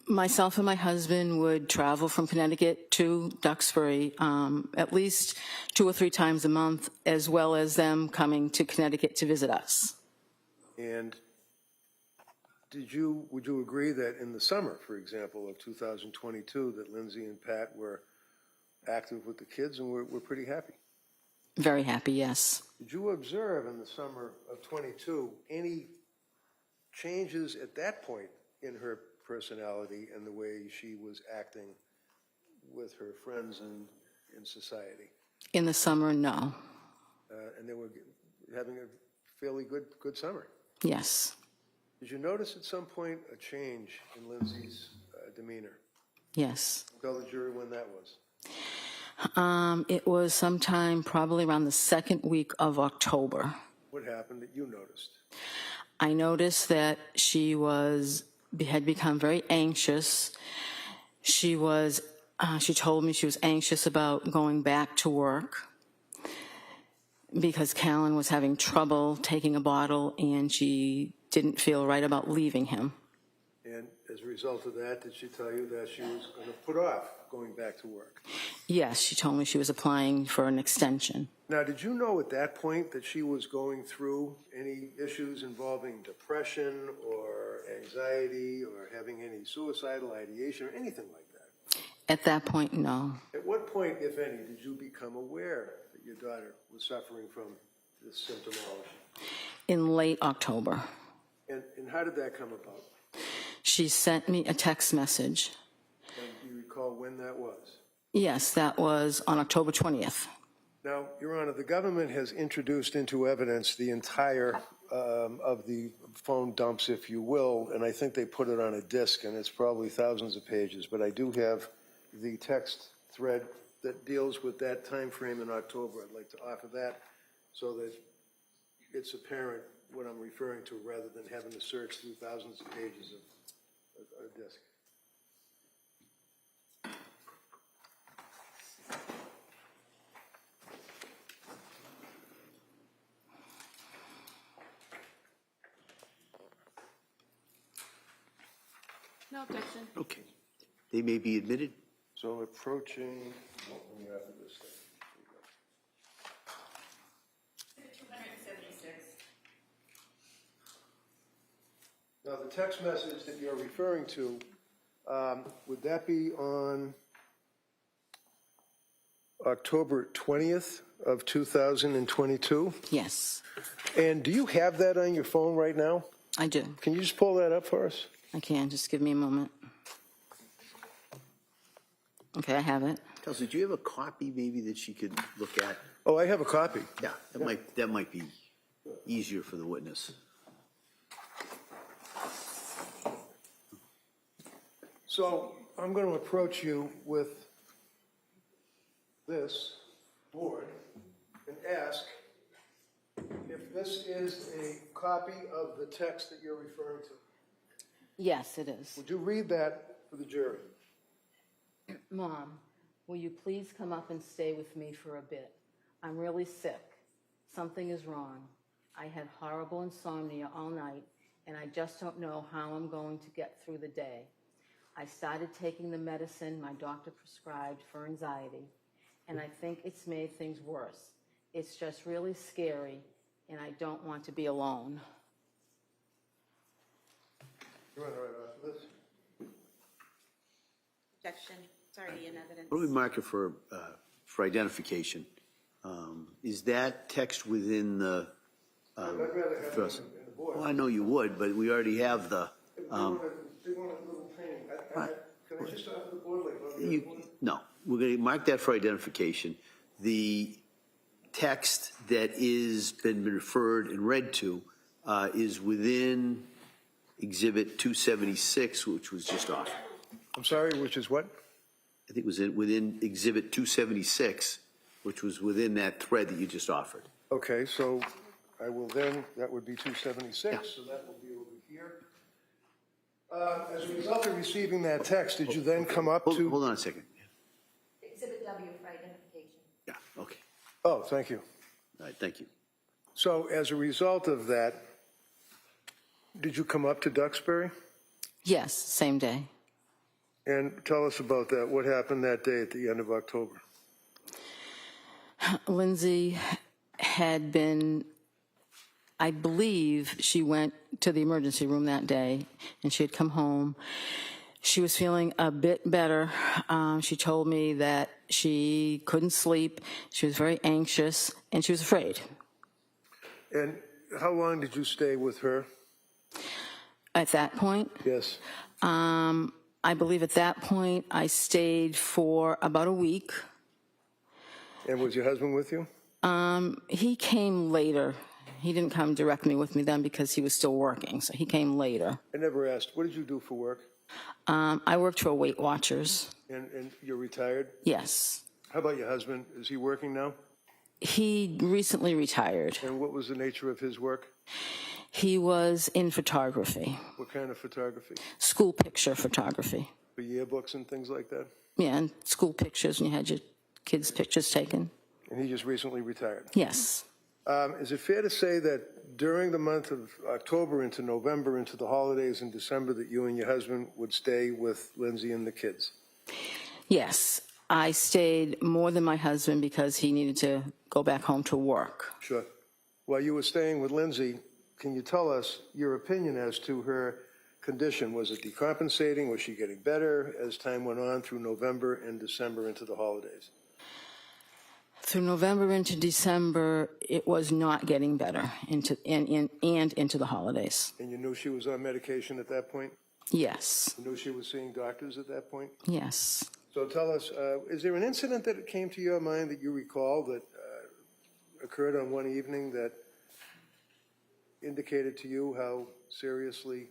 Myself and my husband would travel from Connecticut to Duxbury at least 2 or 3 times a month, as well as them coming to Connecticut to visit us. And would you agree that in the summer, for example, of 2022, that Lindsay and Pat were active with the kids and were pretty happy? Very happy, yes. Did you observe in the summer of 22 any changes at that point in her personality and the way she was acting with her friends in society? In the summer, no. And they were having a fairly good summer. Yes. Did you notice at some point a change in Lindsay's demeanor? Yes. Tell the jury when that was. It was sometime probably around the 2nd week of October. What happened that you noticed? I noticed that she had become very anxious. She told me she was anxious about going back to work because Callan was having trouble taking a bottle, and she didn't feel right about leaving him. And as a result of that, did she tell you that she was going to put off going back to work? Yes, she told me she was applying for an extension. Now, did you know at that point that she was going through any issues involving depression or anxiety or having any suicidal ideation or anything like that? At that point, no. At what point, if any, did you become aware that your daughter was suffering from this symptomology? In late October. And how did that come about? She sent me a text message. And do you recall when that was? Yes, that was on October 20th. Now, Your Honor, the government has introduced into evidence the entire of the phone dumps, if you will, and I think they put it on a disc, and it's probably thousands of pages, but I do have the text thread that deals with that time frame in October. I'd like to offer that so that it's apparent what I'm referring to rather than having to search through thousands of pages of a disc. No objection. Okay. They may be admitted. So approaching, what we have for this thing. Now, the text message that you're referring to, would that be on October 20th of 2022? Yes, And do you have that on your phone right now? I do. Can you just pull that up for us? I can. Just give me a moment. Okay, I have it. Kelsey, do you have a copy maybe that she could look at? Oh, I have a copy. Yeah, that might be easier for the witness. So I'm going to approach you with this board and ask if this is a copy of the text that you're referring to. Yes, it is. Would you read that for the jury? Mom, will you please come up and stay with me for a bit? I'm really sick. Something is wrong. I had horrible insomnia all night, and I just don't know how I'm going to get through the day. I started taking the medicine my doctor prescribed for anxiety, and I think it's made things worse. It's just really scary, and I don't want to be alone. You want to write off of this? Objection. It's already in evidence. What do we mark it for identification? Is that text within the? I'd rather have it first? in the board. Well, I know you would, but we already have the. They want a little training. Can I just offer the board like? No, we're going to mark that for identification. The text that is been referred and read to is within Exhibit 276, which was just offered. I'm sorry, which is what? I think it was within Exhibit 276, which was within that thread that you just offered. Okay, so I will then, that would be 276, so that will be over here. As a result of receiving that text, did you then come up to? Hold on a second. Exhibit W for identification. Yeah, okay. Oh, thank you. All right, thank you. So as a result of that, did you come up to Duxbury? Yes, same day. And tell us about that. What happened that day at the end of October? Lindsay had been, I believe she went to the emergency room that day, and she had come home. She was feeling a bit better. She told me that she couldn't sleep, she was very anxious, and she was afraid. And how long did you stay with her? At that point, Yes. I believe at that point I stayed for about a week. And was your husband with you? He came later. He didn't come directly with me then because he was still working, so he came later. I never asked. What did you do for work? I worked for Weight Watchers. And you're retired? Yes. How about your husband? Is he working now? He recently retired. And what was the nature of his work? He was in photography, What kind of photography? school picture photography. For yearbooks and things like that? Yeah, and school pictures, and you had your kids' pictures taken. And he just recently retired. Yes. Is it fair to say that during the month of October into November, into the holidays in December, that you and your husband would stay with Lindsay and the kids? Yes. I stayed more than my husband because he needed to go back home to work. Sure. While you were staying with Lindsay, can you tell us your opinion as to her condition? Was it decompensating? Was she getting better as time went on through November and December into the holidays? Through November into December, it was not getting better and into the holidays. And you knew she was on medication at that point? Yes. You knew she was seeing doctors at that point? Yes. So tell us, is there an incident that came to your mind that you recall that occurred on one evening that indicated to you how seriously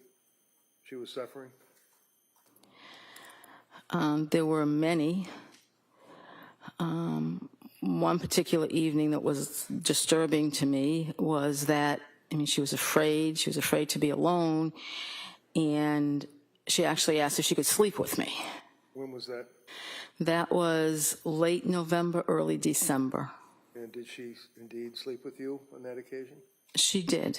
she was suffering? There were many. One particular evening that was disturbing to me was that, she was afraid to be alone, and she actually asked if she could sleep with me. When was that? That was late November, early December. And did she indeed sleep with you on that occasion? She did.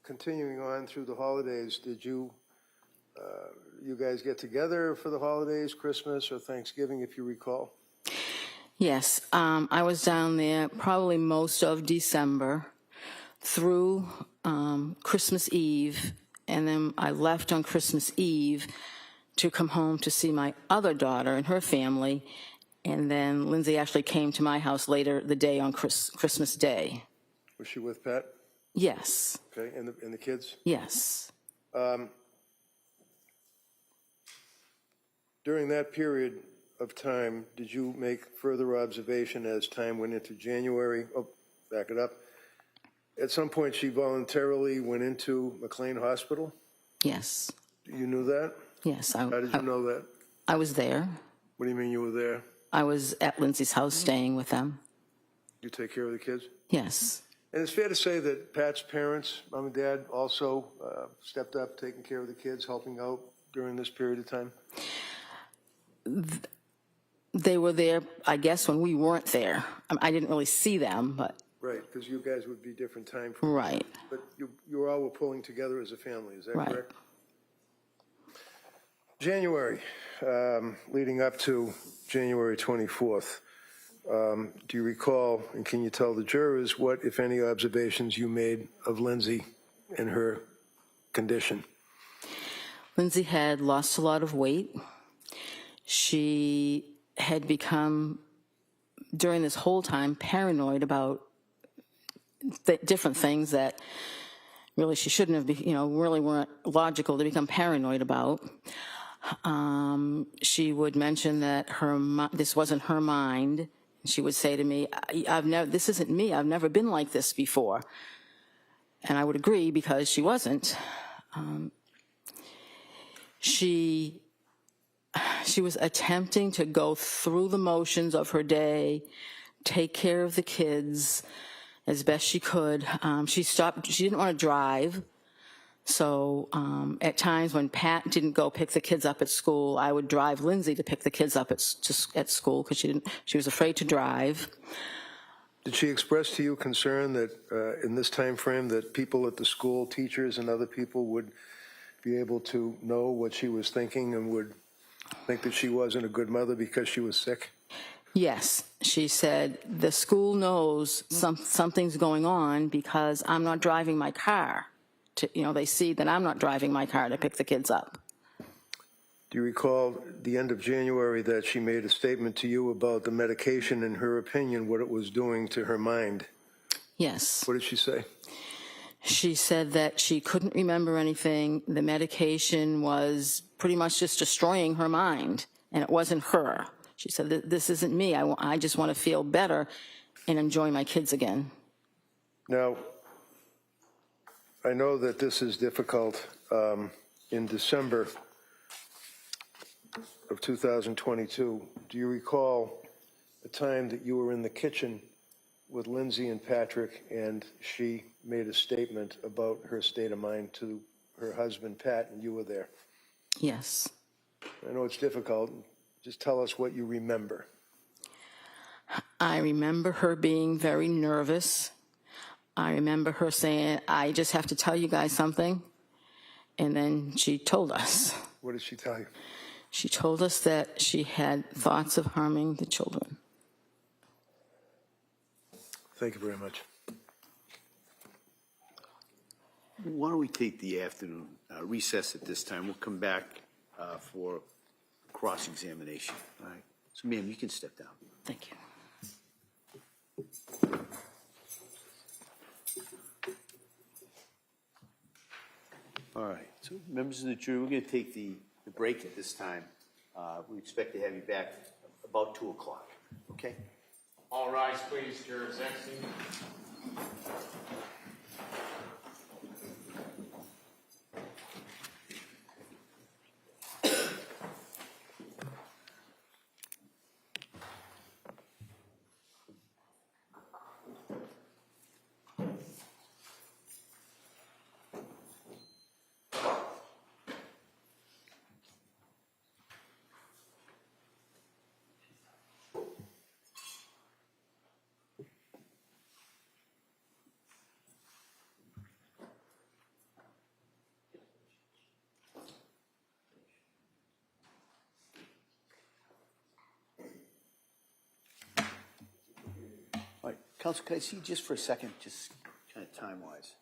Continuing on through the holidays, did you guys get together for the holidays, Christmas or Thanksgiving, if you recall? Yes, I was down there probably most of December through Christmas Eve, and then I left on Christmas Eve to come home to see my other daughter and her family, and then Lindsay actually came to my house later the day on Christmas Day. Was she with Pat? Yes. Okay, and the kids? Yes. During that period of time did you make further observation as time went into January? Oh, back it up. At some point, she voluntarily went into McLean Hospital? Yes, You knew that? yes. How did you know that? I was there. What do you mean you were there? I was at Lindsay's house staying with them. You take care of the kids? Yes, And it's fair to say that Pat's parents, mom and dad, also stepped up, taking care of the kids, helping out during this period of time? they were there, I guess, when we weren't there. I didn't really see them, but Right, because you guys would be different time frames. right. But you all were pulling together as a family, is that Right. correct? January, leading up to January 24th, do you recall, and can you tell the jurors what, if any, observations you made of Lindsay and her condition? Lindsay had lost a lot of weight. She had become, during this whole time, paranoid about different things that really she shouldn't have, really weren't logical to become paranoid about. She would mention that this wasn't her mind. She would say to me, this isn't me. I've never been like this before. And I would agree because she wasn't. She was attempting to go through the motions of her day, take care of the kids as best she could. She didn't want to drive. So at times when Pat didn't go pick the kids up at school, I would drive Lindsay to pick the kids up at school because she was afraid to drive. Did she express to you concern that in this time frame that people at the school, teachers and other people would be able to know what she was thinking and would think that she wasn't a good mother because she was sick? Yes, she said, the school knows something's going on because I'm not driving my car. They see that I'm not driving my car to pick the kids up. Do you recall the end of January that she made a statement to you about the medication, in her opinion, what it was doing to her mind? Yes. What did she say? She said that she couldn't remember anything. The medication was pretty much just destroying her mind, and it wasn't her. She said, this isn't me. I just want to feel better and enjoy my kids again. Now, I know that this is difficult. In December of 2022, do you recall the time that you were in the kitchen with Lindsay and Patrick and she made a statement about her state of mind to her husband, Pat, and you were there? Yes. I know it's difficult. Just tell us what you remember. I remember her being very nervous. I remember her saying, I just have to tell you guys something. And then she told us. What did she tell you? She told us that she had thoughts of harming the children. Thank you very much. Why don't we take the afternoon recess at this time? We'll come back for cross-examination. All right. So, ma'am, you can step down. Thank you. All right. So, members of the jury, we're going to take the break at this time. We expect to have you back about 2 o'clock. Okay? All rise, please. Jurors exit. All right. Counsel, can I see you just for a second, just kind of time-wise?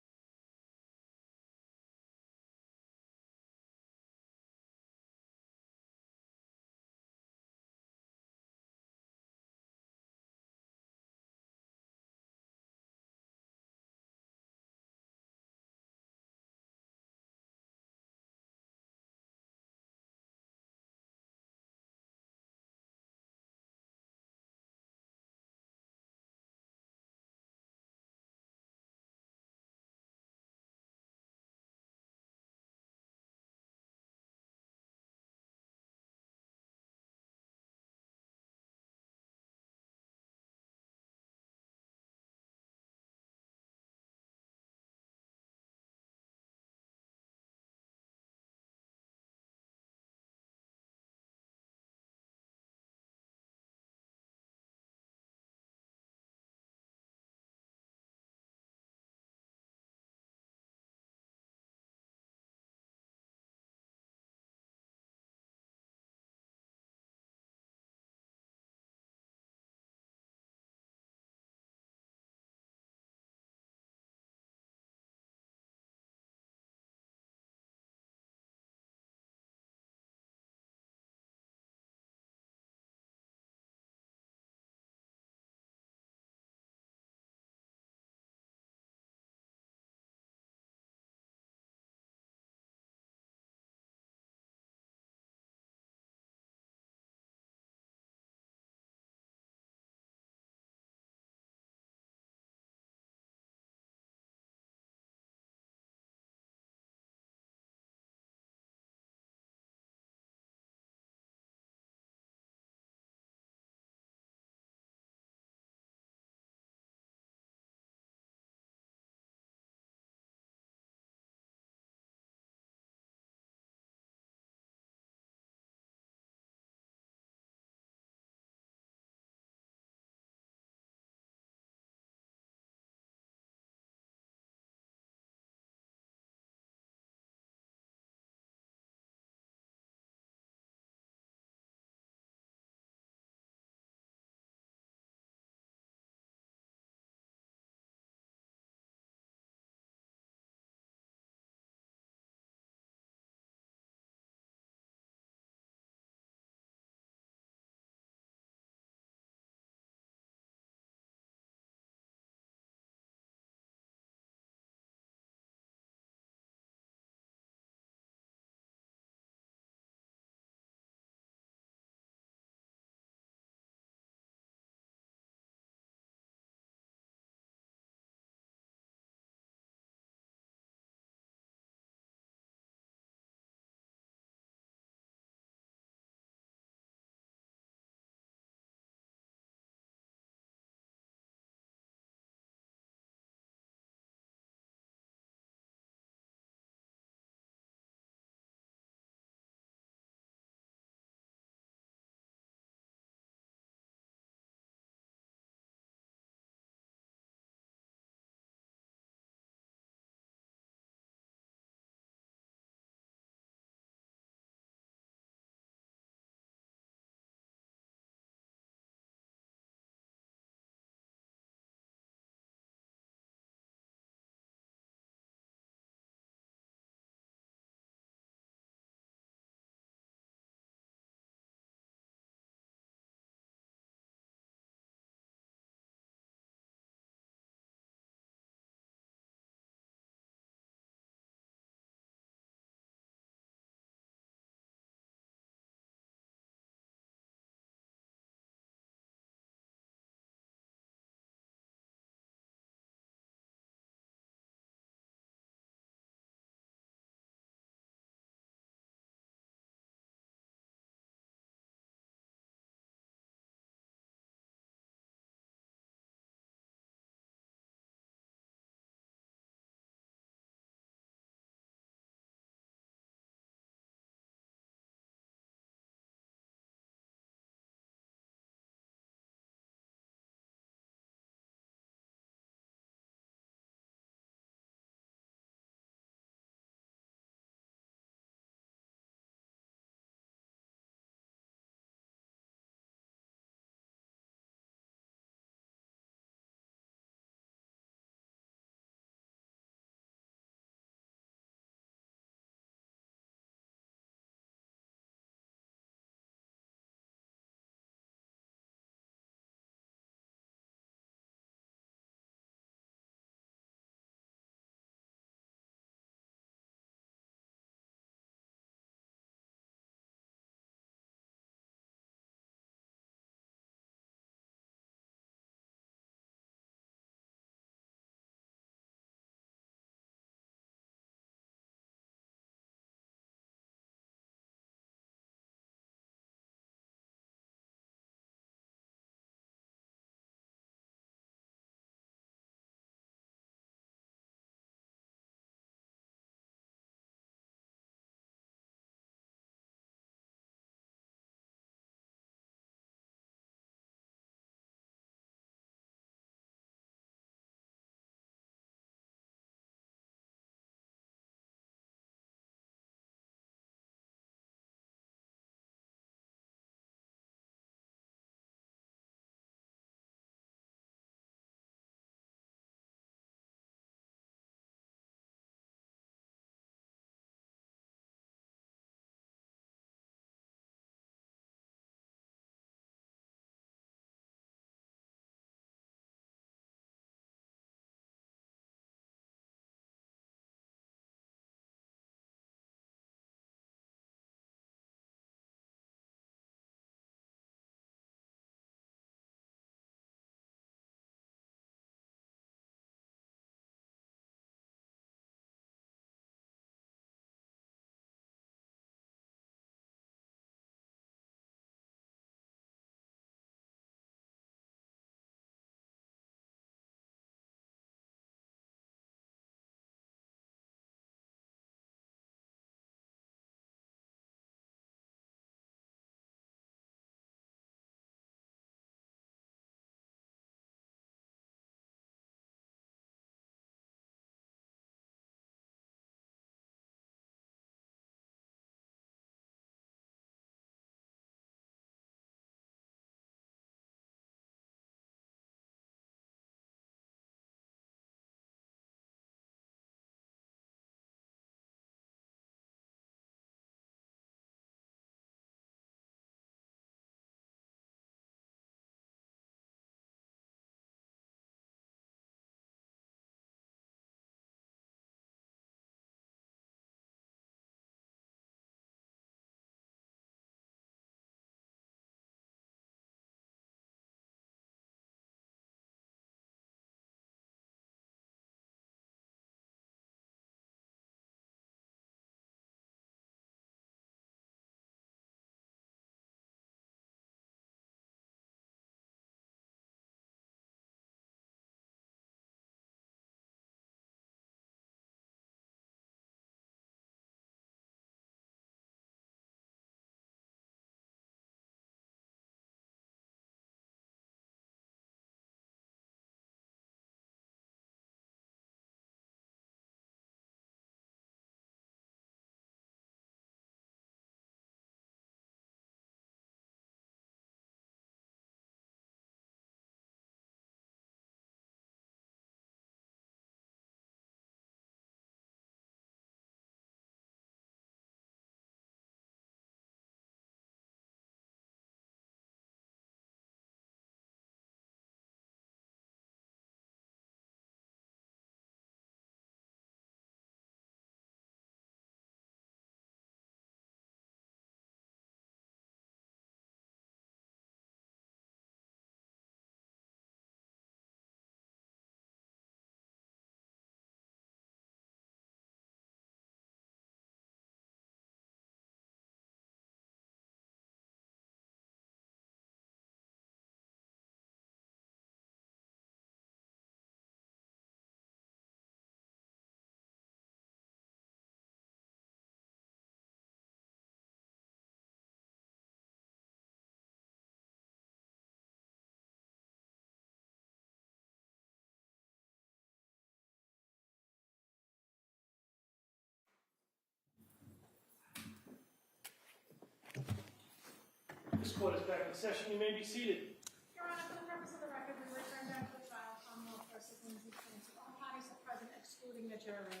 court is back in session. You may be seated. Your Honor, for the purpose of the record, we return back to the trial, Commonwealth versus Lindsay Clancy. All parties are present, excluding the jury.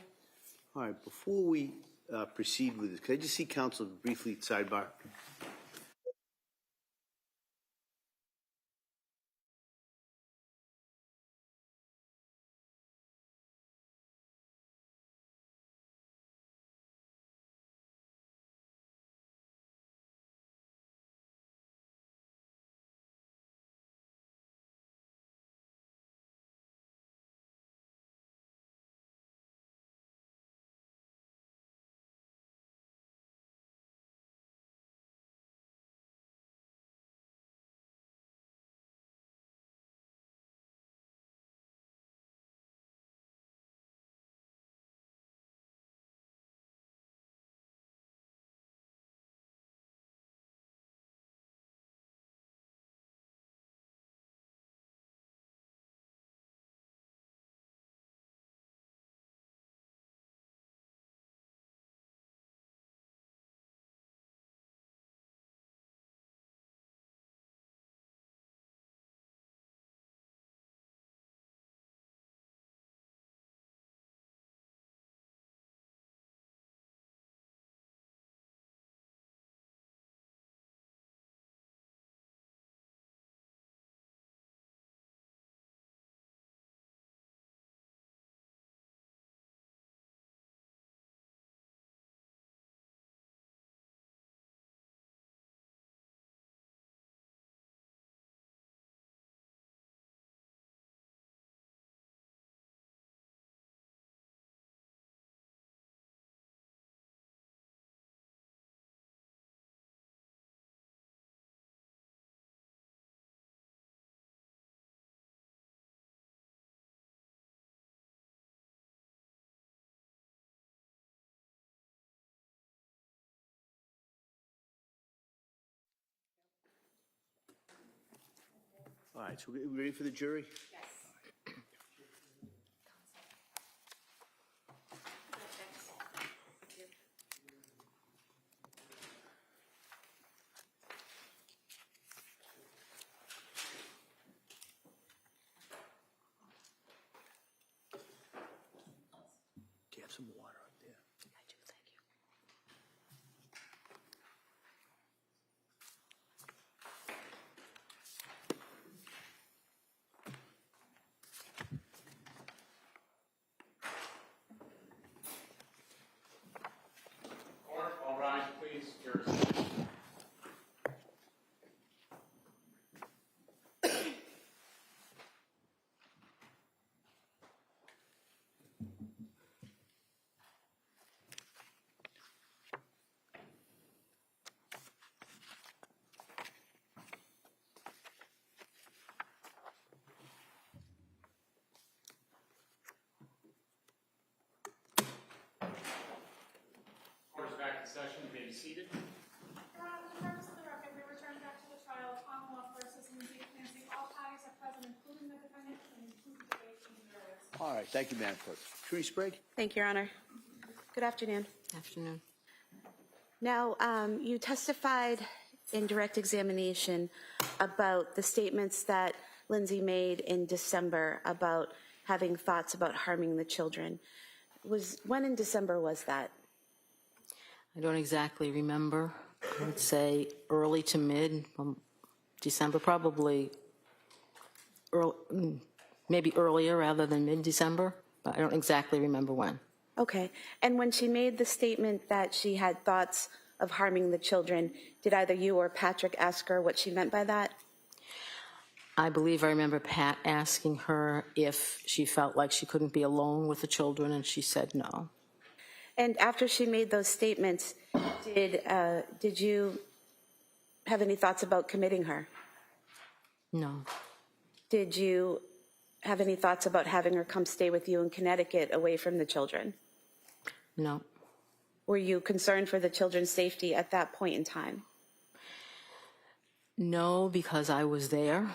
All right, before we proceed with this, could I just see counsel briefly sidebar? All right, so we ready for the jury? Do you have some water up there? I do, thank you. Court, all rise, please. Yours. Court is back in session. You may be seated. Your Honor, for the purpose of the record, we return back to the trial, Commonwealth versus Lindsay Clancy. All parties are present, including the defendant, and including the 18 jurors. All right, thank you, Madam Clerk. Therese Sprague? Thank you, Your Honor. Good afternoon. Afternoon. Now, you testified in direct examination about the statements that Lindsay made in December about having thoughts about harming the children. When in December was that? I don't exactly remember. I would say early to mid December, probably maybe earlier rather than mid-December, but I don't exactly remember when. Okay. And when she made the statement that she had thoughts of harming the children, did either you or Patrick ask her what she meant by that? I believe I remember Pat asking her if she felt like she couldn't be alone with the children, and she said no. And after she made those statements, did you have any thoughts about committing her? No. Did you have any thoughts about having her come stay with you in Connecticut away from the children? No. Were you concerned for the children's safety at that point in time? No, because I was there.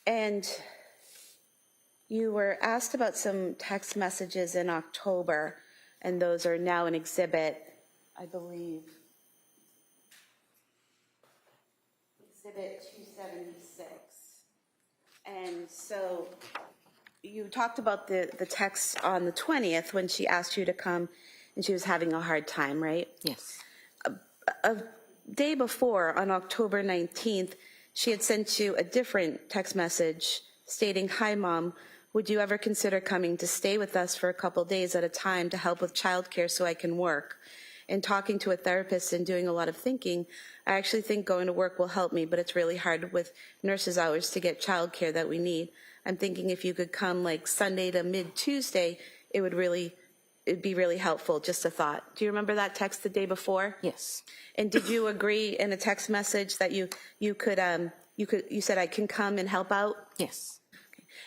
And you were asked about some text messages in October, and those are now an exhibit, I believe. Exhibit 276. And so you talked about the text on the 20th when she asked you to come and she was having a hard time, right? Yes. A day before, on October 19th, she had sent you a different text message stating, "Hi, Mom. Would you ever consider coming to stay with us for a couple days at a time to help with childcare so I can work?" And talking to a therapist and doing a lot of thinking, I actually think going to work will help me, but it's really hard with nurses' hours to get childcare that we need. I'm thinking if you could come like Sunday to mid-Tuesday, it'd be really helpful, just a thought. Do you remember that text the day before? Yes. And did you agree in a text message that you said I can come and help out? Yes.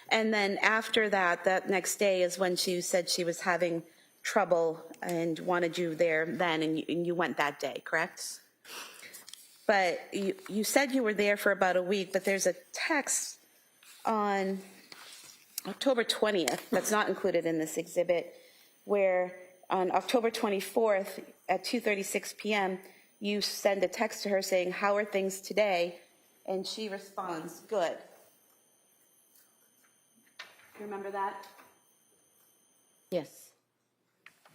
And then after that next day is when she said she was having trouble and wanted you there then, and you went that day, correct? But you said you were there for about a week, but there's a text on October 20th that's not included in this exhibit, where on October 24th at 2:36 p.m., you send a text to her saying, "How are things today?" And she responds, "Good." You remember that? Yes.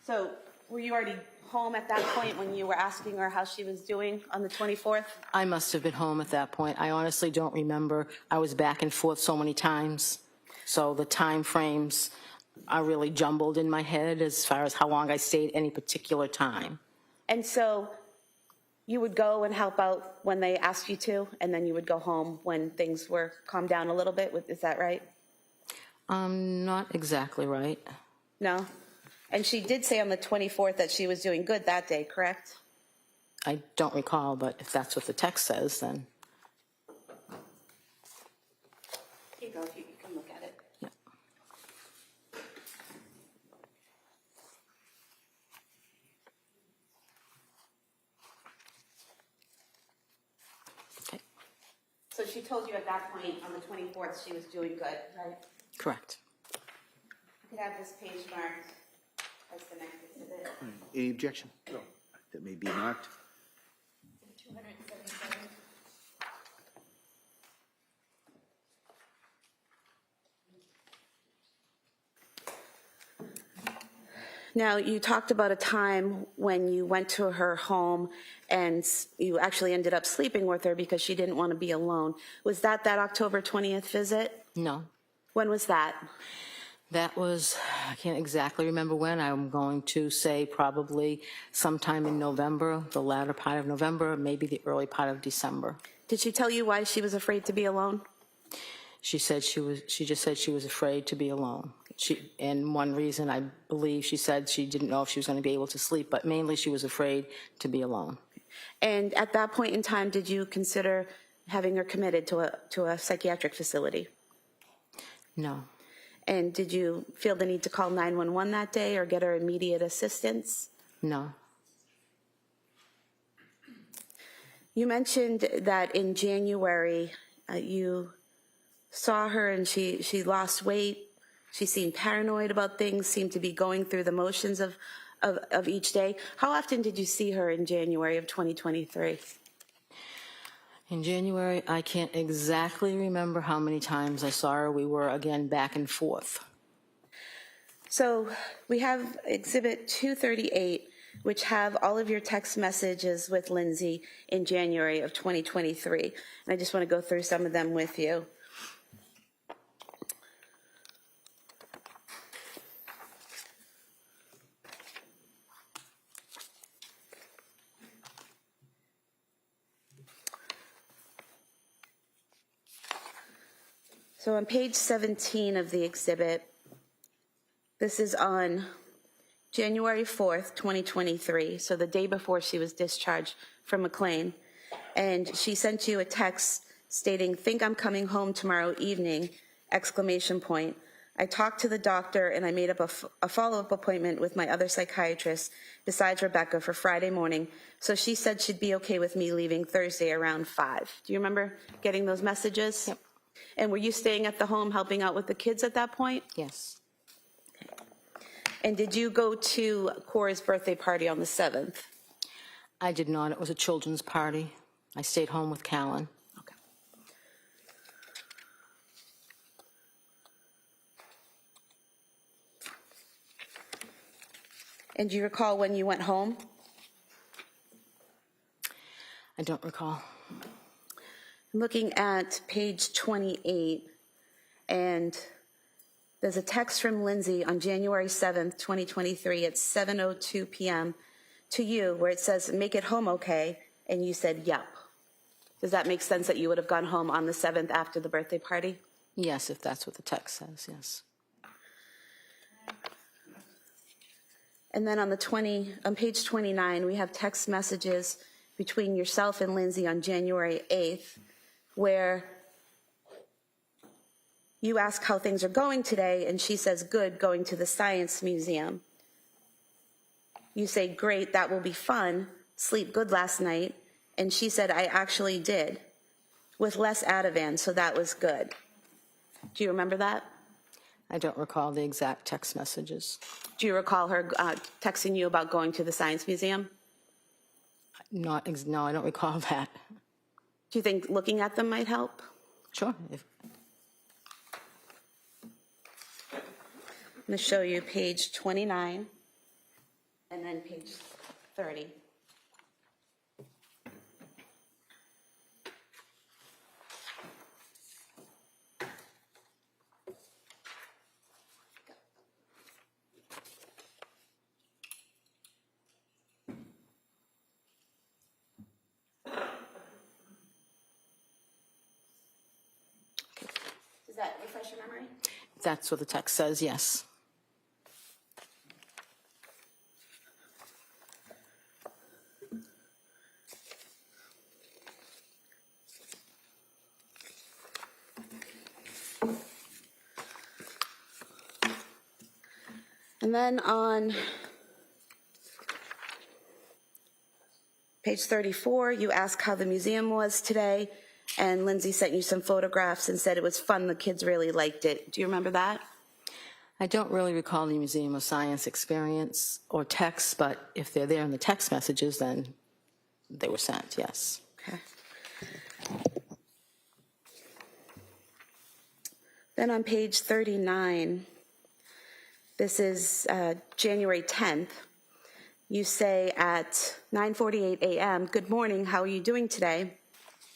So were you already home at that point when you were asking her how she was doing on the 24th? I must have been home at that point. I honestly don't remember. I was back and forth so many times. So the time frames are really jumbled in my head as far as how long I stayed any particular time. And so you would go and help out when they asked you to, and then you would go home when things were calmed down a little bit. Is that right? Not exactly right. No? And she did say on the 24th that she was doing good that day, correct? I don't recall, but if that's what the text says, then. Here you go, if you can look at it. Yeah. Okay. So she told you at that point on the 24th she was doing good, right? Correct. You could have this page marked as the next exhibit. Any objection? No. That may be marked. 277. Now, you talked about a time when you went to her home and you actually ended up sleeping with her because she didn't want to be alone. Was that October 20th visit? No. When was that? That was, I can't exactly remember when. I'm going to say probably sometime in November, the latter part of November, maybe the early part of December. Did she tell you why she was afraid to be alone? She just said she was afraid to be alone. And one reason, I believe, she said she didn't know if she was going to be able to sleep, but mainly she was afraid to be alone. And at that point in time, did you consider having her committed to a psychiatric facility? No. And did you feel the need to call 911 that day or get her immediate assistance? No. You mentioned that in January you saw her and she lost weight. She seemed paranoid about things, seemed to be going through the motions of each day. How often did you see her in January of 2023? In January, I can't exactly remember how many times I saw her. We were, again, back and forth. So we have Exhibit 238, which have all of your text messages with Lindsay in January of 2023. And I just want to go through some of them with you. So on page 17 of the exhibit, this is on January 4th, 2023, so the day before she was discharged from McLean. And she sent you a text stating, "Think I'm coming home tomorrow evening, !" I talked to the doctor and I made up a follow-up appointment with my other psychiatrist besides Rebecca for Friday morning. So she said she'd be okay with me leaving Thursday around 5. Do you remember getting those messages? Yep. And were you staying at the home helping out with the kids at that point? Yes. And did you go to Cora's birthday party on the 7th? I did not. It was a children's party. I stayed home with Callan. Okay. And do you recall when you went home? I don't recall. I'm looking at page 28, and there's a text from Lindsay on January 7th, 2023 at 7:02 p.m. to you where it says, make it home okay, and you said, yep. Does that make sense that you would have gone home on the 7th after the birthday party? Yes, if that's what the text says, yes. And then on page 29, we have text messages between yourself and Lindsay on January 8th, where you ask how things are going today, and she says, good, going to the Science Museum. You say, great, that will be fun, sleep good last night, and she said, I actually did, with less Ativan, so that was good. Do you remember that? I don't recall the exact text messages. Do you recall her texting you about going to the Science Museum? No, I don't recall that. Do you think looking at them might help? Sure. I'm going to show you page 29 and then page 30. Does that refresh your memory? That's what the text says, yes. And then on page 34, you ask how the museum was today, and Lindsay sent you some photographs and said it was fun, the kids really liked it. Do you remember that? I don't really recall the Museum of Science experience or text, but if they're there in the text messages, then they were sent, yes. Okay. Then on page 39, this is January 10th. You say at 9:48 a.m., good morning, how are you doing today?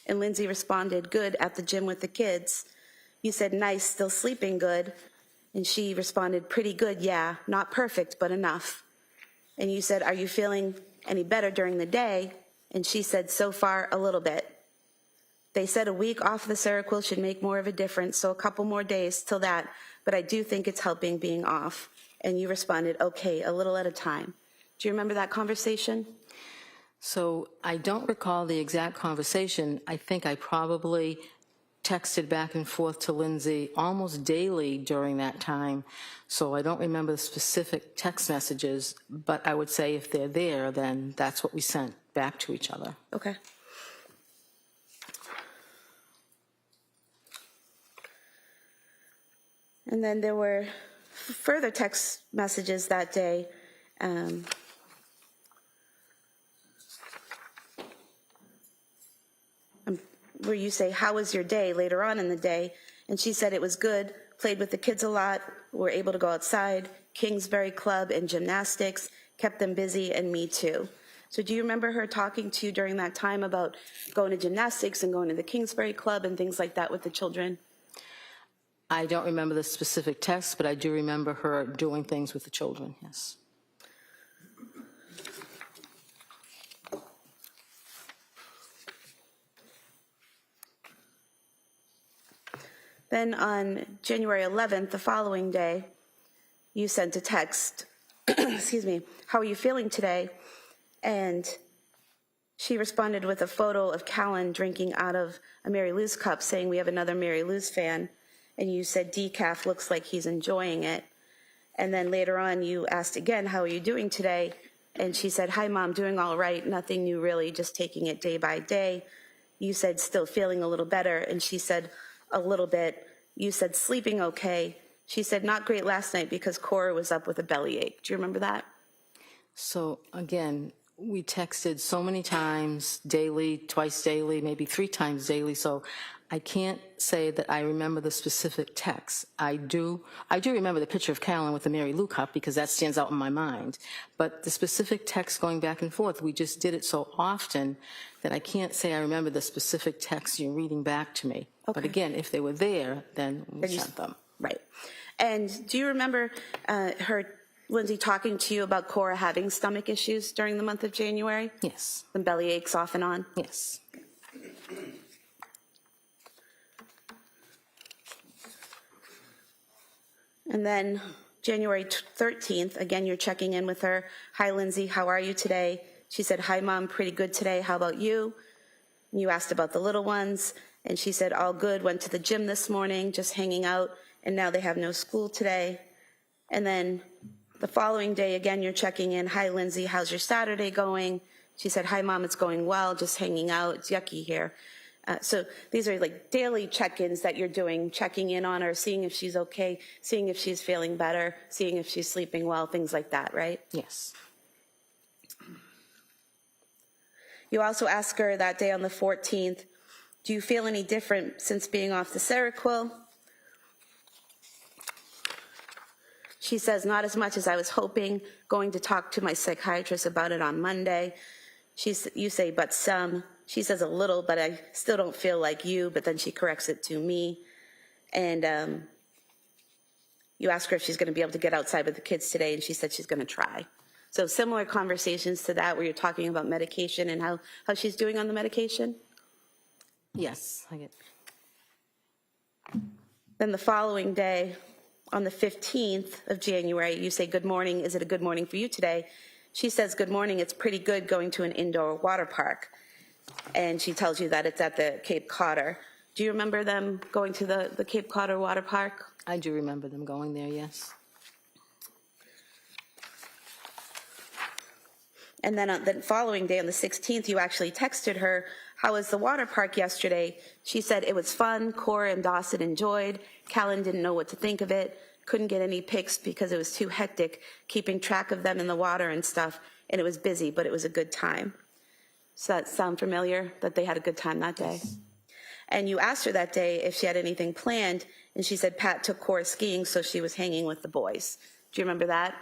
And Lindsay responded, good, at the gym with the kids. You said, nice, still sleeping good. And she responded, pretty good, yeah, not perfect, but enough. And you said, are you feeling any better during the day? And she said, so far, a little bit. They said a week off the Seroquel should make more of a difference, so a couple more days till that, but I do think it's helping being off. And you responded, okay, a little at a time. Do you remember that conversation? So I don't recall the exact conversation. I think I probably texted back and forth to Lindsay almost daily during that time. So I don't remember the specific text messages, but I would say if they're there, then that's what we sent back to each other. Okay. And then there were further text messages that day. Where you say, how was your day later on in the day? And she said it was good, played with the kids a lot, were able to go outside, Kingsbury Club and gymnastics, kept them busy, and me too. So do you remember her talking to you during that time about going to gymnastics and going to the Kingsbury Club and things like that with the children? I don't remember the specific text, but I do remember her doing things with the children, yes. Then on January 11th, the following day, you sent a text, excuse me, how are you feeling today? And she responded with a photo of Callan drinking out of a Mary Lou's cup, saying we have another Mary Lou's fan. And you said decaf looks like he's enjoying it. And then later on, you asked again, how are you doing today? And she said, hi, Mom, doing all right. Nothing new, really, just taking it day by day. You said, still feeling a little better. And she said, a little bit. You said, sleeping okay. She said, not great last night because Cora was up with a bellyache. Do you remember that? So again, we texted so many times daily, twice daily, maybe 3 times daily. So I can't say that I remember the specific text. I do remember the picture of Carolyn with the Mary Lou cup because that stands out in my mind. But the specific text going back and forth, we just did it so often that I can't say I remember the specific text you're reading back to me. But again, if they were there, then we sent them. Right. And do you remember Lindsay, talking to you about Cora having stomach issues during the month of January? Yes. Some belly aches off and on? Yes. And then January 13th, again, you're checking in with her. Hi, Lindsay, how are you today? She said, hi, Mom, pretty good today. How about you? And you asked about the little ones, and she said, all good, went to the gym this morning, just hanging out, and now they have no school today. And then the following day, again, you're checking in. Hi, Lindsay, how's your Saturday going? She said, hi, Mom, it's going well, just hanging out. It's yucky here. So these are like daily check-ins that you're doing, checking in on her, seeing if she's okay, seeing if she's feeling better, seeing if she's sleeping well, things like that, right? Yes. You also ask her that day on the 14th, do you feel any different since being off the Seroquel? She says, not as much as I was hoping, going to talk to my psychiatrist about it on Monday. You say, but some. She says a little, but I still don't feel like you, but then she corrects it to me. And you ask her if she's going to be able to get outside with the kids today, and she said she's going to try. So similar conversations to that where you're talking about medication and how she's doing on the medication? Yes, I get. Then the following day, on the 15th of January, you say, good morning, is it a good morning for you today? She says, good morning, it's pretty good going to an indoor water park. And she tells you that it's at the Cape Cotter. Do you remember them going to the Cape Cotter water park? I do remember them going there, yes. And then on the following day, on the 16th, you actually texted her, how was the water park yesterday? She said it was fun, Cora and Dawson enjoyed, Callan didn't know what to think of it, couldn't get any pics because it was too hectic, keeping track of them in the water and stuff, and it was busy, but it was a good time. Does that sound familiar, that they had a good time that day? Yes. And you asked her that day if she had anything planned, and she said Pat took Cora skiing, so she was hanging with the boys. Do you remember that?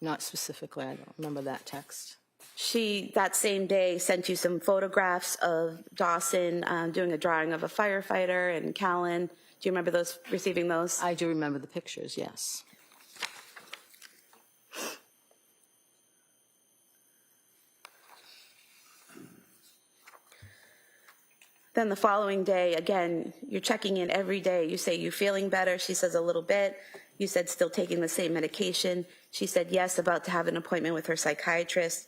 Not specifically, I don't remember that text. She, that same day, sent you some photographs of Dawson doing a drawing of a firefighter and Callan. Do you remember receiving those? I do remember the pictures, yes. Then the following day, again, you're checking in every day. You say, you feeling better? She says, a little bit. You said, still taking the same medication. She said, yes, about to have an appointment with her psychiatrist.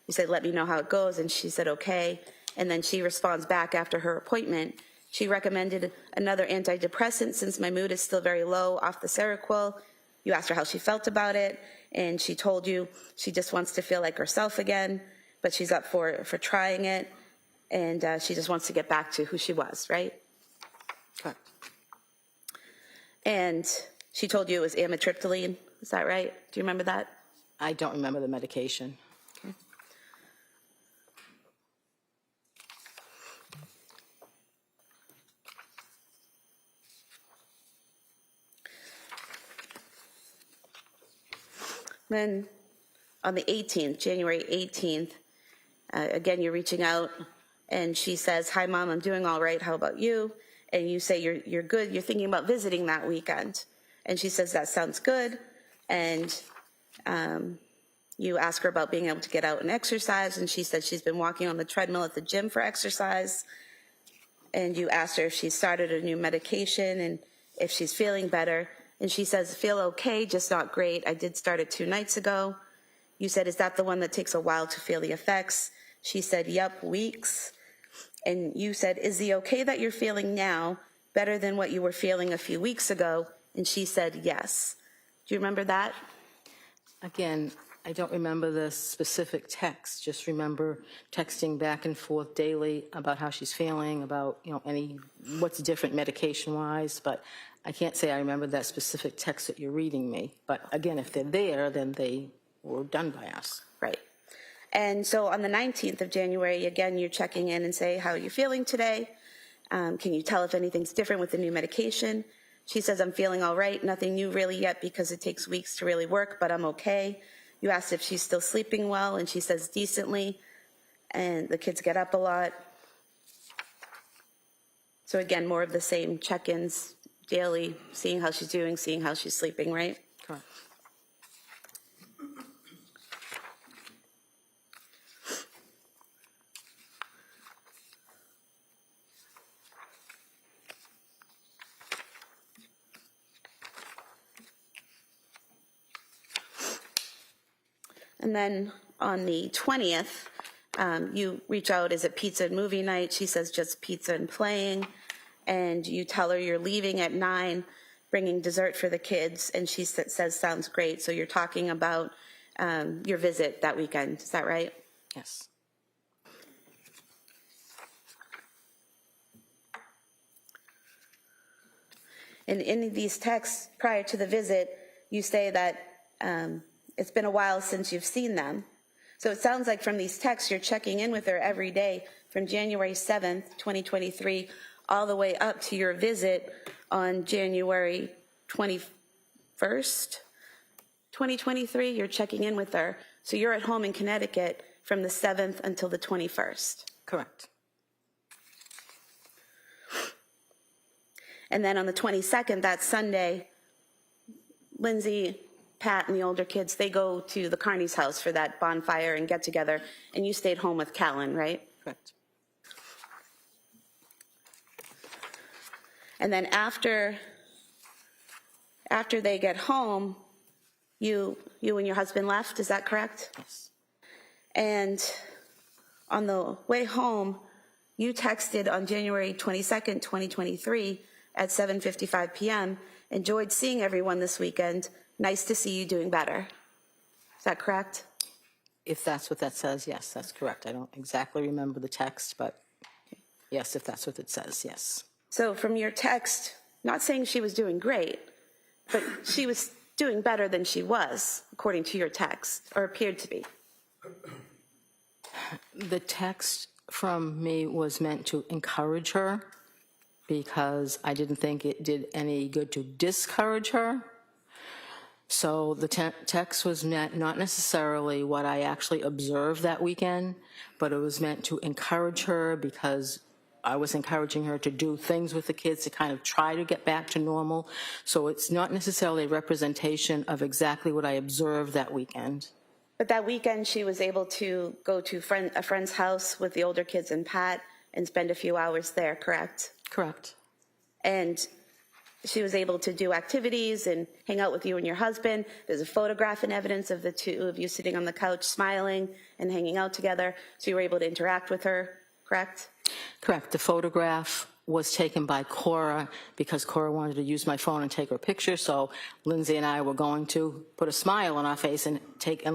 You said, let me know how it goes. And she said, okay. And then she responds back after her appointment. She recommended another antidepressant since my mood is still very low off the Seroquel. You asked her how she felt about it. And she told you she just wants to feel like herself again, but she's up for trying it. And she just wants to get back to who she was, right? Correct. And she told you it was amitriptyline. Is that right? Do you remember that? I don't remember the medication. Okay. Then on the 18th, January 18th, again, you're reaching out. And she says, hi, Mom, I'm doing all right. How about you? And you say, you're good. You're thinking about visiting that weekend. And she says, that sounds good. And you ask her about being able to get out and exercise. And she said she's been walking on the treadmill at the gym for exercise. And you asked her if she started a new medication and if she's feeling better. And she says, feel okay, just not great. I did start it 2 nights ago. You said, is that the one that takes a while to feel the effects? She said, yep, weeks. And you said, is the okay that you're feeling now better than what you were feeling a few weeks ago? And she said, yes. Do you remember that? Again, I don't remember the specific text, just remember texting back and forth daily about how she's feeling, about, what's different medication-wise, but I can't say I remember that specific text that you're reading me. But again, if they're there, then they were done by us. Right. And so on the 19th of January, again, you're checking in and say, how are you feeling today? Can you tell if anything's different with the new medication? She says, I'm feeling all right, nothing new really yet because it takes weeks to really work, but I'm okay. You asked if she's still sleeping well, and she says decently, and the kids get up a lot. So again, more of the same check-ins daily, seeing how she's doing, seeing how she's sleeping, right? Correct. And then on the 20th, you reach out, is it pizza and movie night? She says just pizza and playing. And you tell her you're leaving at 9, bringing dessert for the kids. And she says, sounds great. So you're talking about your visit that weekend. Is that right? Yes. And in these texts prior to the visit, you say that it's been a while since you've seen them. So it sounds like from these texts, you're checking in with her every day from January 7th, 2023, all the way up to your visit on January 21st, 2023. You're checking in with her. So you're at home in Connecticut from the 7th until the 21st. Correct. And then on the 22nd, that Sunday, Lindsay, Pat, and the older kids, they go to the Carney's house for that bonfire and get together, and you stayed home with Callan, right? Correct. And then after they get home, you and your husband left, is that correct? Yes. And on the way home, you texted on January 22nd, 2023 at 7:55 p.m., enjoyed seeing everyone this weekend. Nice to see you doing better. Is that correct? If that's what that says, yes, that's correct. I don't exactly remember the text, but yes, if that's what it says, yes. So from your text, not saying she was doing great, but she was doing better than she was, according to your text, or appeared to be. The text from me was meant to encourage her because I didn't think it did any good to discourage her. So the text was meant not necessarily what I actually observed that weekend, but it was meant to encourage her because I was encouraging her to do things with the kids to kind of try to get back to normal. So it's not necessarily a representation of exactly what I observed that weekend. But that weekend, she was able to go to a friend's house with the older kids and Pat and spend a few hours there, correct? Correct. And she was able to do activities and hang out with you and your husband. There's a photograph and evidence of the two of you sitting on the couch smiling and hanging out together. So you were able to interact with her, correct? Correct. The photograph was taken by Cora because Cora wanted to use my phone and take her picture. So Lindsay and I were going to put a smile on our face and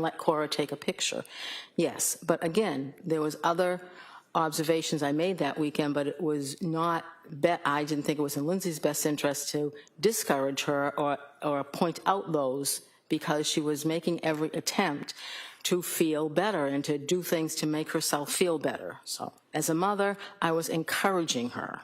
let Cora take a picture. Yes, but again, there was other observations I made that weekend, but it was not, I didn't think it was in Lindsay's best interest to discourage her or point out those because she was making every attempt to feel better and to do things to make herself feel better. So as a mother, I was encouraging her.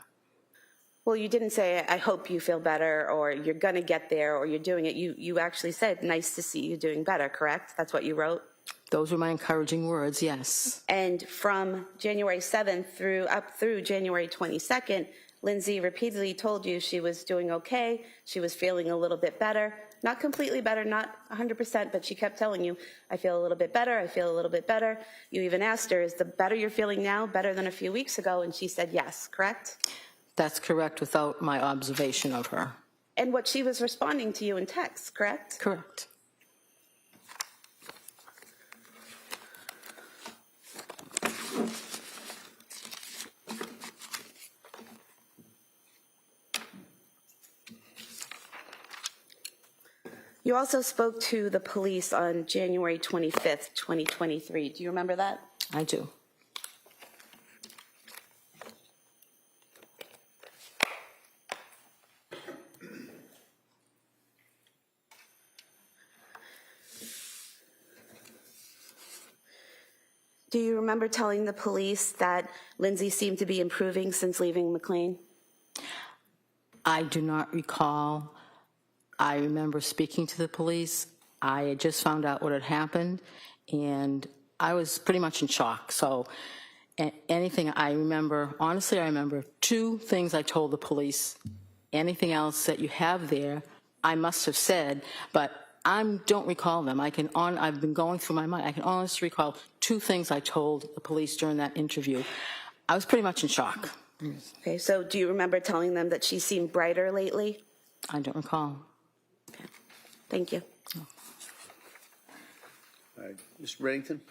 Well, you didn't say, I hope you feel better, or you're going to get there, or you're doing it. You actually said, nice to see you doing better, correct? That's what you wrote? Those were my encouraging words, yes. And from January 7th up through January 22nd, Lindsay repeatedly told you she was doing okay, she was feeling a little bit better. Not completely better, not 100%, but she kept telling you, I feel a little bit better, I feel a little bit better. You even asked her, is the better you're feeling now better than a few weeks ago? And she said yes, correct? That's correct without my observation of her. And what she was responding to you in text, correct? Correct. You also spoke to the police on January 25th, 2023. Do you remember that? I do. Do you remember telling the police that Lindsay seemed to be improving since leaving McLean? I do not recall. I remember speaking to the police. I had just found out what had happened, and I was pretty much in shock. So anything I remember, honestly, I remember 2 things I told the police. Anything else that you have there, I must have said, but I don't recall them. I've been going through my mind. I can honestly recall 2 things I told the police during that interview. I was pretty much in shock. Okay, so do you remember telling them that she seemed brighter lately? I don't recall. Okay. Thank you. All right, Mr. Reddington?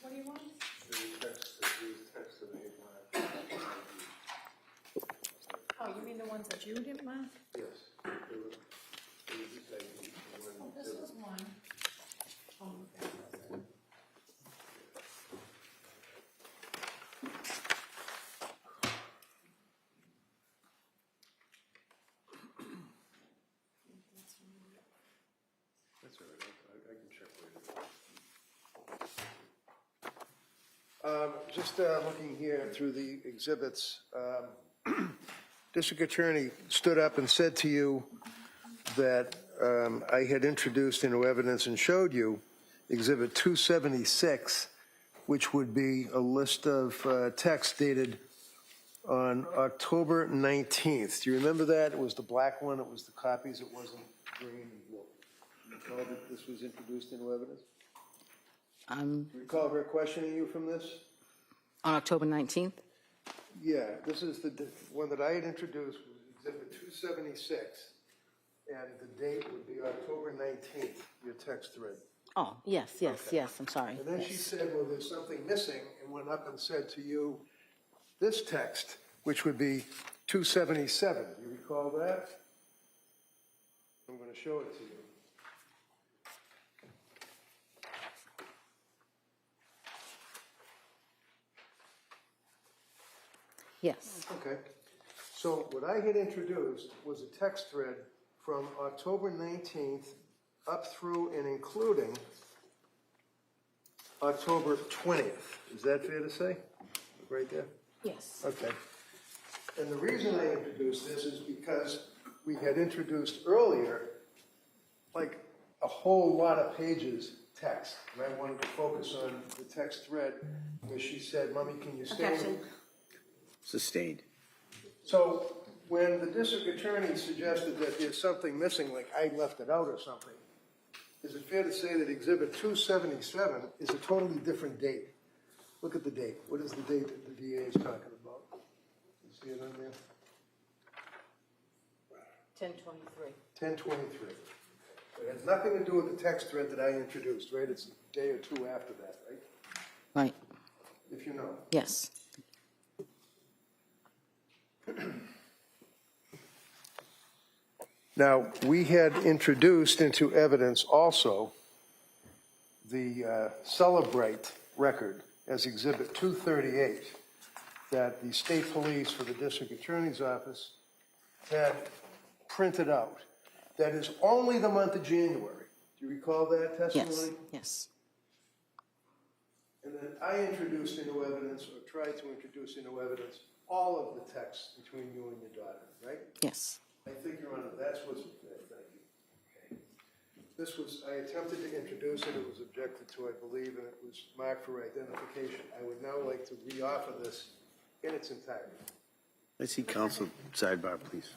What do you want? Oh, you mean the ones that you didn't mark? Yes. Oh, this was one. Oh, okay. That's all right, I can check later. Just looking here through the exhibits, District Attorney stood up and said to you that I had introduced into evidence and showed you Exhibit 276, which would be a list of texts dated on October 19th. Do you remember that? It was the black one, it was the copies, it wasn't green and blue. You recall that this was introduced into evidence? Do you recall her questioning you from this? On October 19th? Yeah, this is the one that I had introduced, was Exhibit 276, and the date would be October 19th, your text thread. Oh, yes, I'm sorry. And then she said, well, there's something missing, and went up and said to you, this text, which would be 277. You recall that? I'm going to show it to you. Yes. Okay. So what I had introduced was a text thread from October 19th up through and including October 20th. Is that fair to say? Right there? Yes. Okay. And the reason I introduced this is because we had introduced earlier, like a whole lot of pages text. And I wanted to focus on the text thread where she said, Mommy, can you stay? Objection. Sustained. So when the district attorney suggested that there's something missing, like I left it out or something, is it fair to say that Exhibit 277 is a totally different date? Look at the date. What is the date that the DA is talking about? You see it on there? 10/23. 10/23. It has nothing to do with the text thread that I introduced, right? It's a day or two after that, right? Right. If you know. Yes. Now, we had introduced into evidence also the Celebrate record as Exhibit 238 that the state police for the district attorney's office had printed out. That is only the month of January. Do you recall that testimony? Yes. And then I introduced into evidence, or tried to introduce into evidence, all of the texts between you and your daughter, right? Yes. I think, Your Honor, that's what's, thank you. Okay. This was, I attempted to introduce it, it was objected to, I believe, and it was marked for identification. I would now like to reoffer this in its entirety. I see counsel sidebar, please.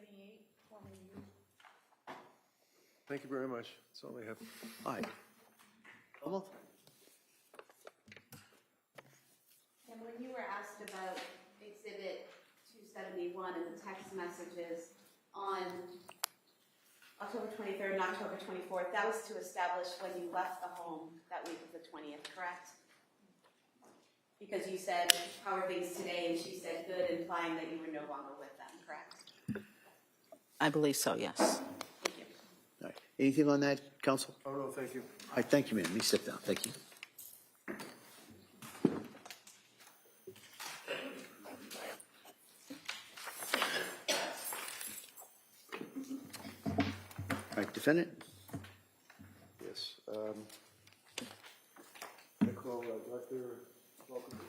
278, formerly used. Thank you very much. That's all I have. All right. Almost? And when you were asked about Exhibit 271 and the text messages on October 23rd and October 24th, that was to establish when you left the home that week of the 20th, correct? Because you said, how are things today? And she said good, implying that you were no longer with them, correct? I believe so, yes. Thank you. All right. Anything on that, counsel? Oh, no, thank you. All right, thank you, ma'am. Let me sit down. Thank you. All right, defendant? Yes. I call Dr. Welcome.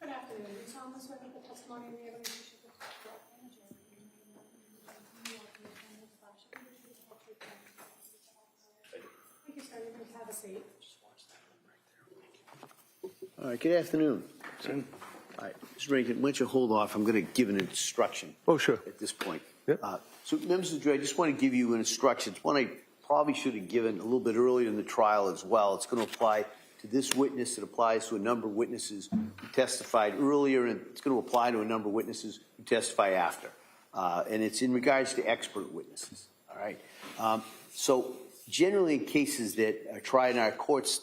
Good afternoon. Do you solemnly swear that the testimony in the evidence you shall give is correct and the truth? Thank you, sir. You can have a seat. All right, good afternoon. All right, Mr. Rankin, why don't you hold off? I'm going to give an instruction. Oh, sure. At this point. Yep. So, members of the jury, I just want to give you an instruction. It's one I probably should have given a little bit earlier in the trial as well. It's going to apply to this witness. It applies to a number of witnesses who testified earlier, and it's going to apply to a number of witnesses who testify after. And it's in regards to expert witnesses. All right. So, generally, in cases that are tried in our courts,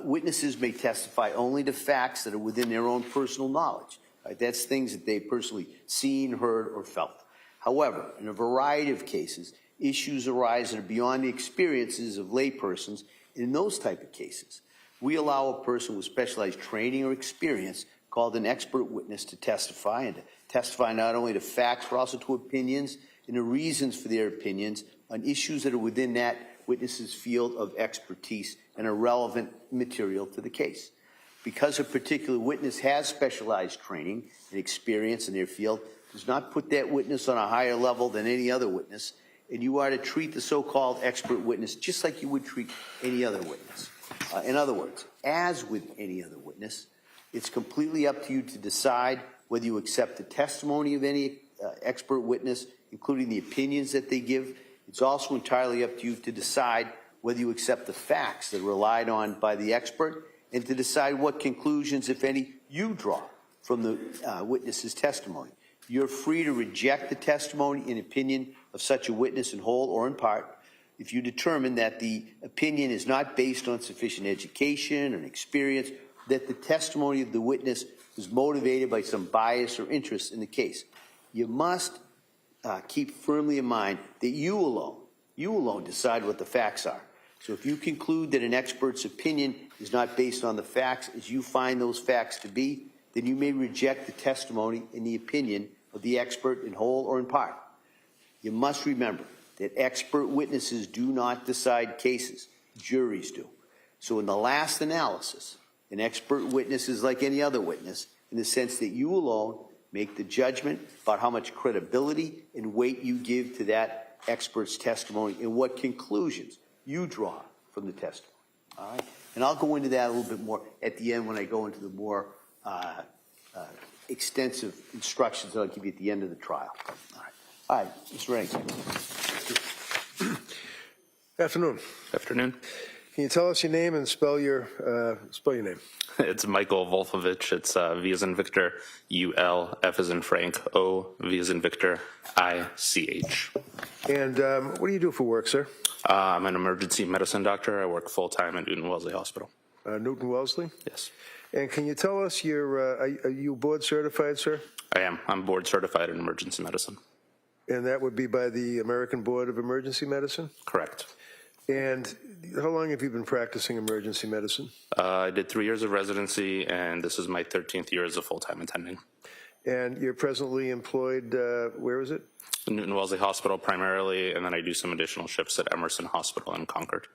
witnesses may testify only to facts that are within their own personal knowledge. Right? That's things that they've personally seen, heard, or felt. However, in a variety of cases, issues arise that are beyond the experiences of laypersons. In those type of cases, we allow a person with specialized training or experience called an expert witness to testify, and to testify not only to facts but also to opinions and the reasons for their opinions on issues that are within that witness's field of expertise and are relevant material to the case. Because a particular witness has specialized training and experience in their field, does not put that witness on a higher level than any other witness, and you are to treat the so-called expert witness just like you would treat any other witness. In other words, as with any other witness, it's completely up to you to decide whether you accept the testimony of any expert witness, including the opinions that they give. It's also entirely up to you to decide whether you accept the facts that are relied on by the expert, and to decide what conclusions, if any, you draw from the witness's testimony. You're free to reject the testimony and opinion of such a witness in whole or in part if you determine that the opinion is not based on sufficient education or experience, that the testimony of the witness was motivated by some bias or interest in the case. You must keep firmly in mind that you alone decide what the facts are. So if you conclude that an expert's opinion is not based on the facts as you find those facts to be, then you may reject the testimony and the opinion of the expert in whole or in part. You must remember that expert witnesses do not decide cases, juries do. So in the last analysis, an expert witness is like any other witness in the sense that you alone make the judgment about how much credibility and weight you give to that expert's testimony and what conclusions you draw from the testimony. All right? And I'll go into that a little bit more at the end when I go into the more extensive instructions that I'll give you at the end of the trial. All right, Mr. Rankin. Afternoon. Afternoon. Can you tell us your name and spell your name? It's Michael Wolfovich. It's V as in Victor, U-L, F as in Frank, O, V as in Victor, I-C-H. And what do you do for work, sir? I'm an emergency medicine doctor. I work full-time at Newton Wellesley Hospital. Newton Wellesley? Yes. And can you tell us, are you board certified, sir? I am. I'm board certified in emergency medicine. And that would be by the American Board of Emergency Medicine? Correct. And how long have you been practicing emergency medicine? I did 3 years of residency, and this is my 13th year as a full-time attending. And you're presently employed, where is it? Newton Wellesley Hospital primarily, and then I do some additional shifts at Emerson Hospital in Concord.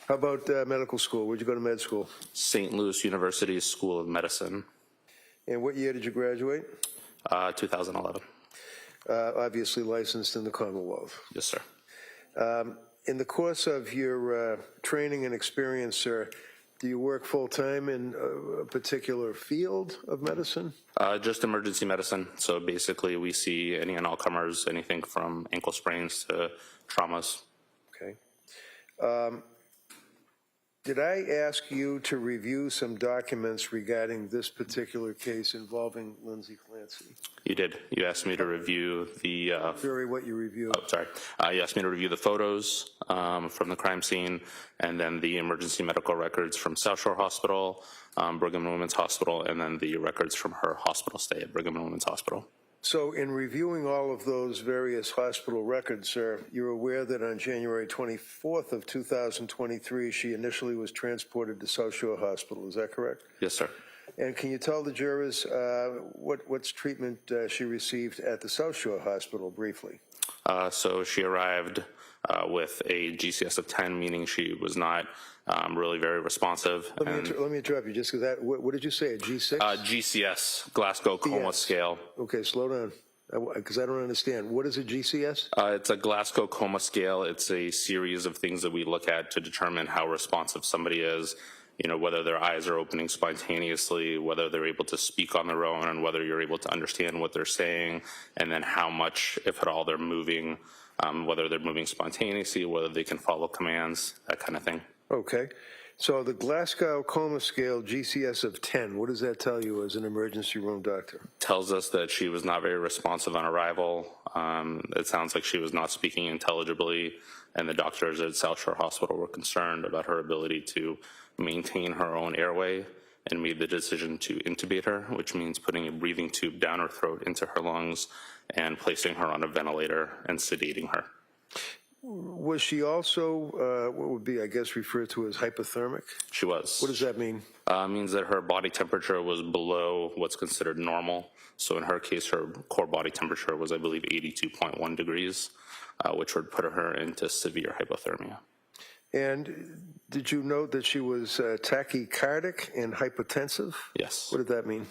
How about medical school? Where'd you go to med school? St. Louis University School of Medicine. And what year did you graduate? 2011. Obviously licensed in the Commonwealth. Yes, sir. In the course of your training and experience, sir, do you work full-time in a particular field of medicine? Just emergency medicine. So basically we see any and all comers, anything from ankle sprains to traumas. Okay. Did I ask you to review some documents regarding this particular case involving Lindsay Clancy? You did. You asked me to review the... Query what you reviewed. Oh, sorry. You asked me to review the photos from the crime scene and then the emergency medical records from South Shore Hospital, Brigham and Women's Hospital, and then the records from her hospital stay at Brigham and Women's Hospital. So in reviewing all of those various hospital records, sir, you're aware that on January 24th of 2023, she initially was transported to South Shore Hospital. Is that correct? Yes, sir. And can you tell the jurors what's treatment she received at the South Shore Hospital briefly? So she arrived with a GCS of 10, meaning she was not really very responsive. Let me interrupt you just because that, what did you say, a G6? GCS, Glasgow Coma Scale. Okay, slow down, because I don't understand. What is a GCS? It's a Glasgow Coma Scale. It's a series of things that we look at to determine how responsive somebody is, you know, whether their eyes are opening spontaneously, whether they're able to speak on their own, and whether you're able to understand what they're saying, and then how much, if at all, they're moving, whether they're moving spontaneously, whether they can follow commands, that kind of thing. Okay. So the Glasgow Coma Scale GCS of 10, what does that tell you as an emergency room doctor? Tells us that she was not very responsive on arrival. It sounds like she was not speaking intelligibly, and the doctors at South Shore Hospital were concerned about her ability to maintain her own airway and made the decision to intubate her, which means putting a breathing tube down her throat into her lungs and placing her on a ventilator and sedating her. Was she also, what would be, I guess, referred to as hypothermic? She was. What does that mean? Means that her body temperature was below what's considered normal. So in her case, her core body temperature was, I believe, 82.1 degrees, which would put her into severe hypothermia. And did you note that she was tachycardic and hypotensive? Yes. What did that mean?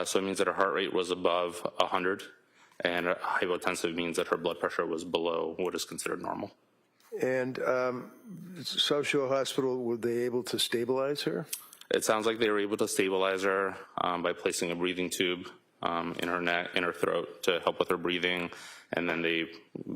So it means that her heart rate was above 100, and hypotensive means that her blood pressure was below what is considered normal. And South Shore Hospital, were they able to stabilize her? It sounds like they were able to stabilize her by placing a breathing tube in her neck, in her throat to help with her breathing, and then they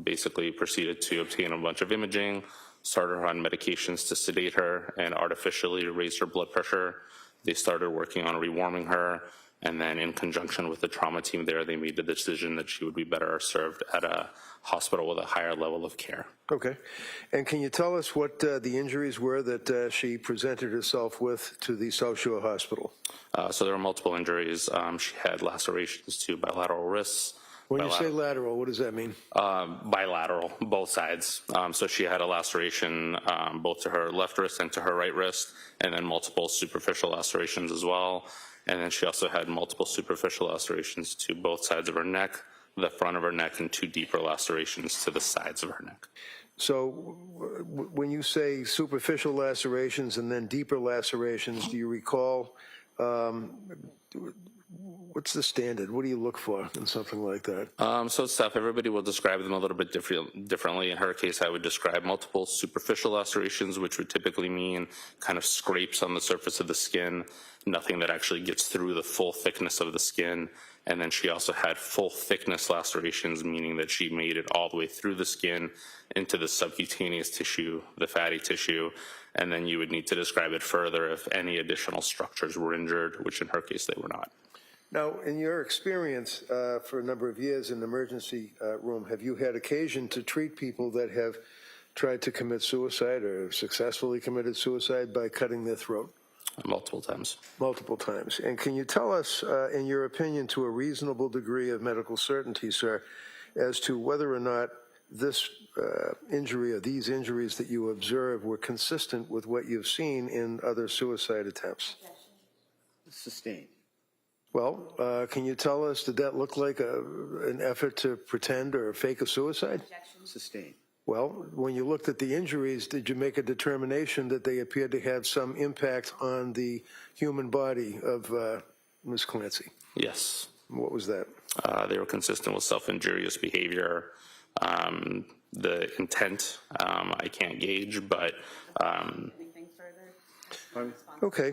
basically proceeded to obtain a bunch of imaging, started her on medications to sedate her and artificially raise her blood pressure. They started working on rewarming her, and then in conjunction with the trauma team there, they made the decision that she would be better served at a hospital with a higher level of care. Okay. And can you tell us what the injuries were that she presented herself with to the South Shore Hospital? So there were multiple injuries. She had lacerations to bilateral wrists. When you say lateral, what does that mean? Bilateral, both sides. So she had a laceration both to her left wrist and to her right wrist, and then multiple superficial lacerations as well. And then she also had multiple superficial lacerations to both sides of her neck, the front of her neck, and 2 deeper lacerations to the sides of her neck. So when you say superficial lacerations and then deeper lacerations, do you recall, what's the standard? What do you look for in something like that? So it's tough. Everybody will describe them a little bit differently. In her case, I would describe multiple superficial lacerations, which would typically mean kind of scrapes on the surface of the skin, nothing that actually gets through the full thickness of the skin. And then she also had full thickness lacerations, meaning that she made it all the way through the skin into the subcutaneous tissue, the fatty tissue. And then you would need to describe it further if any additional structures were injured, which in her case they were not. Now, in your experience for a number of years in the emergency room, have you had occasion to treat people that have tried to commit suicide or successfully committed suicide by cutting their throat? Multiple times. Multiple times. And can you tell us, in your opinion, to a reasonable degree of medical certainty, sir, as to whether or not this injury or these injuries that you observed were consistent with what you've seen in other suicide attempts? Sustained. Well, can you tell us, did that look like an effort to pretend or fake a suicide? Sustained. Well, when you looked at the injuries, did you make a determination that they appeared to have some impact on the human body of Ms. Clancy? Yes. What was that? They were consistent with self-injurious behavior. The intent, I can't gauge, but Anything further? Okay.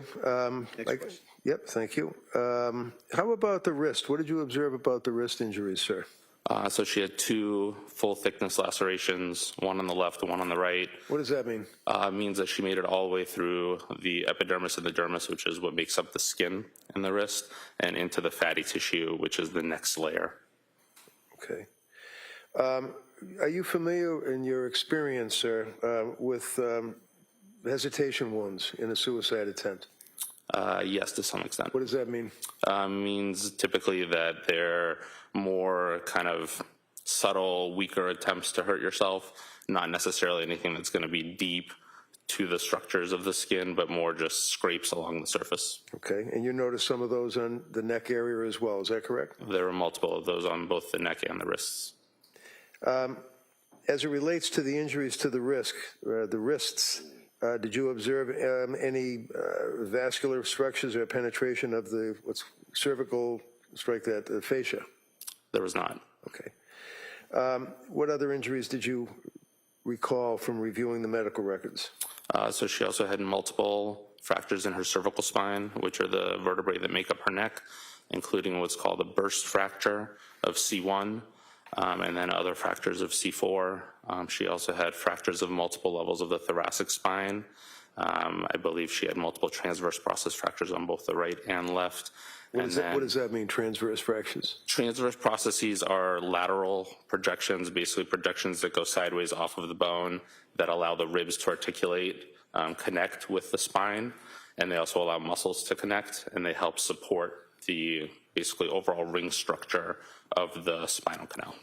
question. Yep, thank you. How about the wrist? What did you observe about the wrist injuries, sir? so she had 2 full-thickness lacerations, one on the left and one on the right. What does that mean? Means that she made it all the way through the epidermis and the dermis, which is what makes up the skin in the wrist, and into the fatty tissue, which is the next layer. Okay. Are you familiar in your experience, sir, with hesitation wounds in a suicide attempt? Yes, to some extent. What does that mean? Means typically that they're more kind of subtle, weaker attempts to hurt yourself, not necessarily anything that's going to be deep to the structures of the skin, but more just scrapes along the surface. Okay, and you noticed some of those on the neck area as well, is that correct? There were multiple of those on both the neck and the wrists. As it relates to the injuries to the wrists, did you observe any vascular structures or penetration of the cervical, the fascia? There was not. Okay. What other injuries did you recall from reviewing the medical records? So she also had multiple fractures in her cervical spine, which are the vertebrae that make up her neck, including what's called a burst fracture of C1, and then other fractures of C4. She also had fractures of multiple levels of the thoracic spine. I believe she had multiple transverse process fractures on both the right and left. What does that mean, transverse fractures? Transverse processes are lateral projections, basically projections that go sideways off of the bone that allow the ribs to articulate, connect with the spine, and they also allow muscles to connect, and they help support the basically overall ring structure of the spinal canal.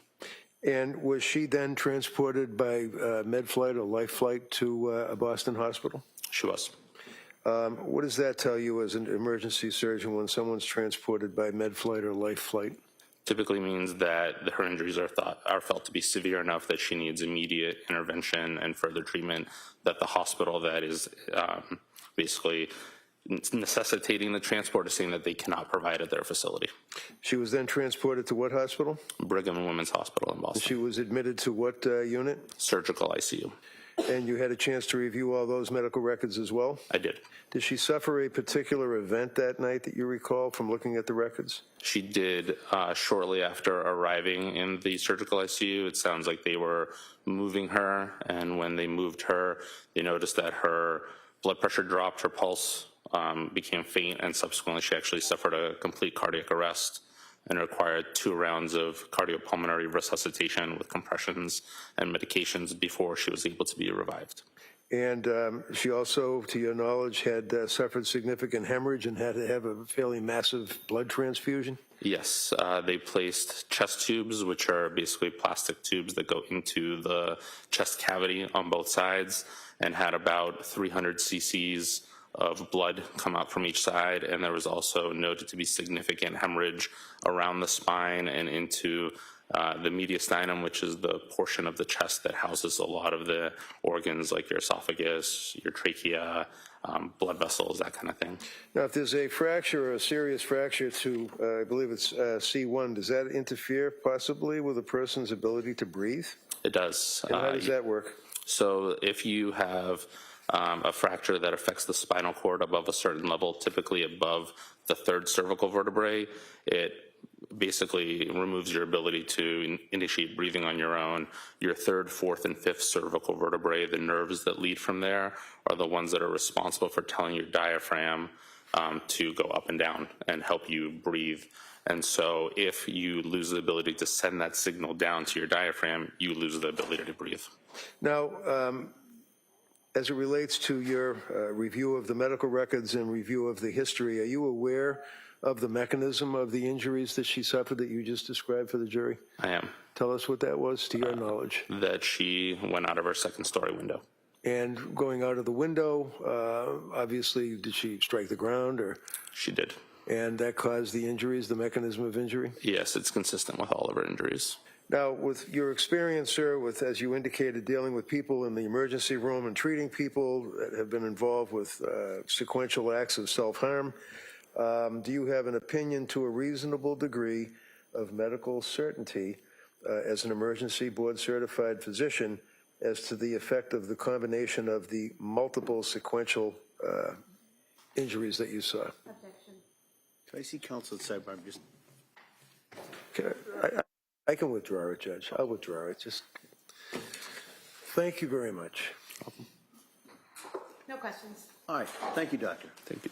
And was she then transported by med flight or life flight to a Boston hospital? She was. What does that tell you as an emergency surgeon when someone's transported by med flight or life flight? Typically means that her injuries are felt to be severe enough that she needs immediate intervention and further treatment, that the hospital that is basically necessitating the transport is saying that they cannot provide at their facility. She was then transported to what hospital? Brigham and Women's Hospital in Boston. She was admitted to what unit? Surgical ICU. And you had a chance to review all those medical records as well? I did. Did she suffer a particular event that night that you recall from looking at the records? She did shortly after arriving in the surgical ICU. It sounds like they were moving her, and when they moved her, they noticed that her blood pressure dropped, her pulse became faint, and subsequently she actually suffered a complete cardiac arrest and required 2 rounds of cardiopulmonary resuscitation with compressions and medications before she was able to be revived. And she also, to your knowledge, had suffered significant hemorrhage and had to have a fairly massive blood transfusion? Yes, they placed chest tubes, which are basically plastic tubes that go into the chest cavity on both sides, and had about 300 cc's of blood come out from each side, and there was also noted to be significant hemorrhage around the spine and into the mediastinum, which is the portion of the chest that houses a lot of the organs like your esophagus, your trachea, blood vessels, that kind of thing. Now, if there's a fracture or a serious fracture to, I believe it's C1, does that interfere possibly with a person's ability to breathe? It does. And how does that work? So if you have a fracture that affects the spinal cord above a certain level, typically above the 3rd cervical vertebrae, it basically removes your ability to initiate breathing on your own. Your 3rd, 4th, and 5th cervical vertebrae, the nerves that lead from there, are the ones that are responsible for telling your diaphragm to go up and down and help you breathe. And so if you lose the ability to send that signal down to your diaphragm, you lose the ability to breathe. Now, As it relates to your review of the medical records and review of the history, are you aware of the mechanism of the injuries that she suffered that you just described for the jury? I am. Tell us what that was, to your knowledge. That she went out of her second-story window. And going out of the window, obviously, did she strike the ground, or? She did. And that caused the injuries, the mechanism of injury? Yes, it's consistent with all of her injuries. Now, with your experience, sir, with, as you indicated, dealing with people in the emergency room and treating people that have been involved with sequential acts of self-harm, do you have an opinion to a reasonable degree of medical certainty as an emergency board-certified physician as to the effect of the combination of the multiple sequential injuries that you saw? Objection. Can I see counsel at sidebar? Just. I can withdraw it, Judge. I'll withdraw it. Just thank you very much. No questions. All right. Thank you, Doctor. Thank you.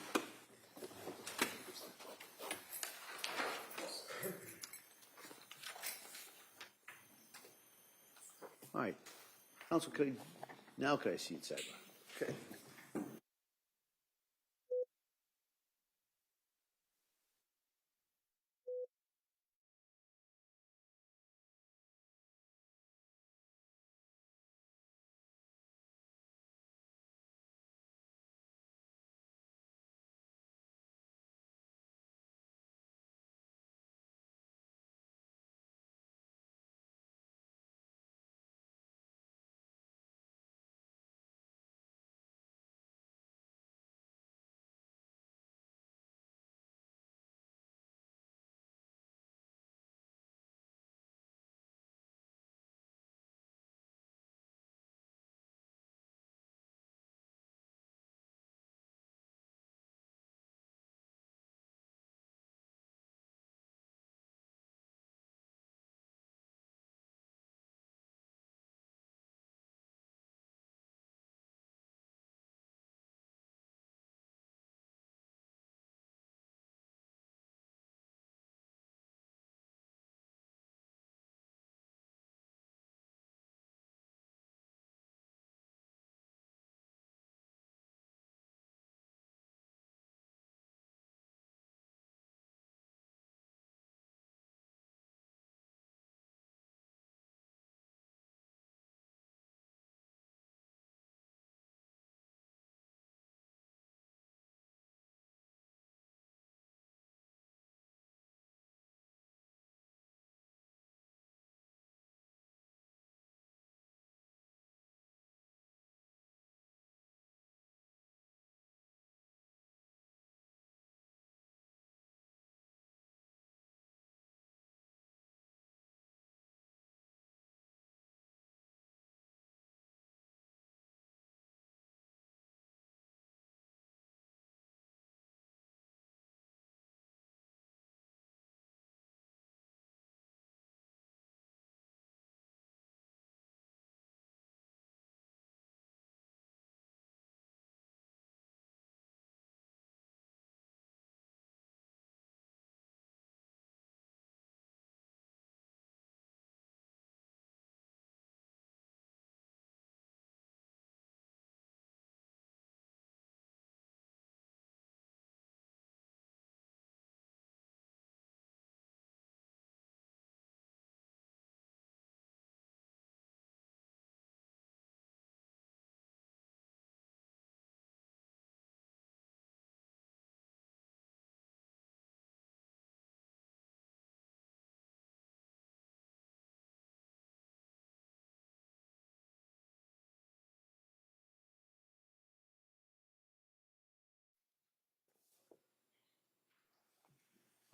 All right. Counsel, now could I see it sidebar? Okay.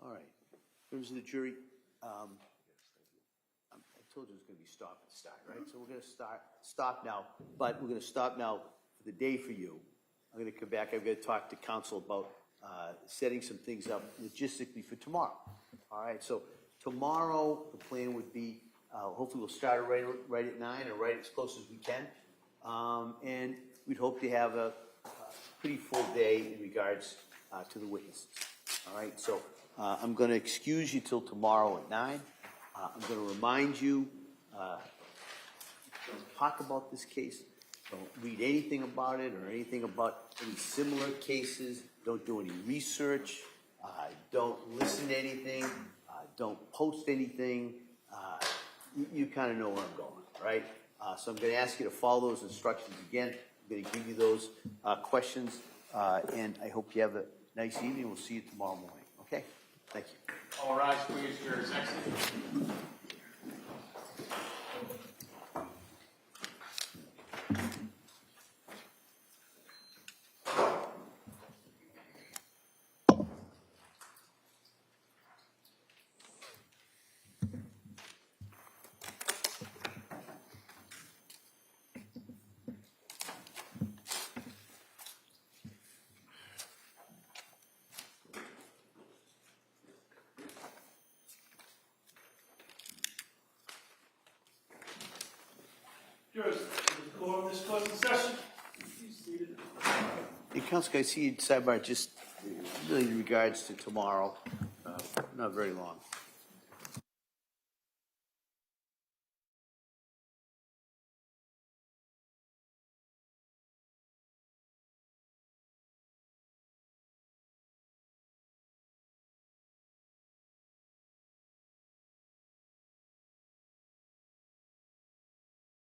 All right. Members of the jury, I told you it was going to be stop and start, right? So we're going to stop now, but we're going to stop now for the day for you. I'm going to come back. I'm going to talk to counsel about setting some things up logistically for tomorrow. All right. So tomorrow, the plan would be, hopefully we'll start right at 9 or right as close as we can. And we'd hope to have a pretty full day in regards to the witnesses. All right. So I'm going to excuse you till tomorrow at 9. I'm going to remind you, talk about this case. Don't read anything about it or anything about any similar cases. Don't do any research. Don't listen to anything. Don't post anything. You kind of know where I'm going, right? So I'm going to ask you to follow those instructions again. I'm going to give you those questions, and I hope you have a nice evening. We'll see you tomorrow morning. Okay? Thank you. All rise, please, for your executive. Jurors, the court of this court in session. Please seated. Hey, Counsel, I see you sidebar just really in regards to tomorrow, not very long.